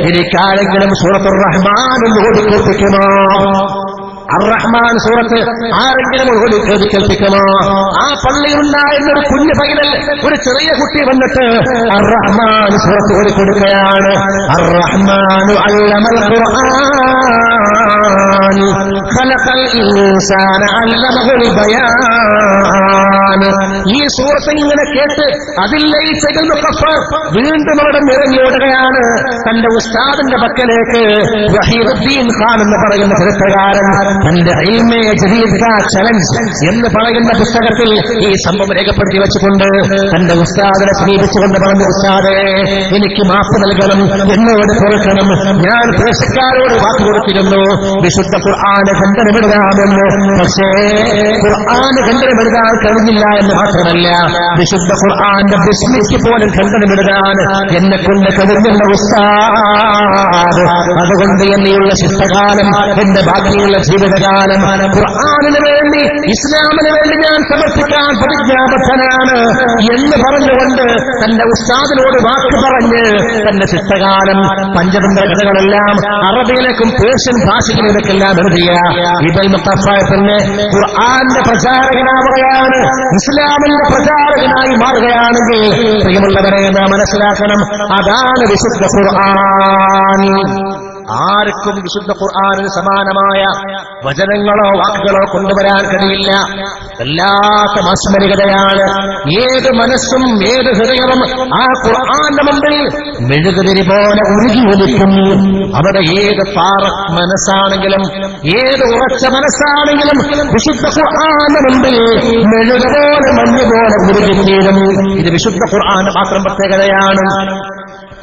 എനിക്കാരെങ്കിലും സൂറത്തുർ റഹ്മാൻ ഒന്ന് ഓടിക്കേൽപ്പിക്കുമോ? അർ-റഹ്മാൻ സൂറത്ത് ആരെങ്കിലും കേൾപ്പിക്കുമോ? ആ പള്ളിയിലുണ്ടായിരുന്നൊരു കുഞ്ഞു പൈതൽ, ഒരു ചെറിയ കുട്ടി വന്നിട്ട് അർ-റഹ്മാൻ സൂറത്ത് ഓടിക്കൊടുക്കുകയാണ്. അർ-റഹ്മാനു അല്ലമൽ ഖുർആൻ ഖലഖൽ ഇൻസാന അല്ലമഹുൽ ബയാൻ. ഈ സൂറത്ത് ഇങ്ങനെ കേട്ട് അതിൽ ലയിച്ച ഇബ്നു മുഖഫ വീണ്ടും അവിടെ ഇറങ്ങി ഓടുകയാണ് തന്റെ ഉസ്താദിന്റെ പക്കലേക്ക്. വഹീദുദ്ദീൻ ഖാൻ എന്ന് പറയുന്ന ചരിത്രകാരൻ തന്റെ ഇൽമേ ജദീദ് കാ ചലഞ്ച് എന്ന് പറയുന്ന പുസ്തകത്തിൽ ഈ സംഭവം രേഖപ്പെടുത്തി വെച്ചുകൊണ്ട് തന്റെ ഉസ്താദിനെ സമീപിച്ചുകൊണ്ട് പറഞ്ഞു, ഉസ്താദേ, എനിക്ക് മാപ്പ് നൽകണം, എന്നോട് കേൾക്കണം. ഞാൻ പേശക്കാരോട് വാക്ക് കൊടുത്തിരുന്നു വിശുദ്ധ ഖുർആന് ഖണ്ഡനമെഴുതാമെന്ന്. പക്ഷേ ഖുർആന് ഖണ്ഡനമെഴുതാൻ കഴിഞ്ഞില്ല എന്ന് മാത്രമല്ല, വിശുദ്ധ ഖുർആന്റെ ബിസ്മിക്ക് പോലും ഖണ്ഡനമെഴുതാൻ എന്നെ കൊണ്ട് കഴിഞ്ഞുള്ള ഉസ്താദ്. അതുകൊണ്ട് എന്നെയുള്ള ശിഷ്ടകാലം, എന്റെ ബാക്കിയുള്ള ജീവിതകാലം ഖുർആനിന് വേണ്ടി, ഇസ്ലാമിന് വേണ്ടി ഞാൻ സമർപ്പിക്കാൻ പ്രതിജ്ഞാബദ്ധനാണ് എന്ന് പറഞ്ഞുകൊണ്ട് തന്റെ ഉസ്താദിനോട് വാക്ക് പറഞ്ഞ് തന്റെ ശിഷ്ടകാലം പഞ്ചതന്ത്ര കഥകളെല്ലാം അറബിയിലേക്കും പേർഷ്യൻ ഭാഷയിലേക്കെല്ലാം എഴുതിയ ഇബ്നു മുഖഫ തന്നെ ഖുർആന്റെ പ്രചാരകനാവുകയാണ്, ഇസ്ലാമിന്റെ പ്രചാരകനായി മാറുകയാണെങ്കിൽ പ്രിയമുള്ളവരെ നാം മനസ്സിലാക്കണം, അതാണ് വിശുദ്ധ ഖുർആൻ. ആർക്കും വിശുദ്ധ ഖുർആനിന് സമാനമായ വചനങ്ങളോ വാക്കുകളോ കൊണ്ടുവരാൻ കഴിയില്ല. വല്ലാത്ത മാസ്മരികതയാണ്. ഏത് മനസ്സും ഏത് ഹൃദയവും ആ ഖുർആന്റെ മുമ്പിൽ മെഴുകുതിരി പോലെ ഉരുകി ഒലിക്കും. അവിടെ ഏത് പാറ മനസ്സാണെങ്കിലും ഏത് ഉറച്ച മനസ്സാണെങ്കിലും വിശുദ്ധ ഖുർആന്റെ മുമ്പിൽ മെഴുകുപോലെ മഞ്ഞുപോലെ ഉരുകിത്തീരും. ഇത് വിശുദ്ധ ഖുർആന്റെ മാത്രം പ്രത്യേകതയാണ്.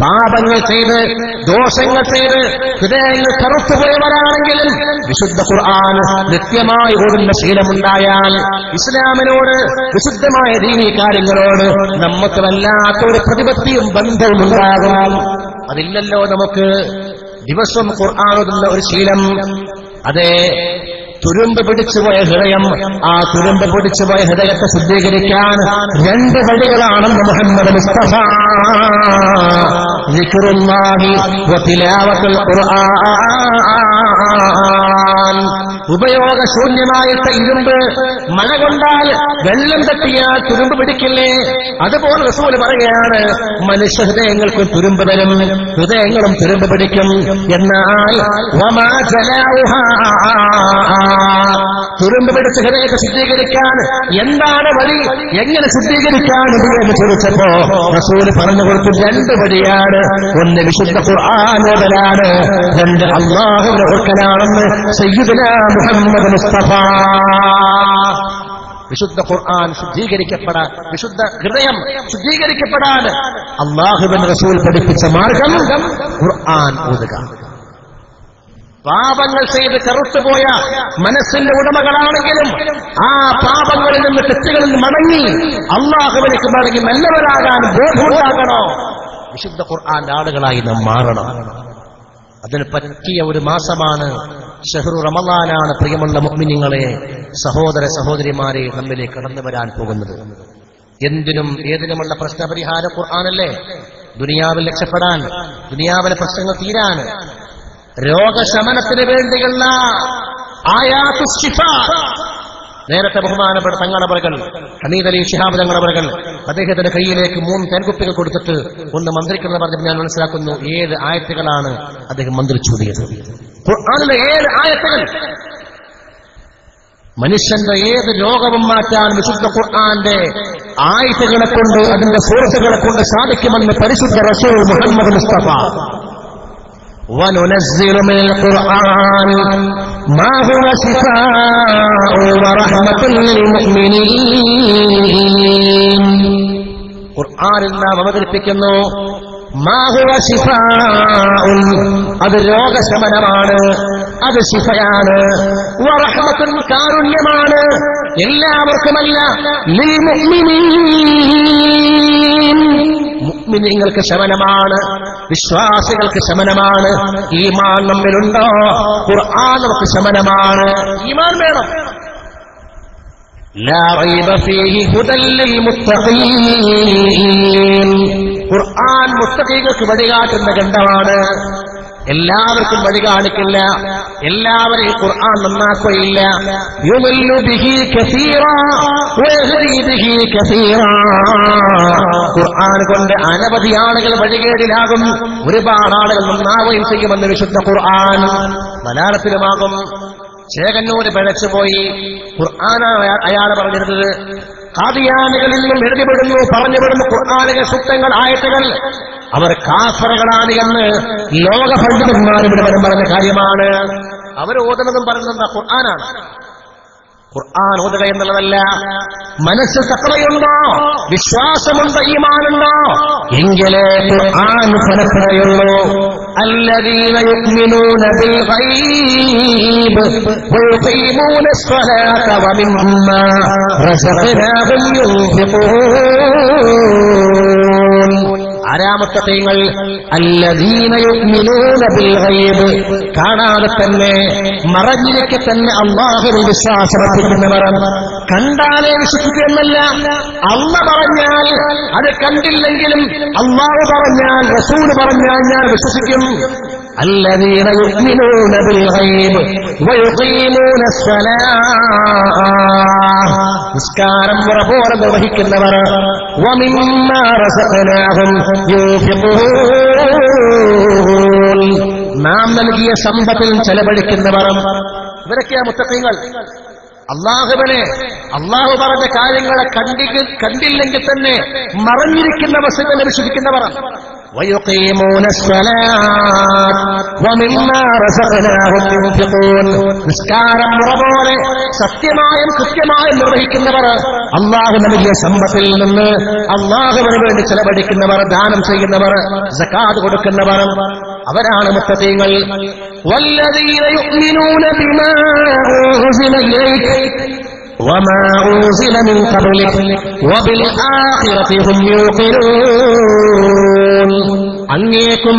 പാപങ്ങൾ ചെയ്ത് ദോഷങ്ങൾ ചെയ്ത് ഹൃദയങ്ങൾ കറുത്തുപോയവരാണെങ്കിലും വിശുദ്ധ ഖുർആൻ നിത്യമായി ഓടുന്ന ശീലമുണ്ടായാൽ ഇസ്ലാമിനോട്, വിശുദ്ധമായ ദീനീ കാര്യങ്ങളോട് നമുക്ക് വല്ലാത്തൊരു പ്രതിപത്തിയും ബന്ധവും ഉണ്ടാകും. അതില്ലല്ലോ നമുക്ക് ദിവസം ഖുർആൻ ഓതുന്ന ഒരു ശീലം. അതെ, തുരുമ്പ് പിടിച്ചുപോയ ഹൃദയം, ആ തുരുമ്പ് പിടിച്ചുപോയ ഹൃദയത്തെ ശുദ്ധീകരിക്കാൻ 2 വഴികളാണെന്ന് മുഹമ്മദ് മുസ്തഫ. ദിക്റുല്ലാഹി വതിലാവത്തുൽ ഖുർആൻ. ഉപയോഗശൂന്യമായിട്ട് ഇരുമ്പ് മഴ കൊണ്ടാൽ വെള്ളം തട്ടിയാൽ തുരുമ്പ് പിടിക്കില്ലേ? അതുപോലെ റസൂൽ പറയുകയാണ്, മനുഷ്യ ഹൃദയങ്ങൾക്കും തുരുമ്പ് വരും, ഹൃദയങ്ങളും തുരുമ്പ് പിടിക്കും. എന്നാൽ വമാ ജലാഉഹാ, തുരുമ്പ് പിടിച്ച് ഹൃദയത്തെ ശുദ്ധീകരിക്കാൻ എന്താണ് വഴി, എങ്ങനെ ശുദ്ധീകരിക്കാൻ എന്ന് ചോദിച്ചപ്പോ റസൂൽ പറഞ്ഞു കൊടുത്തു, രണ്ട് വഴിയാണ്. ഒന്ന് വിശുദ്ധ ഖുർആൻ ഓതലാണ്, രണ്ട് അല്ലാഹുവിനെ ഓർക്കലാണെന്ന് സയ്യിദുനാ മുഹമ്മദ് മുസ്തഫ. വിശുദ്ധ ഖുർആൻ ശുദ്ധീകരിക്കപ്പെടാൻ, വിശുദ്ധ ഹൃദയം ശുദ്ധീകരിക്കപ്പെടാൻ അല്ലാഹുവിന്റെ റസൂൽ പഠിപ്പിച്ച മാർഗം ഖുർആൻ ഓതുക. പാപങ്ങൾ ചെയ്ത് കറുത്തുപോയ മനസ്സിന്റെ ഉടമകളാണെങ്കിലും ആ പാപങ്ങളിൽ നിന്ന്, തെറ്റുകളിൽ നിന്ന് മടങ്ങി അല്ലാഹുവിലേക്ക് മടങ്ങി നല്ലവരാകാൻ ബോധമുണ്ടാകണോ, വിശുദ്ധ ഖുർആന്റെ ആളുകളായി നാം മാറണം. അതിന് പറ്റിയ ഒരു മാസമാണ് ഷഹ്റു റമളാനാണ്. പ്രിയമുള്ള മുഅ്മിനീങ്ങളെ, സഹോദര സഹോദരിമാരെ, നമ്മിലേക്ക് കടന്നു വരാൻ പോകുന്നത് എന്തിനും ഏതിനുമുള്ള പ്രശ്നപരിഹാര ഖുർആനല്ലേ. ദുനിയാവിൽ രക്ഷപ്പെടാൻ, ദുനിയാവിലെ പ്രശ്നങ്ങൾ തീരാൻ, രോഗശമനത്തിന് വേണ്ടിയുള്ള ആയാത്തു ശിഫ. നേരത്തെ ബഹുമാനപ്പെട്ട തങ്ങളവറുകൾ, ഹമീദ് അലി ശിഹാബ് തങ്ങളവറുകൾ അദ്ദേഹത്തിന്റെ കയ്യിലേക്ക് 3 തേൻകുപ്പികൾ കൊടുത്തിട്ട് ഒന്ന് മന്ത്രിക്കുന്നത് പറഞ്ഞപ്പോൾ ഞാൻ മനസ്സിലാക്കുന്നു 7 ആയത്തുകളാണ് അദ്ദേഹം മന്ത്രിച്ചൂടിയത്. ഖുർആനിലെ 7 ആയത്തുകൾ. മനുഷ്യന്റെ ഏത് രോഗവും മാറ്റാൻ വിശുദ്ധ ഖുർആന്റെ ആയത്തുകളെ കൊണ്ട്, അതിന്റെ സൂറത്തുകളെ കൊണ്ട് സാധിക്കുമെന്ന് പരിശുദ്ധ റസൂൽ മുഹമ്മദ് മുസ്തഫ. وَنُنَزِّلُ مِنَ الْقُرْآنِ مَا هُوَ شِفَاءٌ وَرَحْمَةٌ لِلْمُؤْمِنِينَ. ഖുർആനിൽ നാം അവതരിപ്പിക്കുന്നു മാ ഹുവ ശിഫാഉൻ, അത് രോഗശമനമാണ്, അത് ശിഫയാണ്. വറഹ്മത്തുൻ, കാരുണ്യമാണ്, എല്ലാവർക്കുമല്ല. ലിൽ മുഅ്മിനീൻ, മുഅ്മിനീങ്ങൾക്ക് ശമനമാണ്, വിശ്വാസികൾക്ക് ശമനമാണ്. ഈമാൻ നമ്മിലുണ്ടോ, ഖുർആൻ നമുക്ക് ശമനമാണ്. ഈമാൻ വേണം. ലാ റൈബ ഫീഹി ഹുദൽ ലിൽ മുത്തഖീൻ. ഖുർആൻ മുത്തഖീകൾക്ക് വഴികാട്ടുന്ന ഗ്രന്ഥമാണ്. എല്ലാവർക്കും വഴി കാണിക്കില്ല, എല്ലാവരെയും ഖുർആൻ നന്നാക്കുകയില്ല. യുദല്ലു ബിഹി കസീറാ വയഹ്ദി ബിഹി കസീറാ. ഖുർആൻ കൊണ്ട് അനവധി ആളുകൾ വഴികേടിലാകും, ഒരുപാട് ആളുകൾ നന്നാവുകയും ചെയ്യുമെന്ന് വിശുദ്ധ ഖുർആൻ. മലയാളത്തിലുമാകും. ചേകന്നൂര് പിഴച്ചുപോയി. ഖുർആനാണ് അയാൾ പറഞ്ഞിരുന്നത്. ഖാദിയാനികളിൽ നിന്നും എഴുതിവിടുന്നു, പറഞ്ഞുവിടുന്നു ഖുർആനിലെ സൂക്തങ്ങൾ, ആയത്തുകൾ. അവർ കാഫറുകളാണ് എന്ന് ലോക പണ്ഡിതന്മാർ ഇവിടെ പറഞ്ഞ കാര്യമാണ്. അവർ ഓതുന്നതും പറയുന്നത് ഖുർആനാണ്. ഖുർആൻ ഓതുക എന്നുള്ളതല്ല. മനസ്സിൽ തഖ്വയുണ്ടോ, വിശ്വാസമുണ്ടോ, ഈമാനുണ്ടോ, എങ്കിലേ ഖുർആൻ ഫലപ്പെടുകയുള്ളൂ. الذين يؤمنون بالغيب ويقيمون الصلاة ومما رزقناهم ينفقون. ആരാമത്തങ്ങൾ അല്ലദീന യുഅ്മിനൂന ബിൽ ഗൈബ്, കാണാതെ തന്നെ മറഞ്ഞിരിക്കെ തന്നെ അല്ലാഹുവിൽ വിശ്വാസമർപ്പിക്കുന്നവർ. കണ്ടാലേ വിശ്വസിക്കുമെന്നല്ല, അല്ലാഹു പറഞ്ഞാൽ അത് കണ്ടില്ലെങ്കിലും അല്ലാഹു പറഞ്ഞാൽ, റസൂൽ പറഞ്ഞാൽ ഞാൻ വിശ്വസിക്കും. الذين يؤمنون بالغيب ويقيمون الصلاة, നിസ്കാരം മുറപോലെ നിർവഹിക്കുന്നവർ. ومما رزقناهم ينفقون, നാം നൽകിയ സമ്പത്തിൽ ചെലവഴിക്കുന്നവർ. ഇവരൊക്കെയാ മുത്തഖീങ്ങൾ. അല്ലാഹുവിനെ, അല്ലാഹു പറഞ്ഞ കാര്യങ്ങളെ കണ്ടില്ലെങ്കിൽ തന്നെ മറഞ്ഞിരിക്കുന്ന വസ്തുക്കളെ വിശ്വസിക്കുന്നവർ. ويقيمون الصلاة ومما رزقناهم ينفقون, നിസ്കാരം മുറപോലെ സത്യമായും കൃത്യമായും നിർവഹിക്കുന്നവർ. അല്ലാഹു നൽകിയ സമ്പത്തിൽ നിന്ന് അല്ലാഹുവിന് വേണ്ടി ചെലവഴിക്കുന്നവർ, ദാനം ചെയ്യുന്നവർ, സകാത്ത് കൊടുക്കുന്നവർ, അവരാണ് മുത്തഖീങ്ങൾ. വല്ലദീന യുഅ്മിനൂന ബിമാ ഉൻസില ഇലൈക വമാ ഉൻസില മിൻ ഖബ്ലിക വബിൽ ആഖിറതി ഹും യൂഖിനൂൻ. അങ്ങേക്കും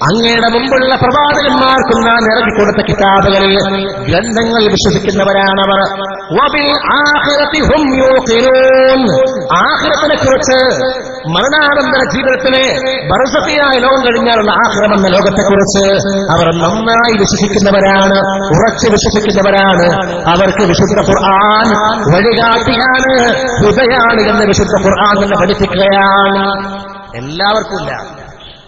അങ്ങയുടെ മുമ്പുള്ള പ്രവാചകന്മാർക്കും നാം ഇറക്കിക്കൊടുത്ത കിതാബുകളിൽ, ഗ്രന്ഥങ്ങൾ വിശ്വസിക്കുന്നവരാണവർ. വബിൽ ആഖിറതി ഹും യൂഖിനൂൻ, ആഖിറത്തിനെ കുറിച്ച്, മരണാനന്തര ജീവിതത്തിലെ ബർസഖിയായ ലോകം കഴിഞ്ഞാലുള്ള ആഖിറം എന്ന ലോകത്തെക്കുറിച്ച് അവർ നന്നായി വിശ്വസിക്കുന്നവരാണ്, ഉറച്ചു വിശ്വസിക്കുന്നവരാണ്. അവർക്ക് വിശുദ്ധ ഖുർആൻ വഴികാട്ടിയാണ്, ഹുദയാണ് എന്ന് വിശുദ്ധ ഖുർആൻ തന്നെ പഠിപ്പിക്കുകയാണ്. എല്ലാവർക്കുമില്ല.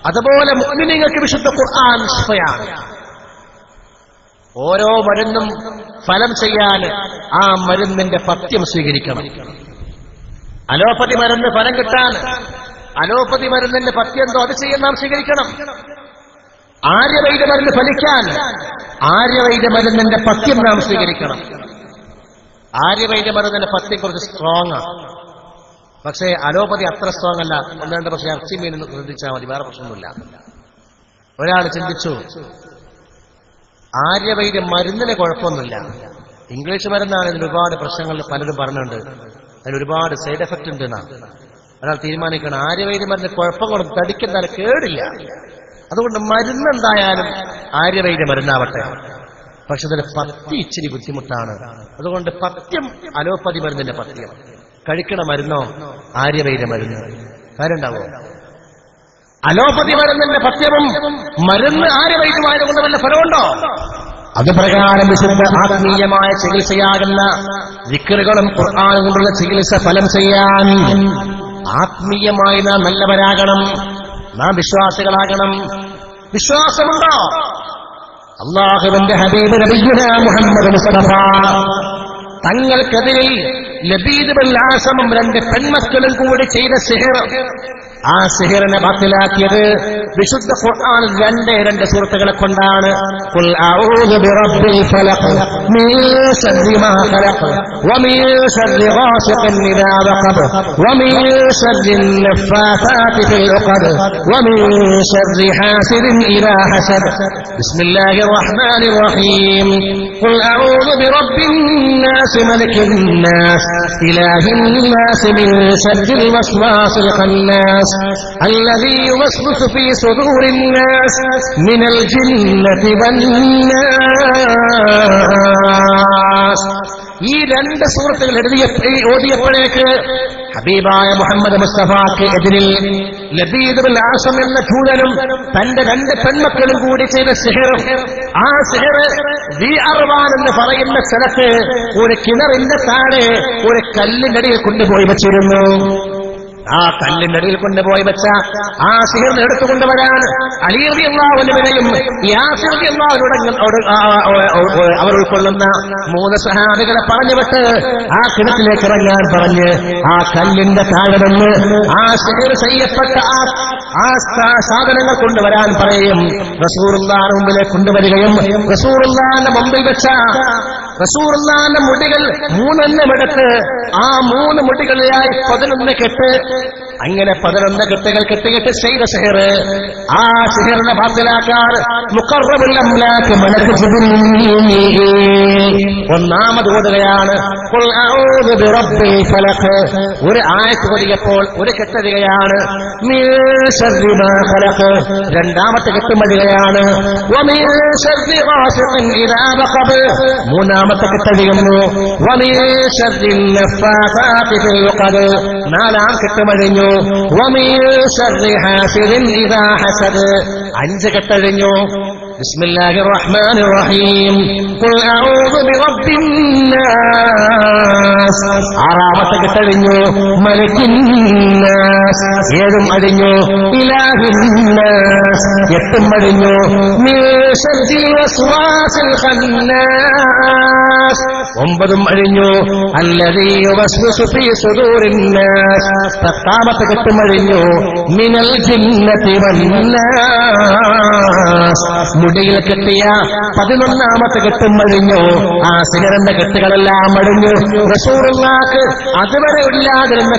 അതുപോലെ മുഅ്മിനീങ്ങൾക്ക് വിശുദ്ധ ഖുർആൻ ശിഫയാണ്. ഓരോ മരുന്നും ഫലം ചെയ്യാൻ ആ മരുന്നിന്റെ പഥ്യം സ്വീകരിക്കണം. അലോപ്പതി മരുന്ന് ഫലം കിട്ടാൻ അലോപ്പതി മരുന്നിന്റെ പഥ്യം എന്തോ അത് ചെയ്യാൻ നാം സ്വീകരിക്കണം. ആര്യവൈദ്യ മരുന്ന് ഫലിക്കാൻ ആര്യവൈദ്യ മരുന്നിന്റെ പഥ്യം നാം സ്വീകരിക്കണം. ആര്യവൈദ്യ മരുന്നിന്റെ പഥ്യം കുറച്ച് സ്ട്രോങ് ആണ്, പക്ഷേ അലോപ്പതി അത്ര സ്ട്രോങ് അല്ല. ഒന്നുണ്ട്, പക്ഷെ ഇറച്ചി മീൻ ശ്രദ്ധിച്ചാൽ മതി, വേറെ പ്രശ്നമൊന്നുമില്ല. ഒരാൾ ചിന്തിച്ചു, ആര്യവൈദ്യ മരുന്നിന് കുഴപ്പമൊന്നുമില്ല, ഇംഗ്ലീഷ് മരുന്നാണ് ഇതിന് ഒരുപാട് പ്രശ്നങ്ങൾ പലരും പറഞ്ഞിട്ടുണ്ട്, അതിന് ഒരുപാട് സൈഡ് എഫക്ട് ഉണ്ട് എന്നാണ് ഒരാൾ തീരുമാനിക്കണം. ആര്യവൈദ്യ മരുന്ന് കുഴപ്പങ്ങളൊന്നും തടിക്കെന്തായാലും കേടില്ല, അതുകൊണ്ട് മരുന്ന് എന്തായാലും ആര്യവൈദ്യ മരുന്നാവട്ടെ. പക്ഷെ അതിന് പഥ്യം ഇച്ചിരി ബുദ്ധിമുട്ടാണ്, അതുകൊണ്ട് പഥ്യം അലോപ്പതി മരുന്നിന്റെ പഥ്യം. കഴിക്കണ മരുന്നോ ആര്യവൈദ്യ മരുന്ന്, കാര്യമുണ്ടാവോ? അലോപ്പതി മരുന്നിന്റെ പഥ്യവും മരുന്ന് ആര്യവൈദ്യമായതുകൊണ്ട് വല്ല ഫലമുണ്ടോ? അത് പ്രകാരം വിശുദ്ധ ആത്മീയമായ ചികിത്സയാകുന്ന ദിക്റുകളും ഖുർആനും കൊണ്ടുള്ള ചികിത്സ ഫലം ചെയ്യാൻ ആത്മീയമായി നാം നല്ലവരാകണം, നാം വിശ്വാസികളാകണം. വിശ്വാസമുണ്ടോ? അല്ലാഹുവിന്റെ ഹബീബ് നബിയുനാ മുഹമ്മദ് മുസ്തഫ തങ്ങൾക്കെതിരിൽ ലബീദ് ബിൻ ആസമും 2 പെൺമക്കളും കൂടി ചെയ്ത സിഹർ, ആ സിഹറിനെ ബാത്തിലാക്കിയത് വിശുദ്ധ ഖുർആനിൽ 2 സൂറത്തുകളെ കൊണ്ടാണ്. ഖുൽ അഊദു ബിറബ്ബിൽ ഫലഖ് മിൻ ശർരി മാ ഖലഖ് വമിൻ ശർരി ഗാസിഖിൻ ഇദാ വഖബ വമിൻ ശർരി നഫ്ഫാതാതി ഫിൽ ഉഖദ് വമിൻ ശർരി ഹാസിദിൻ ഇദാ ഹസദ്. ബിസ്മില്ലാഹിർ റഹ്മാനിർ റഹീം. ഖുൽ അഊദു ബിറബ്ബിൻ നാസ് മലികിൻ നാസ് ഇലാഹിൻ നാസ് മിൻ ശർരിൽ വസ്വാസിൽ ഖന്നാസ് الذي يوسوس في صدور الناس من الجنة والناس. ഈ 2 സൂറത്തുകൾ ഓതിയപ്പോഴേക്ക് ഹബീബായ മുഹമ്മദ് മുസ്തഫാക്ക് എതിരിൽ ലബീദ് ബിൻ ആസം എന്ന ചൂതനും തന്റെ 2 പെൺമക്കളും കൂടി ചെയ്ത സിഹർ, ആ സിഹർ ദീഅർവാൻ എന്ന് പറയുന്ന സ്ഥലത്ത് ഒരു കിണറിന്റെ താഴെ ഒരു കല്ലിന്റെ അടിയിൽ കൊണ്ടുപോയി വെച്ചിരുന്നു. ആ കല്ലിന്റെ അടിയിൽ കൊണ്ടുപോയി വെച്ച ആ സിഹറിനെ എടുത്തുകൊണ്ടുവരാൻ അലി റളിയല്ലാഹു അൻഹുവിനെയും യാസിർ റളിയല്ലാഹു അവർ ഉൾക്കൊള്ളുന്ന 3 സഹാബികളെ പറഞ്ഞുവിട്ട് ആ കിണറ്റിലേക്ക് ഇറങ്ങാൻ പറഞ്ഞ് ആ കല്ലിന്റെ താഴെ നിന്ന് ആ സിഹർ ചെയ്യപ്പെട്ട ആ സാധനങ്ങൾ കൊണ്ടുവരാൻ പറയും. റസൂലുള്ളാഹിന്റെ മുമ്പിലേക്ക് കൊണ്ടുവരികയും റസൂലുള്ളാഹിന്റെ മുമ്പിൽ വെച്ച റസൂലുള്ളാഹിന്റെ മുടികൾ 3 എടുത്ത് ആ 3 മുടികളിലായി 11 കെട്ട്, അങ്ങനെ 11 കെട്ടുകൾ കെട്ടിയിട്ട് ചെയ്ത സിഹർ, ആ സിഹറിനെ ബാത്തിലാക്കാൻ മുഖറബുൽ അംലാക്ക് മലക്ക് ജിബ്രീൽ ഒന്നാമത് ഓതുകയാണ് ഖുൽ അഊദു ബിറബ്ബിൽ ഫലഖ്. ഒരു ആയത്ത് ഓതിയപ്പോൾ ഒരു കെട്ടരികയാണ് മിൻ ശർരി മാ ഖലഖ്, രണ്ടാമത്തെ കെട്ടുമടികയാണ് വമിൻ ശർരി ഗാസിഖിൻ ഇദാ വഖബ്, മൂന്നാമത്തെ കെട്ടഴിയുന്നു വമിൻ ശർരി നഫ്ഫാതാതി ഫിൽ ഉഖദ്, നാലാം കെട്ടുമഴിഞ്ഞു വമിൻ ശർരി ഹാസിദിൻ ഇദാ ഹസദ്, 5 കെട്ടഴിഞ്ഞു. ബിസ്മില്ലാഹിർ റഹ്മാനിർ റഹീം. ഖുൽ അഊദു ബിറബ്ബിൻ നാസ്, 6ാമത്തെ കെട്ടഴിഞ്ഞു മലിക്കിൻ നാസ്, 7 അഴിഞ്ഞു ഇലാഹിൻ നാസ്, 8 അഴിഞ്ഞു മിൻ ശർരിൽ വസ്വാസിൽ ഖന്നാസ്, 9 അഴിഞ്ഞു അല്ലദീ യുവസ്വിസു ഫീ സുദൂരിൻ നാസ്, 10ാമത്തെ കെട്ടുമഴിഞ്ഞു മിനൽ ജിന്നതി വന്നാസ്, മുടിയിൽ കെട്ടിയ 11ാമത്തെ കെട്ടും അഴിഞ്ഞു. ആ സിഹറിന്റെ കെട്ടുകളെല്ലാം അഴിഞ്ഞു. റസൂലുള്ളാഹിക്ക് അതുവരെ ഉണ്ടായിരുന്ന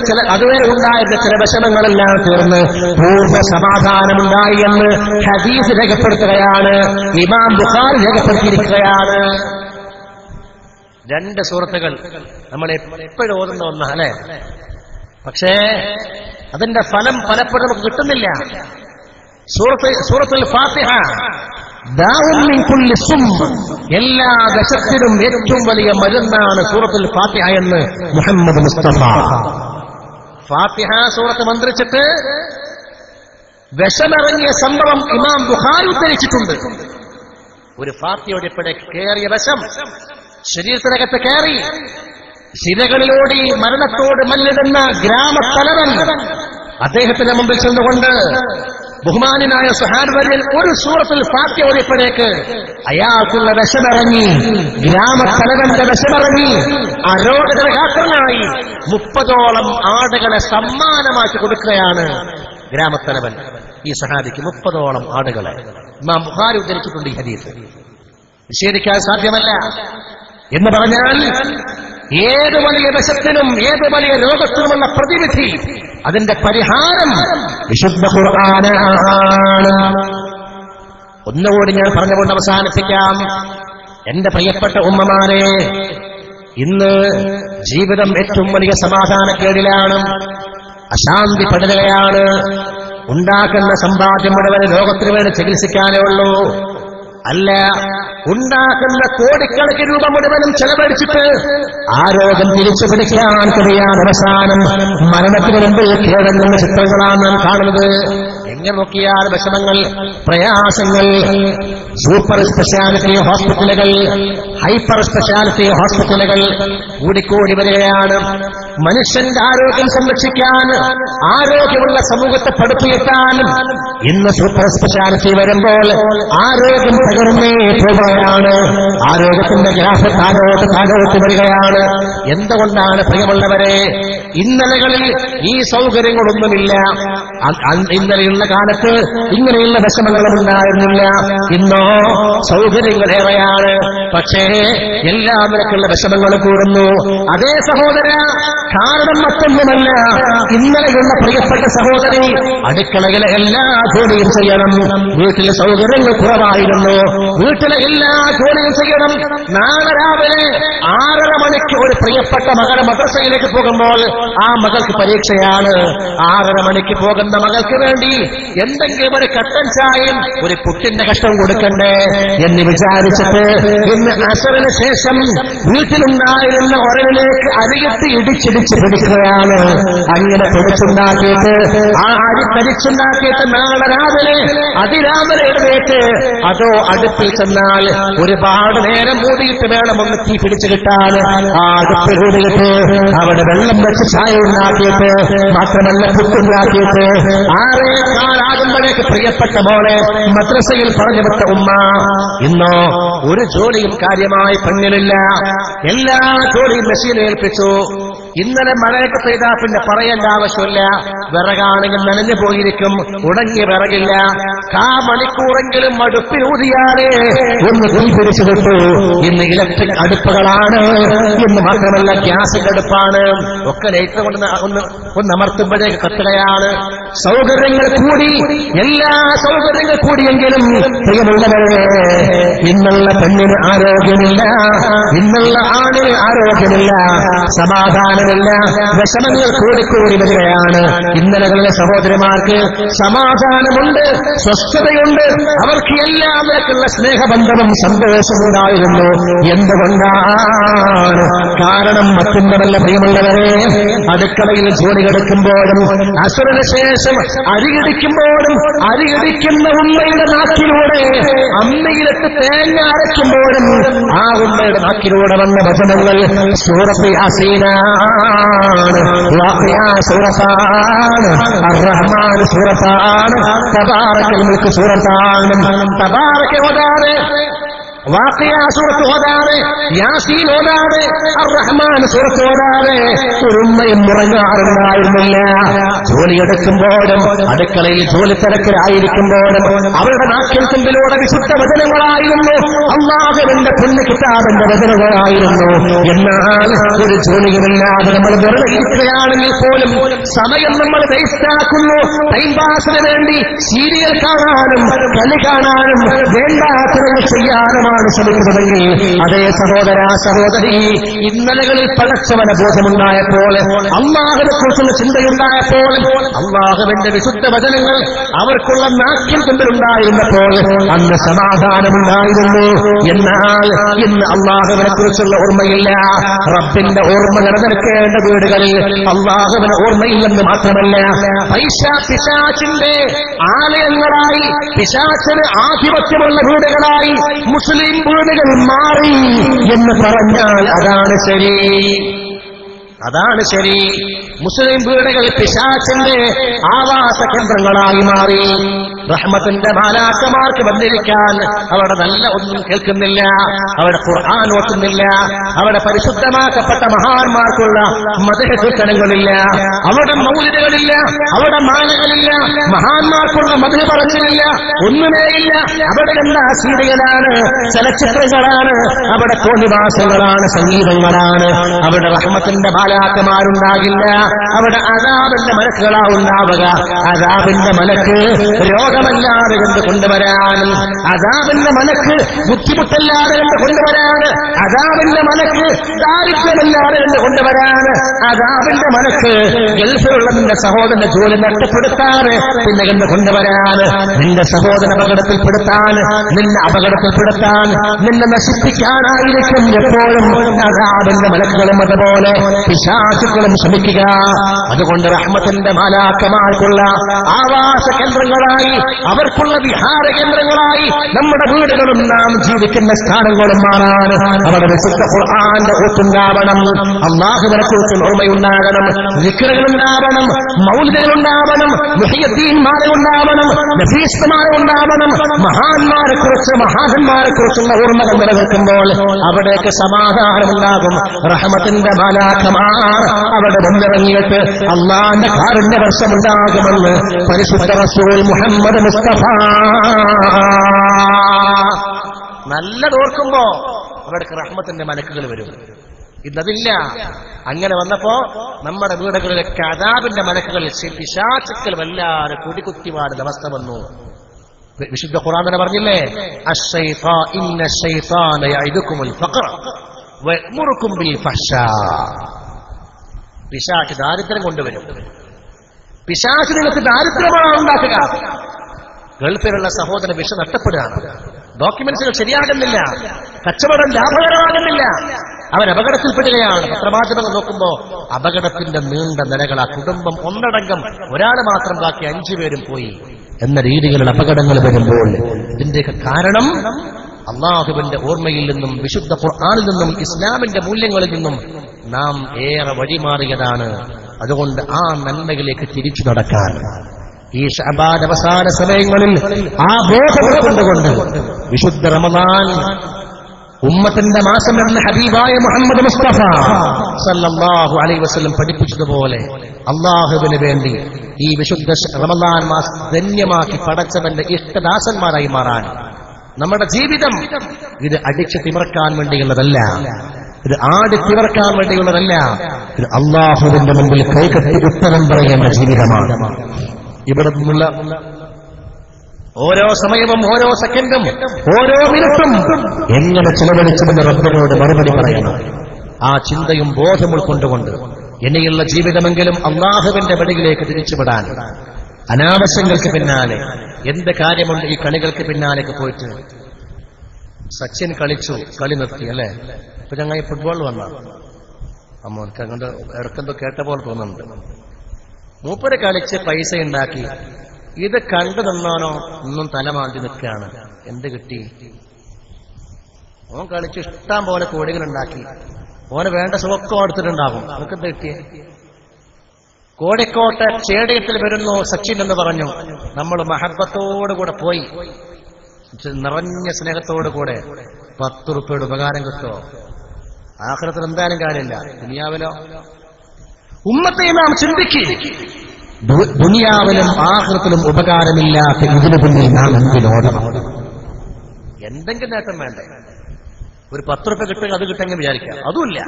ചില വിഷമങ്ങളെല്ലാം തീർന്ന് പൂർണ്ണ സമാധാനമുണ്ടായി എന്ന് ഹദീസ് രേഖപ്പെടുത്തുകയാണ്, ഇമാം ബുഖാരി രേഖപ്പെടുത്തിയിരിക്കുകയാണ്. 2 സൂറത്തുകൾ നമ്മൾ എപ്പോഴും ഓതുന്ന ഒന്നാണ് അല്ലെ, പക്ഷേ അതിന്റെ ഫലം പലപ്പോഴും നമുക്ക് കിട്ടുന്നില്ല. സൂറത്തുൽ ഫാത്തിഹ ദാഉൻ മിൻ കുല്ലി സും, എല്ലാ ദശത്തിനും ഏറ്റവും വലിയ മരുന്നാണ് സൂറത്തുൽ ഫാത്തിഹ എന്ന് മുഹമ്മദ് മുസ്തഫ. ഫാത്തിഹ സൂറത്ത് മന്ത്രിച്ചിട്ട് വിഷമിറങ്ങിയ സംഭവം ഇമാം ബുഖാരി ഉദ്ധരിച്ചിട്ടുണ്ട്. ഒരു ഫാത്തിഹയുടെ കയറിയ വിഷം ശരീരത്തിനകത്ത് കയറി ശിരകളിലോടി മരണത്തോട് മല്ലിടുന്ന ഗ്രാമത്തലവൻ അദ്ദേഹത്തിന്റെ മുമ്പിൽ ചെന്നുകൊണ്ട് ബഹുമാനായ സ്വഹാബി വര്യൻ ഒരു സൂറത്തുൽ ഫാത്തിഹ ഓതിയപ്പോഴേക്ക് അയാൾക്കുള്ള വിഷമിറങ്ങി, ഗ്രാമത്തലവന്റെ വിഷമിറങ്ങി, അരോഗതകാത്രനായി 30ഓളം ആടുകളെ സമ്മാനമാക്കി കൊടുക്കുകയാണ് ഗ്രാമത്തലവൻ ഈ സഹാബിക്ക്. 30ഓളം ആടുകളെ ഇമാം ബുഖാരി ഉദ്ധരിച്ചിട്ടുണ്ട് ഈ ഹദീസ്. നിഷേധിക്കാൻ സാധ്യമല്ല. എന്ന് പറഞ്ഞാൽ ഏത് വലിയ വിഷത്തിനും ഏത് വലിയ രോഗത്തിനുമുള്ള പ്രതിവിധി, അതിന്റെ പരിഹാരം വിശുദ്ധ ഖുർആനാണ്. ഒന്നുകൂടി ഞാൻ പറഞ്ഞുകൊണ്ട് അവസാനിപ്പിക്കാം. എന്റെ പ്രിയപ്പെട്ട ഉമ്മമാരെ, ഇന്ന് ജീവിതം ഏറ്റവും വലിയ സമാധാനക്കേടിലാണ്, അശാന്തി പടരുകയാണ്. ഉണ്ടാക്കുന്ന സമ്പാദ്യം മുഴുവൻ ലോകത്തിന് വേണ്ടി ചികിത്സിക്കാനേ ഉള്ളൂ. അല്ല, ഉണ്ടാക്കുന്ന കോടിക്കണക്കിന് രൂപ മുഴുവനും ചെലവഴിച്ചിട്ട് ആ രോഗം തിരിച്ചു പിടിക്കാൻ കഴിയാതെ അവസാനം മരണത്തിന് മുമ്പിൽ കീഴടങ്ങുന്ന ചിത്രങ്ങളാണ് നാം കാണുന്നത്. എങ്ങനെ നോക്കിയാൽ വിഷമങ്ങൾ, പ്രയാസങ്ങൾ. സൂപ്പർ സ്പെഷ്യാലിറ്റി ഹോസ്പിറ്റലുകൾ, ഹൈപ്പർ സ്പെഷ്യാലിറ്റി ഹോസ്പിറ്റലുകൾ കൂടിക്കൂടി വരികയാണ്. മനുഷ്യന്റെ ആരോഗ്യം സംരക്ഷിക്കാൻ, ആരോഗ്യമുള്ള സമൂഹത്തെ പടുത്തുയർത്താൻ ഇന്ന് സൂപ്പർ സ്പെഷ്യാലിറ്റി വരുമ്പോൾ ആരോഗ്യം തകർന്നേ പോവുകയാണ്. ആരോഗ്യത്തിന്റെ ഗ്രാഫ് താഴോട്ട് വരികയാണ്. എന്തുകൊണ്ടാണ് പ്രിയമുള്ളവരെ? ഇന്നലകളിൽ ഈ സൗകര്യങ്ങളൊന്നുമില്ല. ഇന്നലെയുള്ള കാലത്ത് ഇങ്ങനെയുള്ള വിഷമങ്ങളും ഉണ്ടായിരുന്നില്ല. ഇന്നോ സൗകര്യങ്ങളേറെയാണ്, പക്ഷേ എല്ലാ നിലക്കുള്ള വിഷമങ്ങൾ കൂടുന്നു. അതേ സഹോദര, കാരണം മറ്റൊന്നുമല്ല. ഇന്നലെയുള്ള പ്രിയപ്പെട്ട സഹോദരി അടുക്കളയിലെ എല്ലാ ജോലിയും ചെയ്യണം. വീട്ടിലെ സൗകര്യങ്ങൾ കുറവായിരുന്നു, വീട്ടിലെ എല്ലാ ജോലിയും ചെയ്യണം. നാളെ രാവിലെ 6:30 മണിക്ക് ഒരു പ്രിയപ്പെട്ട മകളെ മദ്രസയിലേക്ക് പോകുമ്പോൾ ആ മകൾക്ക് പരീക്ഷയാണ്. 6:30 മണിക്ക് പോകുന്ന മകൾക്ക് വേണ്ടി എന്തെങ്കിലും ഒരു കട്ടൻ ചായയും ഒരു പുട്ടിന്റെ കഷ്ടം കൊടുക്കണ്ടേ എന്ന് വിചാരിച്ചിട്ട് ഇന്ന് അസറിന് ശേഷം വീട്ടിലുണ്ടായിരുന്ന ഒരലിലേക്ക് അരികത്ത് ഇടിച്ചിടിച്ച് പിടിക്കുകയാണ്. അങ്ങനെ പിടിച്ചുണ്ടാക്കിയിട്ട് ആ അരി കരിച്ചുണ്ടാക്കിയിട്ട് നാളെ രാവിലെ അതിരാവിലെ എഴുന്നേറ്റ് അതോ അടുപ്പിൽ ചെന്നാൽ ഒരുപാട് നേരം മൂടിയിട്ട് വേണം ഒന്ന് തീ പിടിച്ചു കിട്ടാൻ. ആ അടുപ്പിൽ കൂടിയിട്ട് അവിടെ വെള്ളം വെച്ച് ചായ ഉണ്ടാക്കിയിട്ട് മാത്രമല്ല പുട്ടുണ്ടാക്കിയിട്ട് 6:15 പ്രിയപ്പെട്ട മോളെ മദ്രസയിൽ പറഞ്ഞു വിട്ട ഉമ്മ ഇന്നോ ഒരു ജോലിയും കാര്യമായി പെണ്ണിലില്ല. എല്ലാ ജോലിയും മെഷീനെ ഏൽപ്പിച്ചു. ഇന്നലെ മഴയൊക്കെ പെയ്താ പിന്നെ പറയേണ്ട ആവശ്യമില്ല. വിറകാണെങ്കിൽ നനഞ്ഞു പോയിരിക്കും, ഉണങ്ങിയ വിറകില്ല. മണിക്കൂറെങ്കിലും അടുപ്പിലൂതിയാലേ ഒന്ന് തീ പിടിച്ചു കിട്ടു. ഇന്ന് ഇലക്ട്രിക് അടുപ്പുകളാണ്. ഇന്ന് മാത്രമല്ല ഗ്യാസിന്റെ അടുപ്പാണ്. ഒക്കെ ലൈറ്റ് കൊണ്ട് ഒന്ന് അമർത്തുമ്പോഴേക്ക് കത്തുകയാണ്. സൗകര്യങ്ങൾ കൂടി, എല്ലാ സൗകര്യങ്ങൾ കൂടിയെങ്കിലും പ്രിയമുള്ളവരെ ഇന്നുള്ള പെണ്ണിന് ആരോഗ്യമില്ല, ഇന്നുള്ള ആണിന് ആരോഗ്യമില്ല, സമാധാനമില്ല, വിഷമങ്ങൾ കൂടിക്കൂടി വരികയാണ്. ഇന്നലകളിലെ സഹോദരിമാർക്ക് സമാധാനമുണ്ട്, സ്വസ്ഥതയുണ്ട്, അവർക്ക് എല്ലാ നിലക്കുള്ള സ്നേഹബന്ധവും സന്തോഷമുണ്ടായിരുന്നു. എന്തുകൊണ്ടാണ്? കാരണം മറ്റൊന്നുമല്ല പ്രിയമുള്ളവരെ, അടുക്കളയിൽ ജോലി എടുക്കുമ്പോഴും അസുരന് ശേഷം അരിയടിക്കുമ്പോഴും അരിയടിക്കുന്ന ഉമ്മയുടെ നാക്കിലൂടെ അമ്മയിലിട്ട് തേങ്ങ അരയ്ക്കുമ്പോഴും ആ ഉമ്മയുടെ നാക്കിലൂടെ വന്ന വചനങ്ങൾ സൂറത്ത് യാസീനാണ്, വാഖിഅ സൂറത്താണ്, അർ-റഹ്മാൻ സൂറത്താണ്, തബാറക്കൽ മുൽക്ക് സൂറത്താണ്. തബാറക ഓതാതെ, വാഖിഅ സൂറത്ത് ഓതാതെ, യാസീൻ ഓതാതെ, അർ-റഹ്മാൻ സൂറത്ത് ഓതാതെ ഉമ്മയും ഉറങ്ങാറുണ്ടായിരുന്നില്ല. ജോലിയെടുക്കുമ്പോഴും അടുക്കളയിൽ ജോലി തിരക്കിലായിരിക്കുമ്പോഴും അവരുടെ നാക്കിൽ തുമ്പിലൂടെ വിശുദ്ധ വചനങ്ങളായിരുന്നു, അല്ലാഹുവിന്റെ പുണ്യ കിതാബിന്റെ വചനങ്ങളായിരുന്നു. എന്നാൽ ഒരു ജോലിയുമില്ലാതെ നമ്മൾ വെറുതെ ഇരിക്കുകയാണെങ്കിൽ പോലും സമയം നമ്മൾ വേസ്റ്റാക്കുന്നു. ടൈം പാസിന് വേണ്ടി സീരിയൽ കാണാനും കളി കാണാനും വേണ്ടാത്തത് ചെയ്യാനും ശ്രമിക്കുന്നതെങ്കിൽ അതേ സഹോദര സഹോദരി, ഇന്നലകളിൽ പടച്ചവന ബോധമുണ്ടായപ്പോൾ, അല്ലാഹുവിനെ കുറിച്ചുള്ള ചിന്തയുണ്ടായപ്പോൾ, അല്ലാഹുവിന്റെ വിശുദ്ധ വചനങ്ങൾ അവർക്കുള്ള നാക്കിൽ തുമ്പിലുണ്ടായിരുന്നപ്പോൾ അന്ന് സമാധാനമുണ്ടായിരുന്നു. എന്നാൽ ഇന്ന് അല്ലാഹുവിനെ കുറിച്ചുള്ള ഓർമ്മയില്ല. റബ്ബിന്റെ ഓർമ്മ നിലനിൽക്കേണ്ട വീടുകളിൽ അല്ലാഹുവിന് ഓർമ്മയില്ലെന്ന് മാത്രമല്ല, പിശാചിന്റെ ആലയങ്ങളായി, പിശാചിന് ആധിപത്യമുള്ള വീടുകളായി മുസ്ലിം വീടുകൾ മാറി എന്ന് പറഞ്ഞാൽ അതാണ് ശരി. അതാണ് ശരി. മുസ്ലിം വീടുകൾ പിശാചിന്റെ ആവാസ കേന്ദ്രങ്ങളായി മാറി. റഹ്മത്തിന്റെ മാലാഖമാർക്ക് വന്നിരിക്കാൻ അവിടെ നല്ല ഒന്നും കേൾക്കുന്നില്ല, അവിടെ ഖുർആൻ ഓതുന്നില്ല, അവിടെ പരിശുദ്ധമാക്കപ്പെട്ട മഹാന്മാർക്കുള്ള മദ്ഹ് കീർത്തനങ്ങളില്ല, അവിടെ മൗലിദുകളില്ല, അവിടെ മാലകളില്ല, മഹാന്മാർക്കുള്ള മദ്ഹ് പറച്ചിലില്ല, ഒന്നുമേയില്ല. അവിടെ എന്താ സീരിയലാണ്, ചലച്ചിത്രങ്ങളാണ്, അവിടെ തോന്നിവാസങ്ങളാണ്, സംഗീതങ്ങളാണ്. അവിടെ റഹ്മത്തിന്റെ മാലാഖമാരുണ്ടാകില്ല, അവിടെ അദാബിന്റെ മലക്കുകളാ ഉണ്ടാവുക. അദാബിന്റെ മലക്ക് രോഗമല്ലാതെ കൊണ്ട് കൊണ്ടുവരാനും, അദാബിന്റെ മലക്ക് ബുദ്ധിമുട്ടല്ലാതെ കൊണ്ട് കൊണ്ടുവരാൻ, അദാബിന്റെ മലക്ക് ദാരിദ്ര്യമല്ലാതെ കൊണ്ട് കൊണ്ടുവരാൻ, അദാബിന്റെ മലക്ക് ഗൾഫിലുള്ള നിന്റെ സഹോദരന്റെ ജോലി നഷ്ടപ്പെടുത്താൻ, പിന്നെ കണ്ട് കൊണ്ടുവരാൻ, നിന്റെ സഹോദരൻ അപകടത്തിൽപ്പെടുത്താൻ, നിന്നെ അപകടത്തിൽപ്പെടുത്താൻ, നിന്നെ നശിപ്പിക്കാനായിരിക്കും എപ്പോഴും അദാബിന്റെ മലക്കുകളും അതുപോലെ പിശാചുക്കളും ശ്രമിക്കുക. അതുകൊണ്ട് റഹ്മത്തിന്റെ മാലാഖമാർക്കുള്ള ആവാസ കേന്ദ്രങ്ങളായി, അവർക്കുള്ള വിഹാര കേന്ദ്രങ്ങളായി നമ്മുടെ വീടുകളും നാം ജീവിക്കുന്ന സ്ഥാനങ്ങളും മാറാൻ അവിടെ വിശുദ്ധ ഖുർആന്റെ ഓത്തുണ്ടാവണം, അല്ലാഹുവിനെ കുറിച്ചുള്ള ഓർമ്മയുണ്ടാകണം, ദിക്റുകളുണ്ടാവണം, മൗലിദുകളുണ്ടാവണം, മുഹിയദ്ദീൻമാരുണ്ടാവണം, നഫീസ്മാരുണ്ടാവണം. മഹാന്മാരെ കുറിച്ച് മഹാന്മാരെ കുറിച്ചുള്ള ഓർമ്മകൾ നിലനിൽക്കുമ്പോൾ അവിടേക്ക് സമാധാനമുണ്ടാകും. റഹ്മത്തിന്റെ മാലാഖമാർ അവിടെ വന്നിറങ്ങിയിട്ട് അള്ളാന്റെ കാരുണ്യ വർഷമുണ്ടാകുമെന്ന് പരിശുദ്ധ റസൂൽ മുഹമ്മദ് മുസ്തഫ. നല്ലതോർക്കുമ്പോ അവിടേക്ക് റഹ്മത്തിന്റെ മലക്കുകൾ വരും. ഇന്നതില്ല. അങ്ങനെ വന്നപ്പോ നമ്മുടെ വീടുകളിലൊക്കെ അദാബിന്റെ മലക്കുകൾ, പിശാചുക്കൾ വല്ലാതെ കുടികുത്തിവാടുന്ന അവസ്ഥ വന്നു. വിശുദ്ധ ഖുർആൻ തന്നെ പറഞ്ഞില്ലേ, ഇന്ന ശൈത്താന യഇദുകുമുൽ ഫഖറ വയഅ്മുറുകും ബിൽ ഫഹ്ശാ. പിശാച് ദാരിദ്ര്യം കൊണ്ടുവരും. പിശാച് നിങ്ങൾക്ക് ദാരിദ്ര്യമാണ് ഉണ്ടാക്കുക. ഗൾഫിലുള്ള സഹോദരൻ വിഷ നഷ്ടപ്പെടുകയാണ്, ഡോക്യുമെന്റ്സുകൾ ശരിയാകുന്നില്ല, കച്ചവടം ലാഭകരമാകുന്നില്ല, അവരപകടത്തിൽപ്പെടുകയാണ്. പത്രമാധ്യമങ്ങൾ നോക്കുമ്പോ അപകടത്തിന്റെ നീണ്ട നിലകളാ. കുടുംബം ഒന്നടങ്കം, ഒരാൾ മാത്രം ബാക്കി 5 പേരും പോയി എന്ന രീതിയിലുള്ള അപകടങ്ങൾ വരുമ്പോൾ ഇതിന്റെയൊക്കെ കാരണം അള്ളാഹുവിന്റെ ഓർമ്മയിൽ നിന്നും വിശുദ്ധ ഖുർആനിൽ നിന്നും ഇസ്ലാമിന്റെ മൂല്യങ്ങളിൽ നിന്നും നാം ഏറെ വഴിമാറിയതാണ്. അതുകൊണ്ട് ആ നന്മയിലേക്ക് തിരിച്ചു നടക്കാൻ ഈ ശഅബാൻ അവസാന സമയങ്ങളിൽ ആ ബോധം കൊണ്ടുകൊണ്ട് വിശുദ്ധ റമദാൻ ഉമ്മത്തിന്റെ മാസം എന്ന ഹബീബായ മുഹമ്മദ് മുസ്തഫ സല്ലല്ലാഹു അലൈഹി വസല്ലം പഠിപ്പിച്ചതുപോലെ അള്ളാഹുവിന് വേണ്ടി ഈ വിശുദ്ധ റമദാൻ മാസം ധന്യമാക്കി പടച്ചവന്റെ ഇഷ്ടദാസന്മാരായി മാറാൻ നമ്മുടെ ജീവിതം ഇത് അടിച്ചു തിമർക്കാൻ വേണ്ടിയുള്ളതല്ല, ഇത് ആടി തിമർക്കാൻ വേണ്ടിയുള്ളതല്ല, ഇത് അള്ളാഹുവിന്റെ മുമ്പിൽ കൈകെട്ടി ഉത്തരം പറയേണ്ട ജീവിതമാണ്. ഇവിടെ നിന്നുള്ള ഓരോ സമയവും, ഓരോ സെക്കൻഡും, ഓരോ മിനിറ്റും എങ്ങനെ ചെലവഴിച്ചതെന്ന് റബ്ബിനോട് മറുപടി പറയണം. ആ ചിന്തയും ബോധം ഉൾക്കൊണ്ടുകൊണ്ട് ഇനിയുള്ള ജീവിതമെങ്കിലും അള്ളാഹുവിന്റെ വഴിയിലേക്ക് തിരിച്ചുവിടാൻ, അനാവശ്യങ്ങൾക്ക് പിന്നാലെ എന്ത് കാര്യമുണ്ട് ഈ കളികൾക്ക് പിന്നാലേക്ക് പോയിട്ട്. സച്ചിൻ കളിച്ചു, കളി നിർത്തി അല്ലേ? ഇപ്പൊ ഞങ്ങൾ ഈ ഫുട്ബോൾ വന്ന അമ്മോർക്ക് അങ്ങോട്ട് ഇടക്കെന്തോ കേട്ട പോലെ തോന്നുന്നുണ്ട്. മൂപ്പര് കളിച്ച് പൈസ ഉണ്ടാക്കി, ഇത് കണ്ടു നിന്നാനോ ഒന്നും തലമാന്തി നിൽക്കുകയാണ്. എന്ത് കിട്ടി? ഓൻ കളിച്ച് ഇഷ്ടം പോലെ കോടികളുണ്ടാക്കി, ഓന് വേണ്ട സുഖം എടുത്തിട്ടുണ്ടാകും. നമുക്കെന്ത് കിട്ടിയേ? കോഴിക്കോട്ടെ സ്റ്റേഡിയത്തിൽ വരുന്നു സച്ചിൻ എന്ന് പറഞ്ഞു. നമ്മൾ മഹബത്തോടുകൂടെ പോയി, നിറഞ്ഞ സ്നേഹത്തോടുകൂടെ 10 റുപ്യയുടെ ഉപകാരം കിട്ടോ? ആഖിറത്തിൽ എന്തായാലും കാര്യമില്ല, ദുനിയാവിലോ? ഉമ്മത്തെ നാം ചിന്തിക്കുക, ദുനിയാവിലും ആഖിറത്തിലും ഉപകാരമില്ലാത്ത ഇതിനു പിന്നിൽ നാം എന്തിനോടണം? എന്തെങ്കിലും നേട്ടം വേണ്ടേ? ഒരു 10 റുപ്യ കിട്ടുക, അത് കിട്ടെങ്കിൽ വിചാരിക്കാം, അതുമില്ല.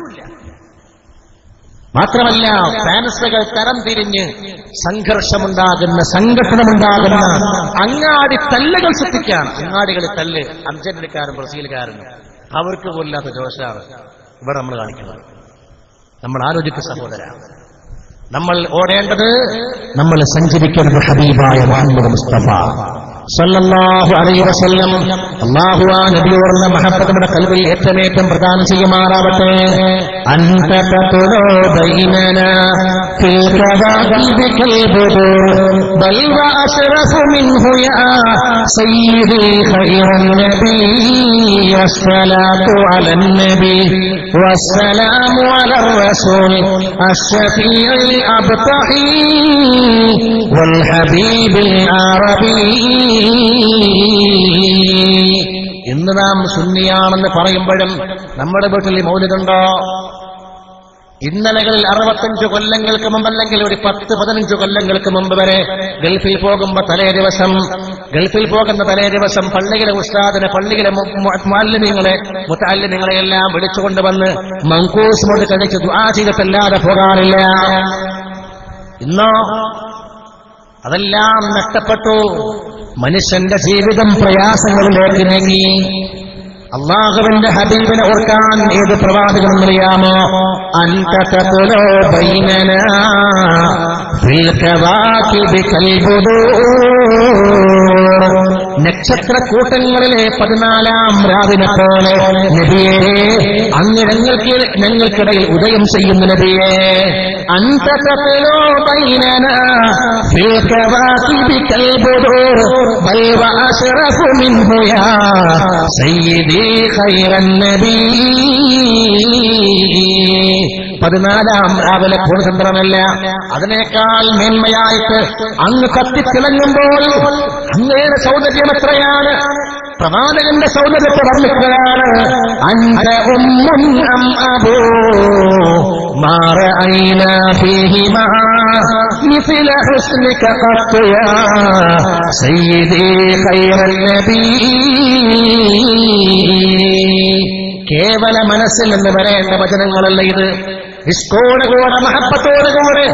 മാത്രമല്ല ഫാൻസുകൾ തരം തിരിഞ്ഞ് സംഘർഷമുണ്ടാകുന്ന, സംഘടനമുണ്ടാകുന്ന അങ്ങാടി തല്ലുകൾ സൃഷ്ടിക്കുകയാണ്. അങ്ങാടികളിൽ തല്ല് അർജന്റീനക്കാരും ബ്രസീലുകാരനും അവർക്ക് പോലില്ലാത്ത ജോഷാണ് ഇവിടെ നമ്മൾ കാണിക്കുന്നത്. നമ്മൾ ആലോചിക്കുന്ന സഹോദര, നമ്മൾ ഓടേണ്ടത്, നമ്മൾ സഞ്ചരിക്കേണ്ടത് ഹബീബായ മുഹമ്മദ് മുസ്തഫ സല്ലല്ലാഹു അലൈഹി വസല്ലം. അല്ലാഹു ആ നബിയോടുള്ള മഹബ്ബത്ത് നമ്മുടെ ഖൽബിൽ ഏറ്റവും പ്രദാനം ചെയ്യുമാറാവട്ടെ. അൻത തതുലു ബൈനനാ في الكواكب كالبدور بل وأشرف منه يا سيدي خير النبي والصلاة على النبي والسلام على الرسول الشفيع الأبطحي والحبيب العربي. ഇന്ന് നാം സുന്നിയാണെന്ന് പറയുമ്പോഴും നമ്മുടെ വീട്ടിൽ മൗലിദുണ്ടോ? ഇന്നലകളിൽ 65 കൊല്ലങ്ങൾക്ക് മുമ്പ്, അല്ലെങ്കിൽ ഒരു 10-15 കൊല്ലങ്ങൾക്ക് മുമ്പ് വരെ ഗൾഫിൽ പോകുന്ന തലേ ദിവസം പള്ളിയിലെ ഉസ്താദിനെ, പള്ളിയിലെ മുതഅല്ലിമീങ്ങളെ എല്ലാം വിളിച്ചുകൊണ്ടുവന്ന് മങ്കൂസ് കൊണ്ട് കഴിച്ച് ദുആ ചെയ്തിട്ടല്ലാതെ പോകാറില്ല. ഇന്നോ അതെല്ലാം നഷ്ടപ്പെട്ടു. മനുഷ്യന്റെ ജീവിതം പ്രയാസങ്ങളിലേക്ക് നീങ്ങി. അല്ലാഹുവിന്റെ ഹബീബിനെ ഓർക്കാൻ ഏത് പ്രവാചകനെന്നറിയാമോ? അൻത തഖുലു ബൈനനാ ഫിൽ കവാകിബി കൽബുദൂർ. നക്ഷത്രക്കൂട്ടങ്ങളിലെ 14-ാം രാവിനെ പോലെ നബിയേ, അങ്ങ് ഞങ്ങൾക്കിടയിൽ ഉദയം ചെയ്യുന്ന നബിയേ. അൻത തഖുലു ബൈനനാ ഫിൽ കവാകിബി കൽബുദൂർ ബൽ വഅശ്റഫു മിൻഹു യാ സയ്യിദി ഖൈറൻ നബി. 14-ാം രാവിലെ പൂർണ്ണചന്ദ്രനല്ല, അതിനേക്കാൾ മേന്മയായിട്ട് അങ്ങ് കത്തിത്തിളങ്ങുമ്പോൾ അങ്ങയുടെ സൗന്ദര്യം എത്രയാണ്! പ്രവാചകന്റെ സൗന്ദര്യത്തെ വർണ്ണിക്കുകയാണ്. അൻത ഉമ്മുൻ അം അബൂ മാ റഅയ്നാ ഫീഹിമാ മിസ്ല ഹുസ്നിക ഖത്ത് യാ സയ്യിദി ഖൈറൻ നബി. കേവല മനസ്സിൽ നിന്ന് വരേണ്ട വചനങ്ങളല്ല ഇത്. ഇഷ്കോടുകൂടെ, മഹബത്തോടുകൂടെ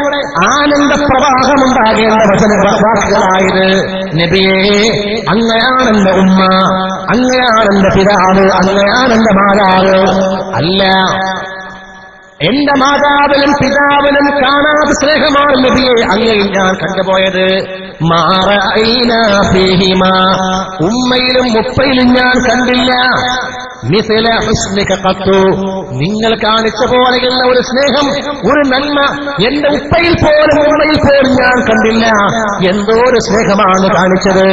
ആനന്ദപ്രവാഹമുണ്ടാകേണ്ട വാക്കുകളായത്. നബിയേ, അങ്ങയാണെന്റെ ഉമ്മ, അങ്ങയാണെന്റെ പിതാവ്, അങ്ങയാണെന്റെ മാതാവ്. അല്ല, എന്റെ മാതാവിനും പിതാവിനും കാണാത്ത സ്നേഹമാണ് നബിയെ അങ്ങയിൽ ഞാൻ കണ്ടുപോയത്. ഉമ്മയിലും ഉപ്പയിലും ഞാൻ കണ്ടില്ല. മിസ്ല ഹുസ്നിക ഖത്തു, നിങ്ങൾ കാണിച്ച പോലെയുള്ള ഒരു സ്നേഹം, ഒരു നന്മ എന്റെ ഉപ്പയിൽ പോലും ഉമ്മയിൽ പോലും ഞാൻ കണ്ടില്ല. എന്തോ ഒരു സ്നേഹമാണ് കാണിച്ചത്.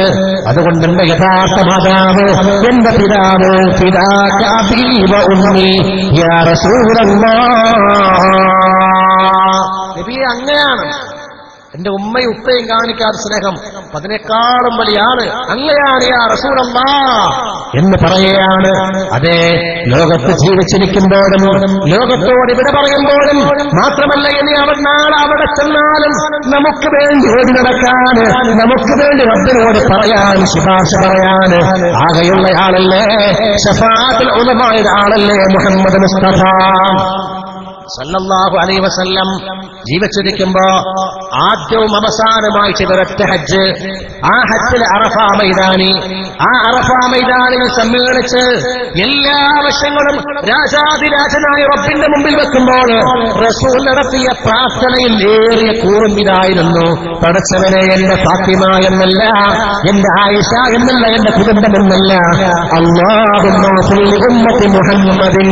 അതുകൊണ്ട് എന്റെ യഥാർത്ഥ മാതാവ്, എന്റെ പിതാവ്, പിതാക അബീ വ ഉമ്മി യാ റസൂലല്ലാഹ്. നബിയെ, അങ്ങയാണ് എന്റെ ഉമ്മയും ഉപ്പയും കാണിക്കാത്ത സ്നേഹം, അതിനേക്കാളും വലിയ ആള് അങ്ങയാണ് യാ റസൂലല്ലാഹ് എന്ന് പറയുകയാണ്. അതെ, ലോകത്ത് ജീവിച്ചിരിക്കുമ്പോഴും ലോകത്തോട് ഇവിടെ പറയുമ്പോഴും മാത്രമല്ല, ഇനി നാളെ അവിടെ ചെന്നാലും നമുക്ക് വേണ്ടി ഓടി നടക്കാൻ, നമുക്ക് വേണ്ടി റബ്ബിനോട് പറയാൻ, ശുപാർശ പറയാൻ ആകെയുള്ള ആളല്ലേ, ശഫാഅത്തുൽ ഉലമായുടെ ആളല്ലേ മുഹമ്മദ് മുസ്തഫ സല്ലല്ലാഹു അലൈഹി വസല്ലം. ജീവിച്ചിരിക്കുമ്പോ ആദ്യവും അവസാനമായി ചെയ്തൊരൊറ്റ ഹജ്ജ്, ആ ഹജ്ജിലെ അറഫാ മൈതാനിൽ സമ്മേളിച്ച് എല്ലാ വർഷങ്ങളും രാജാതിരാജനായ റബ്ബിന്റെ മുമ്പിൽ വെക്കുമ്പോൾ റസൂൽ നടത്തിയ പ്രാർത്ഥനയിൽ ഏറിയ കൂറും ഇതായിരുന്നു: പടച്ചവനെ, എന്റെ ഫാത്തിമ എന്നല്ല, എന്റെ ആയിഷ എന്നല്ല, എന്റെ കുടുംബം എന്നല്ല, അല്ലാഹുമ്മ ഫിൽ ഉമ്മത്തി മുഹമ്മദിൻ,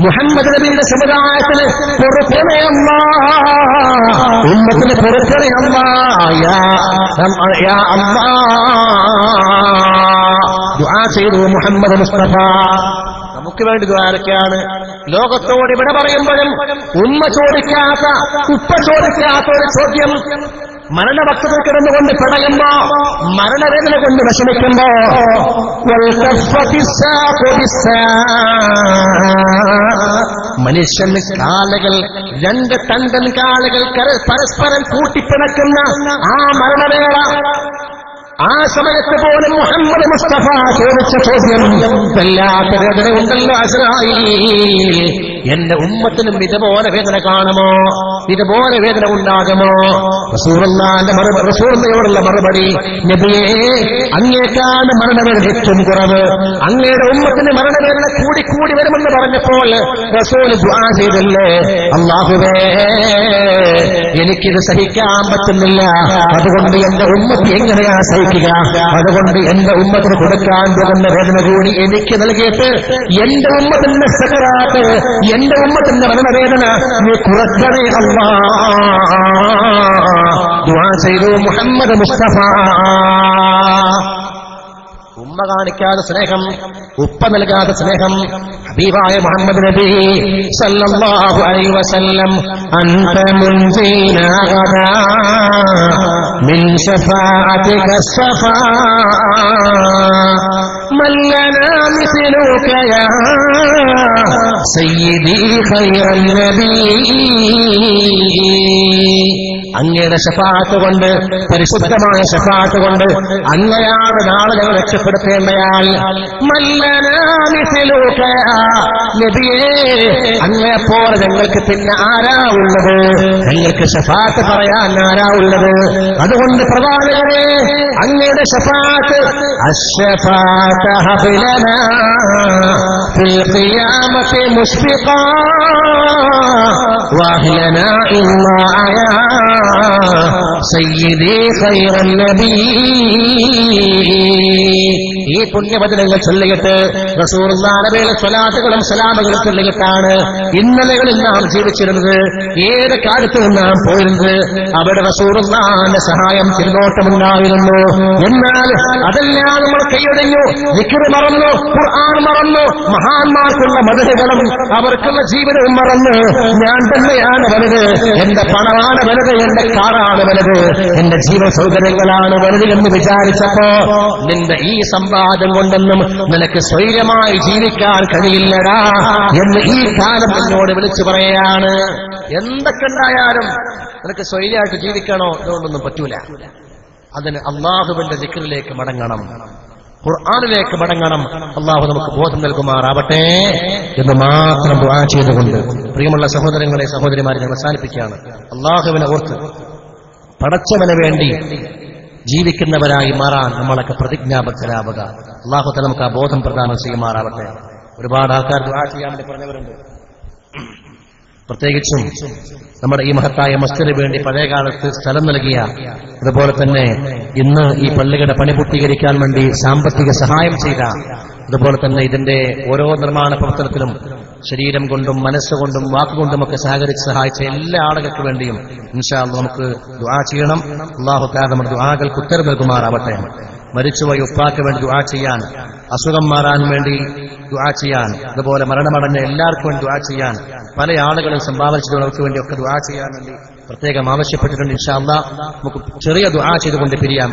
മുഹമ്മദ് നബിയുടെ സമുദായത്തിന് പൊറുക്കണേ അല്ലാഹ്, ഉമ്മത്തിന് പൊറുക്കണേ അല്ലാഹ്, യാ അല്ലാഹ്. ദുആ ചെയ്തു മുഹമ്മദ് മുസ്തഫ. നമുക്ക് വേണ്ടി ദ്വാരക്കാണ്. ലോകത്തോട് ഇവിടെ പറയുമ്പോഴും ഉമ്മ ചോദിക്കാത്ത, ഉപ്പ ചോദിക്കാത്ത ഒരു ചോദ്യം, മരണഭക്തത്തിൽ കിടന്നുകൊണ്ട് പിടയുമ്പോ, മരണവേദന കൊണ്ട് വിഷമിക്കുമ്പോ, മനുഷ്യന് കാലുകൾ, രണ്ട് തണ്ടൻ കാലുകൾ പരസ്പരം കൂട്ടിപ്പിണക്കുന്ന ആ മരണവേള, ആ സമയത്ത് പോലും മുഹമ്മദ് മുസ്തഫ ചോദിച്ച ചോദ്യം, വല്ലാത്ത വേദന ഉണ്ടല്ലോ അസ്രായീൽ, എന്റെ ഉമ്മത്തിനും ഇതുപോലെ വേദന കാണുമോ, ഇതുപോലെ വേദന ഉണ്ടാകുമോ? റസൂലുള്ളാഹിയോടുള്ള മറുപടി, നബിയേ, അങ്ങേക്കാണ് മരണവേദന ഏറ്റവും കുറവ്, അങ്ങയുടെ ഉമ്മത്തിന് മരണവേദന കൂടി വരുമെന്ന് പറഞ്ഞപ്പോൾ റസൂൽ ദുആ ചെയ്തില്ലേ, അല്ലാഹുവേ, എനിക്കിത് സഹിക്കാൻ പറ്റുന്നില്ല, അതുകൊണ്ട് എന്റെ ഉമ്മത്ത് എങ്ങനെയാ സഹിക്കുക? അതുകൊണ്ട് എന്റെ ഉമ്മത്തിന് കൊടുക്കാൻ പോകുന്ന വേദന കൂടി എനിക്ക് നൽകിയിട്ട് എന്റെ ഉമ്മത്തിന്റെ സകറാത്ത് എന്റെ ഉമ്മത്തിന്റെ മരണവേദന നീ കുറക്കണേ അല്ലാഹ്. ദുആ ചെയ്തു മുഹമ്മദ് മുസ്തഫ. ഉമ്മ കാണിക്കാതെ സ്നേഹം, ഉപ്പ നൽകാതെ സ്നേഹം. ഹബീബായ മുഹമ്മദ് നബി സല്ലല്ലാഹു അലൈഹി വസല്ലം അൻത മുൻജീനാ ഗദാ മിൻ ശഫാഅതിക സഫാ മൻ ലനാ മിസ്ലുക യാ സയ്യിദി ഖൈറൻ നബി. അങ്ങയുടെ ശഫാഅത്ത് കൊണ്ട്, പരിശുദ്ധമായ ശഫാഅത്ത് കൊണ്ട് അങ്ങയാണ് നാളെ ഞങ്ങൾ രക്ഷപ്പെടുത്തേണ്ടയാൾ. നബിയേ, അങ്ങയെപ്പോലെ ഞങ്ങൾക്ക് പിന്നെ ആരാ ഉള്ളത്? ഞങ്ങൾക്ക് ശഫാഅത്ത് പറയാൻ ആരാ ഉള്ളത്? അതുകൊണ്ട് പ്രവാചകരെ, അങ്ങയുടെ ശഫാഅത്ത് അശ്ശഫാഅത ഹബലനാ ഫിൽ ഖിയാമത്തി മുശ്ഫിഖാ വഅഹ്ലനാ ഇല്ലാ സയ്യിദി ഖൈറൻ നബി. ഈ പുണ്യവചനങ്ങൾ ചൊല്ലിയിട്ട് റസൂലുള്ളാഹിയുടെ സ്വലാത്തുകളും സലാമുകളും ചൊല്ലിയിട്ടാണ് ഇന്നലകളിൽ നാം ജീവിച്ചിരുന്നത്. ഏത് കാലത്തും നാം പോയിരുന്നത് അവിടെ റസൂലുള്ളാഹിന്റെ സഹായം തിരുനോട്ടമുണ്ടായിരുന്നു. എന്നാൽ അതെല്ലാം നമ്മൾ കൈയൊഴിഞ്ഞു, ദിക്ർ മറന്നു, ഖുർആൻ മറന്നു, മഹാന്മാർക്കുള്ള മദഹുകളും അവർക്കുള്ള ജീവിതവും മറന്ന് ഞാൻ തന്നെയാണ് വലുത്, എന്റെ പണമാണ് വലുത്, എന്റെ കാറാണ് വലുത്, എന്റെ ജീവ സൗകര്യങ്ങളാണ് വലുത് എന്ന് വിചാരിച്ചപ്പോ നിന്റെ ഈ സമ്പാദം കൊണ്ടൊന്നും നിനക്ക് സ്വൈര്യമായി ജീവിക്കാൻ കഴിയില്ലടാ എന്ന് ഈ കാലം എന്നോട് വിളിച്ചു പറയുകയാണ്. എന്തൊക്കെ ഉണ്ടായാലും നിനക്ക് സ്വൈര്യമായിട്ട് ജീവിക്കണോ? അതുകൊണ്ടൊന്നും പറ്റൂല. അതിന് അള്ളാഹുവിന്റെ ദിക്റിലേക്ക് മടങ്ങണം, ഖുർആനിലേക്ക് മടങ്ങണം. അള്ളാഹു നമുക്ക് ബോധം നൽകുമാറാവട്ടെ എന്ന് മാത്രം ദുആ ചെയ്തുകൊണ്ട് പ്രിയമുള്ള സഹോദരങ്ങളെ, സഹോദരിമാരെ, ഞാൻ അവസാനിപ്പിക്കുകയാണ്. അള്ളാഹുവിനെ ഓർത്ത് പടച്ചവന് വേണ്ടി ജീവിക്കുന്നവരായി മാറാൻ നമ്മളൊക്കെ പ്രതിജ്ഞാബദ്ധരാവുക. അള്ളാഹു തആല നമുക്ക് ആ ബോധം പ്രദാനം ചെയ്യുമാറാവട്ടെ. ഒരുപാട് ആൾക്കാർ ദുആ ചെയ്യാൻ വേണ്ടി പറഞ്ഞവരുണ്ട്. പ്രത്യേകിച്ചും നമ്മുടെ ഈ മഹത്തായ മസ്ജിദിന് വേണ്ടി പഴയകാലത്ത് സ്ഥലം നൽകിയ, അതുപോലെ തന്നെ ഇന്ന് ഈ പള്ളികളുടെ പണി പൂർത്തീകരിക്കാൻ വേണ്ടി സാമ്പത്തിക സഹായം ചെയ്ത, അതുപോലെ തന്നെ ഇതിന്റെ ഓരോ നിർമ്മാണ പ്രവർത്തനത്തിലും ശരീരം കൊണ്ടും മനസ്സുകൊണ്ടും വാക്കുകൊണ്ടുമൊക്കെ സഹകരിച്ച് സഹായിച്ച എല്ലാ ആളുകൾക്ക് വേണ്ടിയും ഇൻഷാ അല്ലാഹ് നമുക്ക് ദുആ ചെയ്യണം. അല്ലാഹു തആല നമ്മുടെ ദുആകൾക്ക് ഉത്തരം നൽകുമാറാവട്ടെ. മരിച്ചുപോയ ഉപ്പാക്ക് വേണ്ടി ദുആ ചെയ്യാൻ, അസുഖം മാറാൻ വേണ്ടി ദുആ ചെയ്യാൻ, അതുപോലെ മരണമടഞ്ഞ എല്ലാവർക്കും വേണ്ടി ദുആ ചെയ്യാൻ, പല ആളുകളും സംഭാവനച്ചവർക്ക് വേണ്ടിയൊക്കെ ദുആ ചെയ്യാൻ വേണ്ടി പ്രത്യേകം ആവശ്യപ്പെട്ടിട്ടുണ്ട്. ഇൻഷാ അല്ലാഹ് നമുക്ക് ചെറിയ ദുആ ചെയ്തുകൊണ്ട് പിരിയാം.